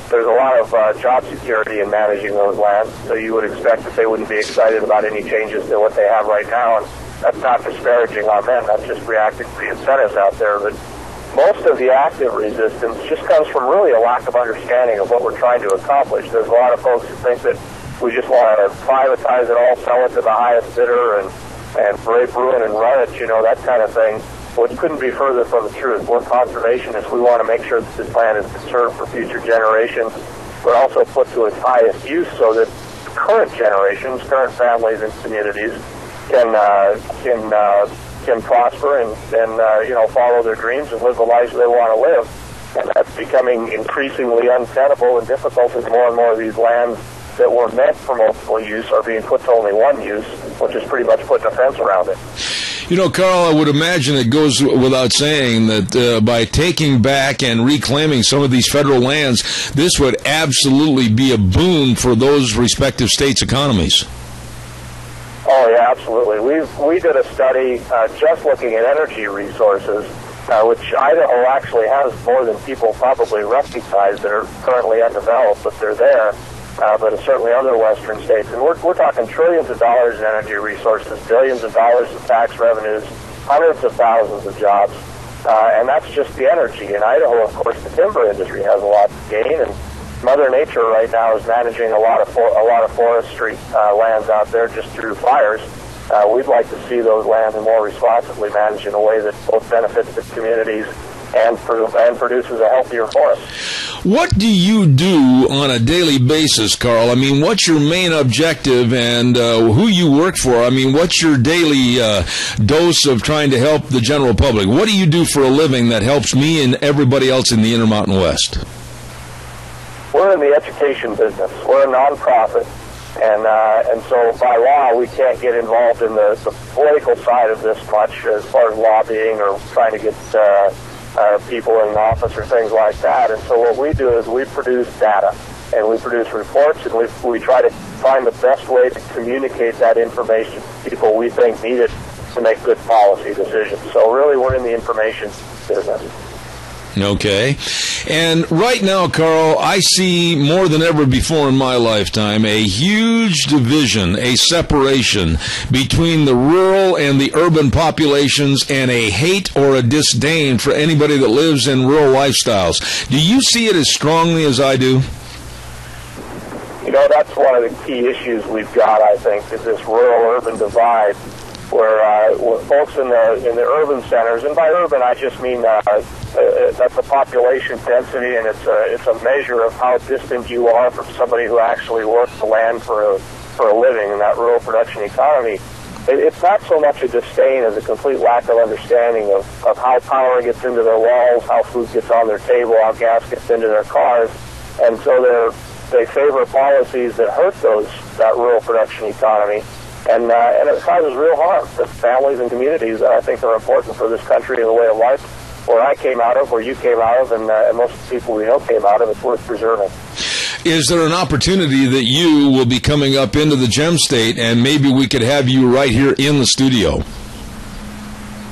There's a lot of job security in managing those lands, so you would expect that they wouldn't be excited about any changes to what they have right now, and that's not disparaging on them. That's just reacting to the incentives out there. But most of the active resistance just comes from really a lack of understanding of what we're trying to accomplish. There's a lot of folks who think that we just want to privatize it all, sell it to the highest bidder, and rape, ruin, and run it, that kind of thing. Which couldn't be further from the truth. We're conservationists. We want to make sure that this land is conserved for future generations, but also put to its highest use so that current generations, current families and communities can prosper and follow their dreams and live the lives they want to live. And that's becoming increasingly untenable and difficult as more and more of these lands that were meant for multiple use are being put to only one use, which is pretty much putting a fence around it. You know, Carl, I would imagine it goes without saying that by taking back and reclaiming some of these federal lands, this would absolutely be a boon for those respective states' economies. Oh, yeah, absolutely. We did a study just looking at energy resources, which Idaho actually has more than people probably recognize that are currently undeveloped, but they're there. But it's certainly other western states. And we're talking trillions of dollars in energy resources, billions of dollars in tax revenues, hundreds of thousands of jobs. And that's just the energy. In Idaho, of course, the timber industry has a lot to gain, and Mother Nature right now is managing a lot of forestry lands out there just through fires. We'd like to see those lands more responsibly managed in a way that both benefits the communities and produces a healthier forest. What do you do on a daily basis, Carl? I mean, what's your main objective and who you work for? I mean, what's your daily dose of trying to help the general public? What do you do for a living that helps me and everybody else in the Intermountain West? We're in the education business. We're a nonprofit, and so by law we can't get involved in the political side of this much as far as lobbying or trying to get people in office or things like that. And so what we do is we produce data and we produce reports, and we try to find the best way to communicate that information to people we think need it to make good policy decisions. So really we're in the information business. Okay. And right now, Carl, I see more than ever before in my lifetime a huge division, a separation between the rural and the urban populations, and a hate or a disdain for anybody that lives in rural lifestyles. Do you see it as strongly as I do? You know, that's one of the key issues we've got, I think, is this rural-urban divide, where folks in the urban centers, and by urban I just mean that's a population density, and it's a measure of how distant you are from somebody who actually works the land for a living in that rural production economy. It's not so much a disdain as a complete lack of understanding of how power gets into their walls, how food gets on their table, how gas gets into their cars, and so they favor policies that hurt that rural production economy. And it causes real harm to families and communities that I think are important for this country and the way of life. Where I came out of, where you came out of, and most of the people we know came out of, it's worth preserving. Is there an opportunity that you will be coming up into the Gem State, and maybe we could have you right here in the studio?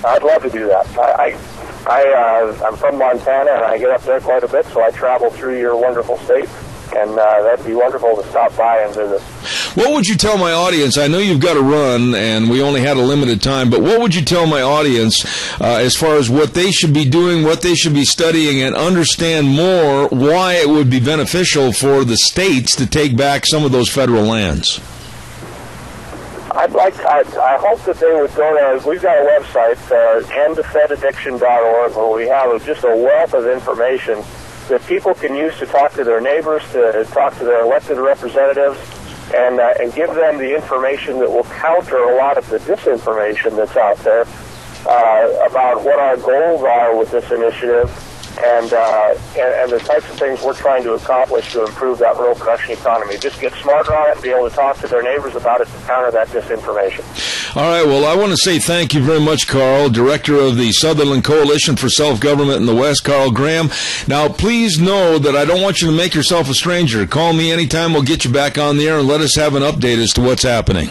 I'd love to do that. I'm from Montana, and I get up there quite a bit, so I travel through your wonderful state. And that'd be wonderful to stop by and visit. What would you tell my audience? I know you've got to run, and we only had a limited time, but what would you tell my audience as far as what they should be doing, what they should be studying, and understand more why it would be beneficial for the states to take back some of those federal lands? I hope that they would go to, we've got a website, endfedaddiction.org, where we have just a wealth of information that people can use to talk to their neighbors, to talk to their elected representatives, and give them the information that will counter a lot of the disinformation that's out there about what our goals are with this initiative and the types of things we're trying to accomplish to improve that rural production economy. Just get smarter on it and be able to talk to their neighbors about it to counter that disinformation. All right, well, I want to say thank you very much, Carl, Director of the Sutherland Coalition for Self-Government in the West, Carl Graham. Now, please know that I don't want you to make yourself a stranger. Call me anytime. We'll get you back on the air and let us have an update as to what's happening.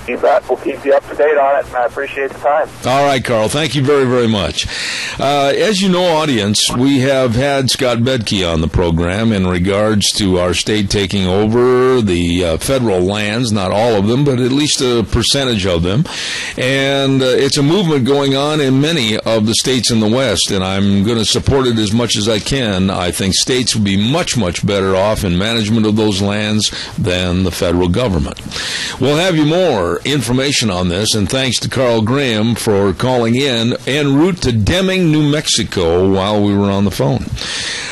You bet. We'll keep you up to date on it, and I appreciate the time. All right, Carl. Thank you very, very much. As you know, audience, we have had Scott Bedke on the program in regards to our state taking over the federal lands, not all of them, but at least a percentage of them. And it's a movement going on in many of the states in the West, and I'm going to support it as much as I can. I think states will be much, much better off in management of those lands than the federal government. We'll have you more information on this, and thanks to Carl Graham for calling in en route to Deming, New Mexico while we were on the phone.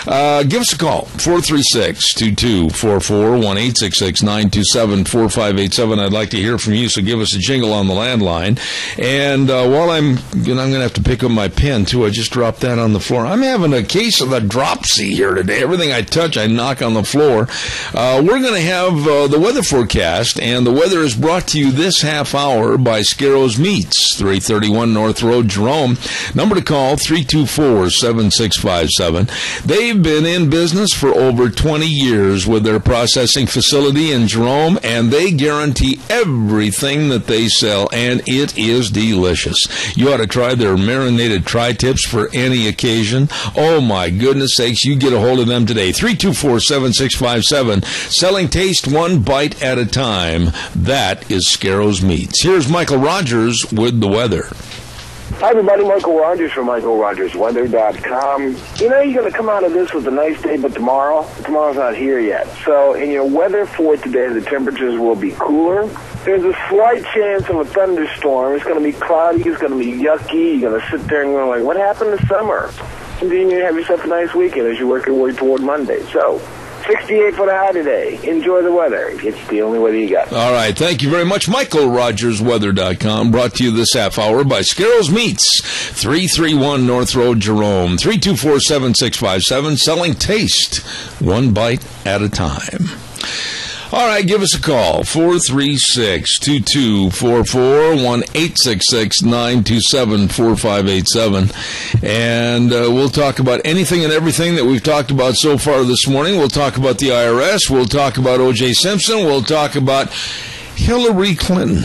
Give us a call, 436-2244, 1-866-927-4587. I'd like to hear from you, so give us a jingle on the landline. And while I'm going to have to pick up my pen, too. I just dropped that on the floor. I'm having a case of the dropsy here today. Everything I touch, I knock on the floor. We're going to have the weather forecast, and the weather is brought to you this half hour by Scarro's Meats, 331 North Road, Jerome. Number to call, 324-7657. They've been in business for over 20 years with their processing facility in Jerome, and they guarantee everything that they sell, and it is delicious. You ought to try their marinated tri-tips for any occasion. Oh, my goodness sakes, you get a hold of them today. 324-7657. Selling taste one bite at a time. That is Scarro's Meats. Here's Michael Rogers with the weather. Hi, everybody. Michael Rogers from MichaelRogersWeather.com. You know, you're going to come out of this with a nice day, but tomorrow's not here yet. So in your weather for today, the temperatures will be cooler. There's a slight chance of a thunderstorm. It's going to be cloudy. It's going to be yucky. You're going to sit there and go like, what happened to summer? And then you have yourself a nice weekend as you work your way toward Monday. So 68 for the high today. Enjoy the weather. It's the only weather you got. All right. Thank you very much. MichaelRogersWeather.com, brought to you this half hour by Scarro's Meats, 331 North Road, Jerome, 324-7657, selling taste one bite at a time. All right, give us a call, 436-2244, 1-866-927-4587, and we'll talk about anything and everything that we've talked about so far this morning. We'll talk about the IRS. We'll talk about O.J. Simpson. We'll talk about Hillary Clinton.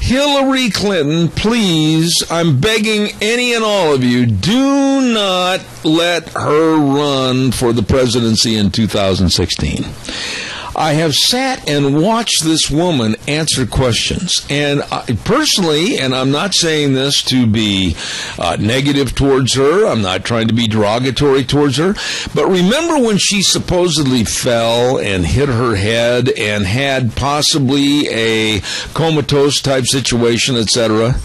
Hillary Clinton, please, I'm begging any and all of you, do not let her run for the presidency in 2016. I have sat and watched this woman answer questions, and personally, and I'm not saying this to be negative towards her, I'm not trying to be derogatory towards her, but remember when she supposedly fell and hit her head and had possibly a comatose type situation, etc.?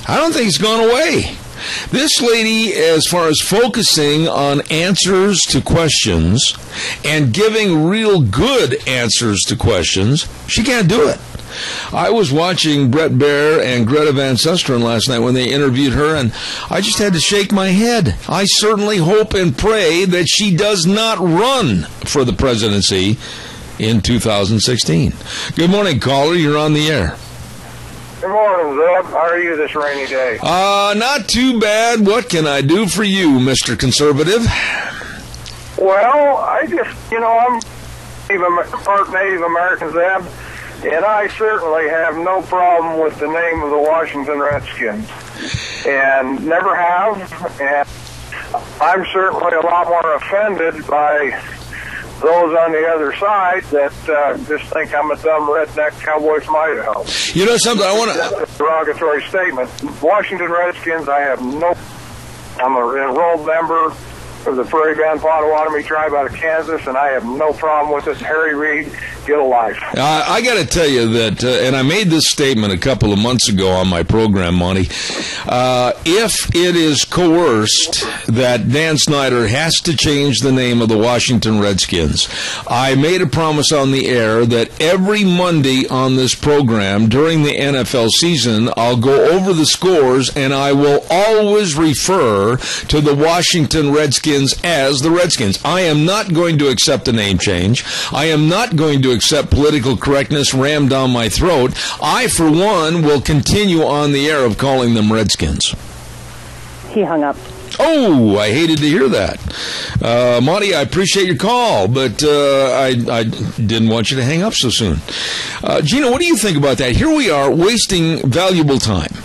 I don't think it's gone away. This lady, as far as focusing on answers to questions and giving real good answers to questions, she can't do it. I was watching Brett Baer and Greta Van Susteren last night when they interviewed her, and I just had to shake my head. I certainly hope and pray that she does not run for the presidency in 2016. Good morning, caller. You're on the air. Good morning, Zeb. How are you this rainy day? Not too bad. What can I do for you, Mr. Conservative? Well, I'm part Native American, Zeb, and I certainly have no problem with the name of the Washington Redskins, and never have, and I'm certainly a lot more offended by those on the other side that just think I'm a dumb redneck cowboy from Idaho. You know something? I want to... That's a derogatory statement. Washington Redskins, I'm an enrolled member of the Prairie Band Potawatomi tribe out of Kansas, and I have no problem with it. Harry Reid, get a life. I got to tell you that, and I made this statement a couple of months ago on my program, Monty. If it is coerced that Dan Snyder has to change the name of the Washington Redskins, I made a promise on the air that every Monday on this program during the NFL season, I'll go over the scores, and I will always refer to the Washington Redskins as the Redskins. I am not going to accept a name change. I am not going to accept political correctness rammed down my throat. I, for one, will continue on the air of calling them Redskins. He hung up. Oh, I hated to hear that. Monty, I appreciate your call, but I didn't want you to hang up so soon. Gina, what do you think about that? Here we are wasting valuable time.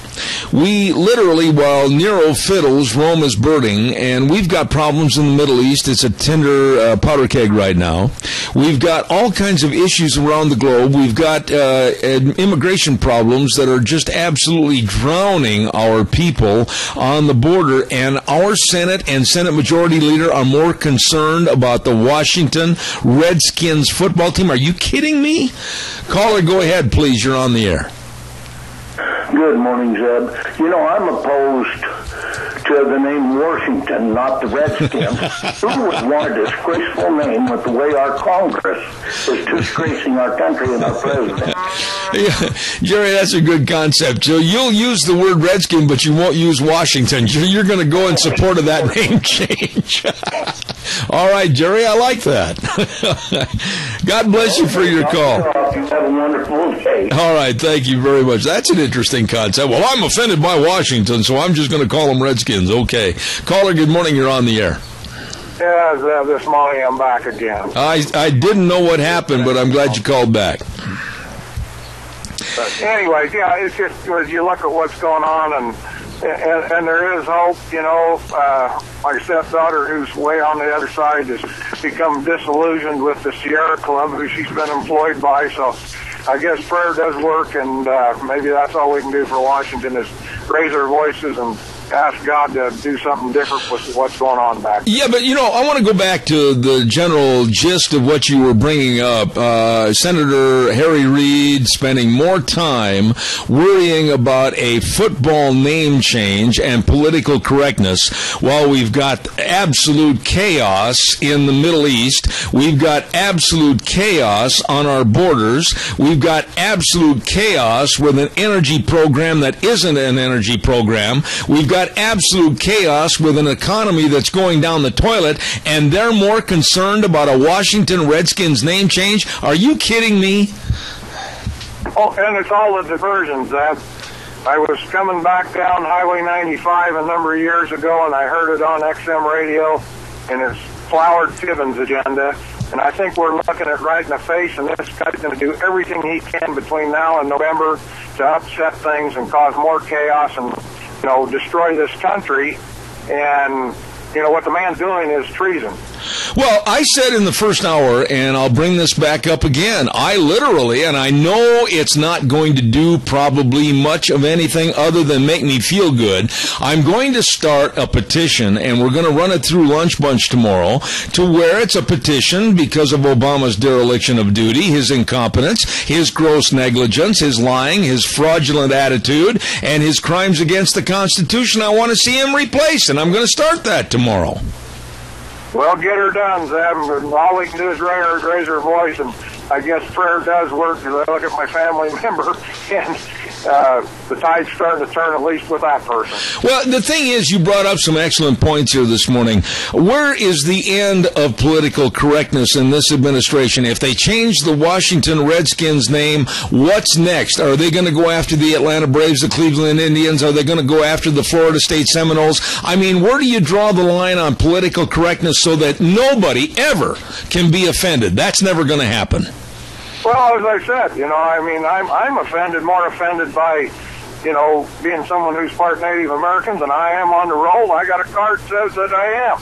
We literally, while Nero fiddles, Rome is burning, and we've got problems in the Middle East. It's a tender powder keg right now. We've got all kinds of issues around the globe. We've got immigration problems that are just absolutely drowning our people on the border, and our Senate and Senate Majority Leader are more concerned about the Washington Redskins football team. Are you kidding me? Caller, go ahead, please. You're on the air. Good morning, Zeb. You know, I'm opposed to the name Washington, not the Redskins. Who would want a disgraceful name with the way our Congress is disgracing our country and our president? Yeah, Jerry, that's a good concept. So you'll use the word Redskin, but you won't use Washington. You're going to go in support of that name change. All right, Jerry, I like that. God bless you for your call. You have a wonderful day. All right, thank you very much. That's an interesting concept. Well, I'm offended by Washington, so I'm just going to call them Redskins. Okay. Caller, good morning. You're on the air. Yeah, this morning I'm back again. I didn't know what happened, but I'm glad you called back. But anyways, yeah, it's just as you look at what's going on, and there is hope. You know, my stepdaughter, who's way on the other side, has become disillusioned with the Sierra Club, who she's been employed by. So I guess prayer does work, and maybe that's all we can do for Washington is raise our voices and ask God to do something different with what's going on back there. Yeah, but, you know, I want to go back to the general gist of what you were bringing up. Senator Harry Reid spending more time worrying about a football name change and political correctness while we've got absolute chaos in the Middle East. We've got absolute chaos on our borders. We've got absolute chaos with an energy program that isn't an energy program. We've got absolute chaos with an economy that's going down the toilet, and they're more concerned about a Washington Redskins name change? Are you kidding me? Oh, and it's all the diversions. I was coming back down Highway 95 a number of years ago, and I heard it on XM radio, and it's flowered Tibbins' agenda. And I think we're looking at right in the face, and this guy's going to do everything he can between now and November to upset things and cause more chaos and, you know, destroy this country. And, you know, what the man's doing is treason. Well, I said in the first hour, and I'll bring this back up again, I literally, and I know it's not going to do probably much of anything other than make me feel good, I'm going to start a petition, and we're going to run it through Lunch Bunch tomorrow, to where it's a petition because of Obama's dereliction of duty, his incompetence, his gross negligence, his lying, his fraudulent attitude, and his crimes against the Constitution. I want to see him replaced, and I'm going to start that tomorrow. Well, get her done, Zeb. All we can do is raise her voice, and I guess prayer does work, because I look at my family member, and the tide's starting to turn, at least with that person. Well, the thing is, you brought up some excellent points here this morning. Where is the end of political correctness in this administration? If they change the Washington Redskins name, what's next? Are they going to go after the Atlanta Braves, the Cleveland Indians? Are they going to go after the Florida State Seminoles? I mean, where do you draw the line on political correctness so that nobody ever can be offended? That's never going to happen. Well, as I said, you know, I mean, I'm offended, more offended by, you know, being someone who's part Native American than I am on the roll. I got a card that says that I am.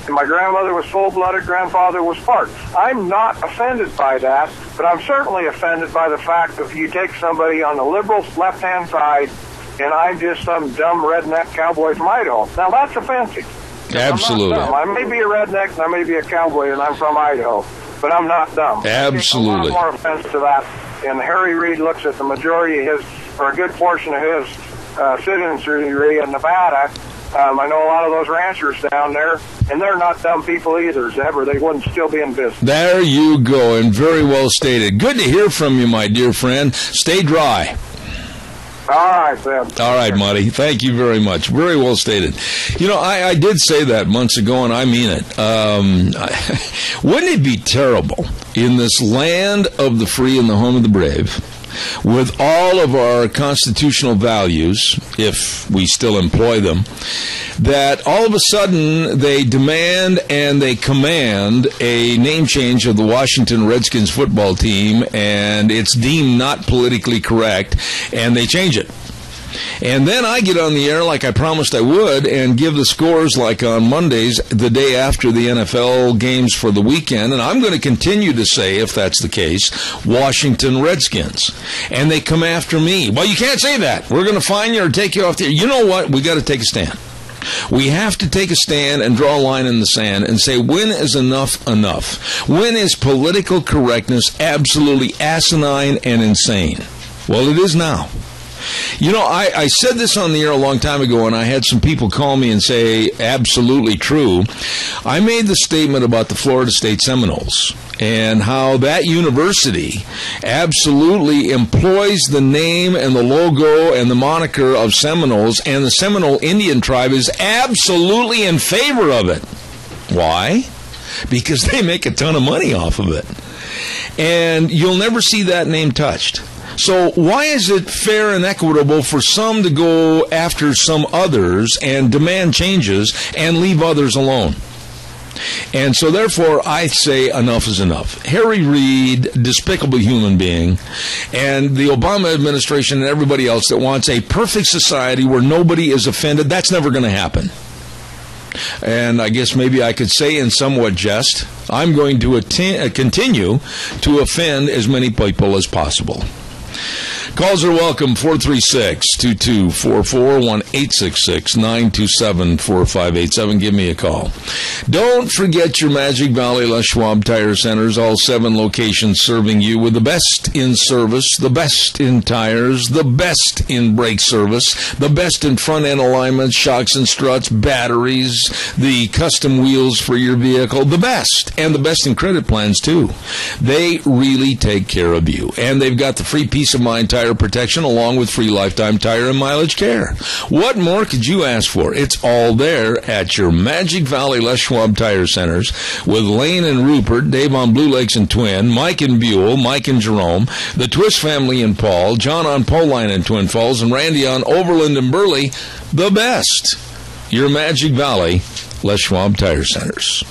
And my grandmother was full-blooded, grandfather was part. I'm not offended by that, but I'm certainly offended by the fact that you take somebody on the liberal left-hand side and I'm just some dumb redneck cowboy from Idaho. Now, that's offensive. Absolutely. I may be a redneck and I may be a cowboy and I'm from Idaho, but I'm not dumb. Absolutely. A lot more offense to that. And Harry Reid looks at the majority of his, or a good portion of his citizenry in Nevada. I know a lot of those ranchers down there, and they're not dumb people either, Zeb, or they wouldn't still be in business. There you go, and very well stated. Good to hear from you, my dear friend. Stay dry. All right, Sam. All right, Marty. Thank you very much. Very well stated. You know, I did say that months ago, and I mean it. Wouldn't it be terrible in this land of the free and the home of the brave, with all of our constitutional values, if we still employ them, that all of a sudden they demand and they command a name change of the Washington Redskins football team, and it's deemed not politically correct, and they change it. And then I get on the air like I promised I would and give the scores like on Mondays, the day after the NFL games for the weekend. And I'm going to continue to say, if that's the case, Washington Redskins. And they come after me. Well, you can't say that. We're going to fine you or take you off the air. You know what? We got to take a stand. We have to take a stand and draw a line in the sand and say, when is enough enough? When is political correctness absolutely asinine and insane? Well, it is now. You know, I said this on the air a long time ago, and I had some people call me and say, absolutely true. I made the statement about the Florida State Seminoles and how that university absolutely employs the name and the logo and the moniker of Seminoles, and the Seminole Indian tribe is absolutely in favor of it. Why? Because they make a ton of money off of it. And you'll never see that name touched. So why is it fair and equitable for some to go after some others and demand changes and leave others alone? And so therefore, I say enough is enough. Harry Reid, despicable human being, and the Obama administration and everybody else that wants a perfect society where nobody is offended, that's never going to happen. And I guess maybe I could say in somewhat jest, I'm going to continue to offend as many people as possible. Calls are welcome, 436-2244, 1-866-927-4587. Give me a call. Don't forget your Magic Valley Les Schwab Tire Centers, all 7 locations serving you with the best in service, the best in tires, the best in brake service, the best in front-end alignments, shocks and struts, batteries, the custom wheels for your vehicle, the best, and the best in credit plans, too. They really take care of you, and they've got the free peace of mind tire protection along with free lifetime tire and mileage care. What more could you ask for? It's all there at your Magic Valley Les Schwab Tire Centers with Lane and Rupert, Dave on Blue Lakes and Twin, Mike and Buell, Mike and Jerome, the Twist family and Paul, John on Poline and Twin Falls, and Randy on Overland and Burley. The best. Your Magic Valley Les Schwab Tire Centers.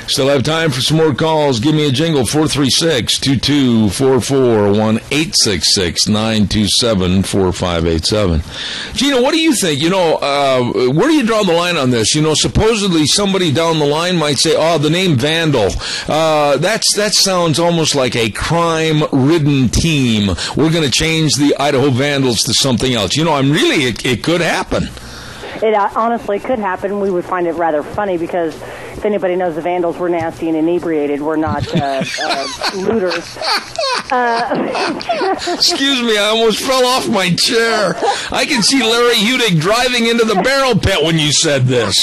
Still have time for some more calls. Give me a jingle, 436-2244, 1-866-927-4587. Gina, what do you think? You know, where do you draw the line on this? You know, supposedly somebody down the line might say, oh, the name Vandal. That sounds almost like a crime-ridden team. We're going to change the Idaho Vandals to something else. You know, it could happen. It honestly could happen. We would find it rather funny because if anybody knows the Vandals, we're nasty and inebriated. We're not looters. Excuse me, I almost fell off my chair. I can see Larry Hudig driving into the barrel pit when you said this.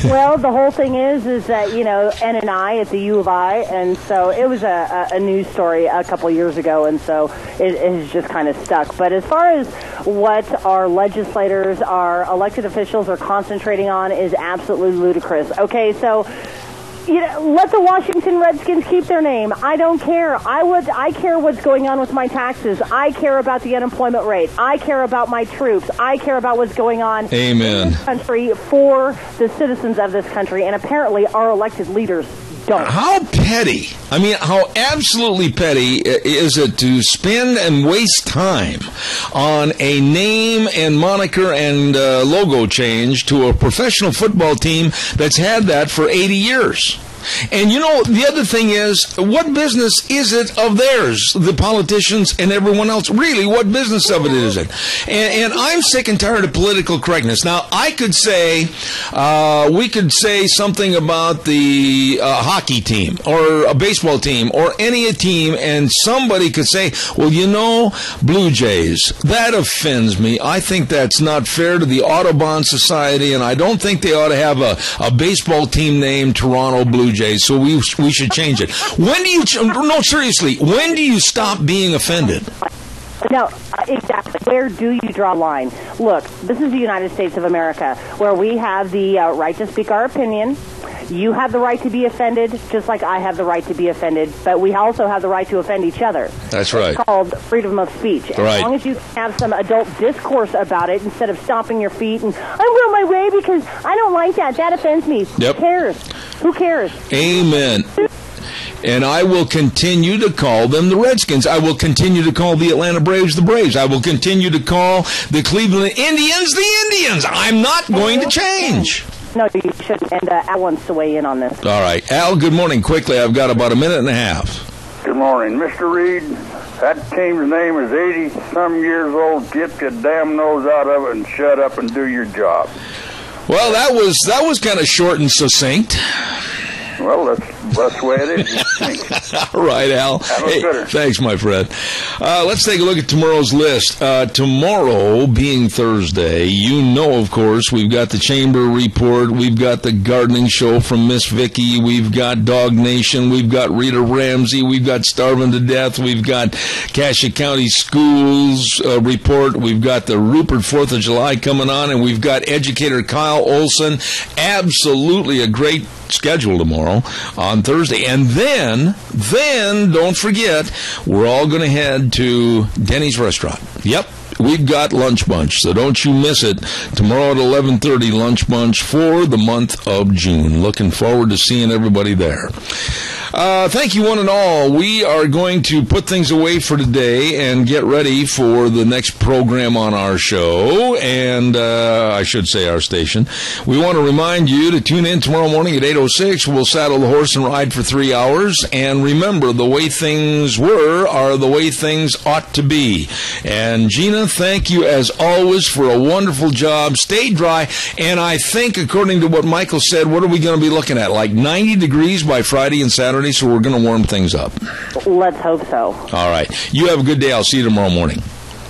Well, the whole thing is that, you know, N and I at the U of I, and so it was a news story a couple years ago, and so it has just kind of stuck. But as far as what our legislators, our elected officials are concentrating on is absolutely ludicrous. Okay, so, you know, let the Washington Redskins keep their name. I don't care. I care what's going on with my taxes. I care about the unemployment rate. I care about my troops. I care about what's going on in this country for the citizens of this country, and apparently our elected leaders don't. How petty. I mean, how absolutely petty is it to spend and waste time on a name and moniker and logo change to a professional football team that's had that for 80 years? And, you know, the other thing is, what business is it of theirs, the politicians and everyone else? Really, what business of it is it? And I'm sick and tired of political correctness. Now, I could say, we could say something about the hockey team or a baseball team or any team, and somebody could say, well, you know, Blue Jays, that offends me. I think that's not fair to the Audubon Society, and I don't think they ought to have a baseball team named Toronto Blue Jays, so we should change it. When do you, no, seriously, when do you stop being offended? No, exactly. Where do you draw a line? Look, this is the United States of America, where we have the right to speak our opinion. You have the right to be offended, just like I have the right to be offended, but we also have the right to offend each other. That's right. It's called freedom of speech. As long as you have some adult discourse about it, instead of stomping your feet and, I will my way because I don't like that. That offends me. Yep. Who cares? Who cares? Amen. And I will continue to call them the Redskins. I will continue to call the Atlanta Braves the Braves. I will continue to call the Cleveland Indians the Indians. I'm not going to change. No, you shouldn't. And Al wants to weigh in on this. All right. Al, good morning. Quickly, I've got about a minute and a half. Good morning. Mr. Reed, that team's name is 80-some years old. Get your damn nose out of it and shut up and do your job. Well, that was kind of short and succinct. Well, that's the way it is. All right, Al. Hey, thanks, my friend. Let's take a look at tomorrow's list. Tomorrow, being Thursday, you know, of course, we've got the Chamber Report, we've got the gardening show from Miss Vicky, we've got Dog Nation, we've got Rita Ramsey, we've got Starving to Death, we've got Cassia County Schools Report, we've got the Rupert 4th of July coming on, and we've got educator Kyle Olson. Absolutely a great schedule tomorrow on Thursday. And then don't forget, we're all going to head to Denny's Restaurant. Yep. We've got Lunch Bunch, so don't you miss it. Tomorrow at 11:30, Lunch Bunch for the month of June. Looking forward to seeing everybody there. Thank you, one and all. We are going to put things away for today and get ready for the next program on our show, and I should say our station. We want to remind you to tune in tomorrow morning at 8:06. We'll saddle the horse and ride for 3 hours. And remember, the way things were are the way things ought to be. And Gina, thank you as always for a wonderful job. Stay dry. And I think, according to what Michael said, what are we going to be looking at? Like 90 degrees by Friday and Saturday, so we're going to warm things up. Let's hope so. All right. You have a good day. I'll see you tomorrow morning.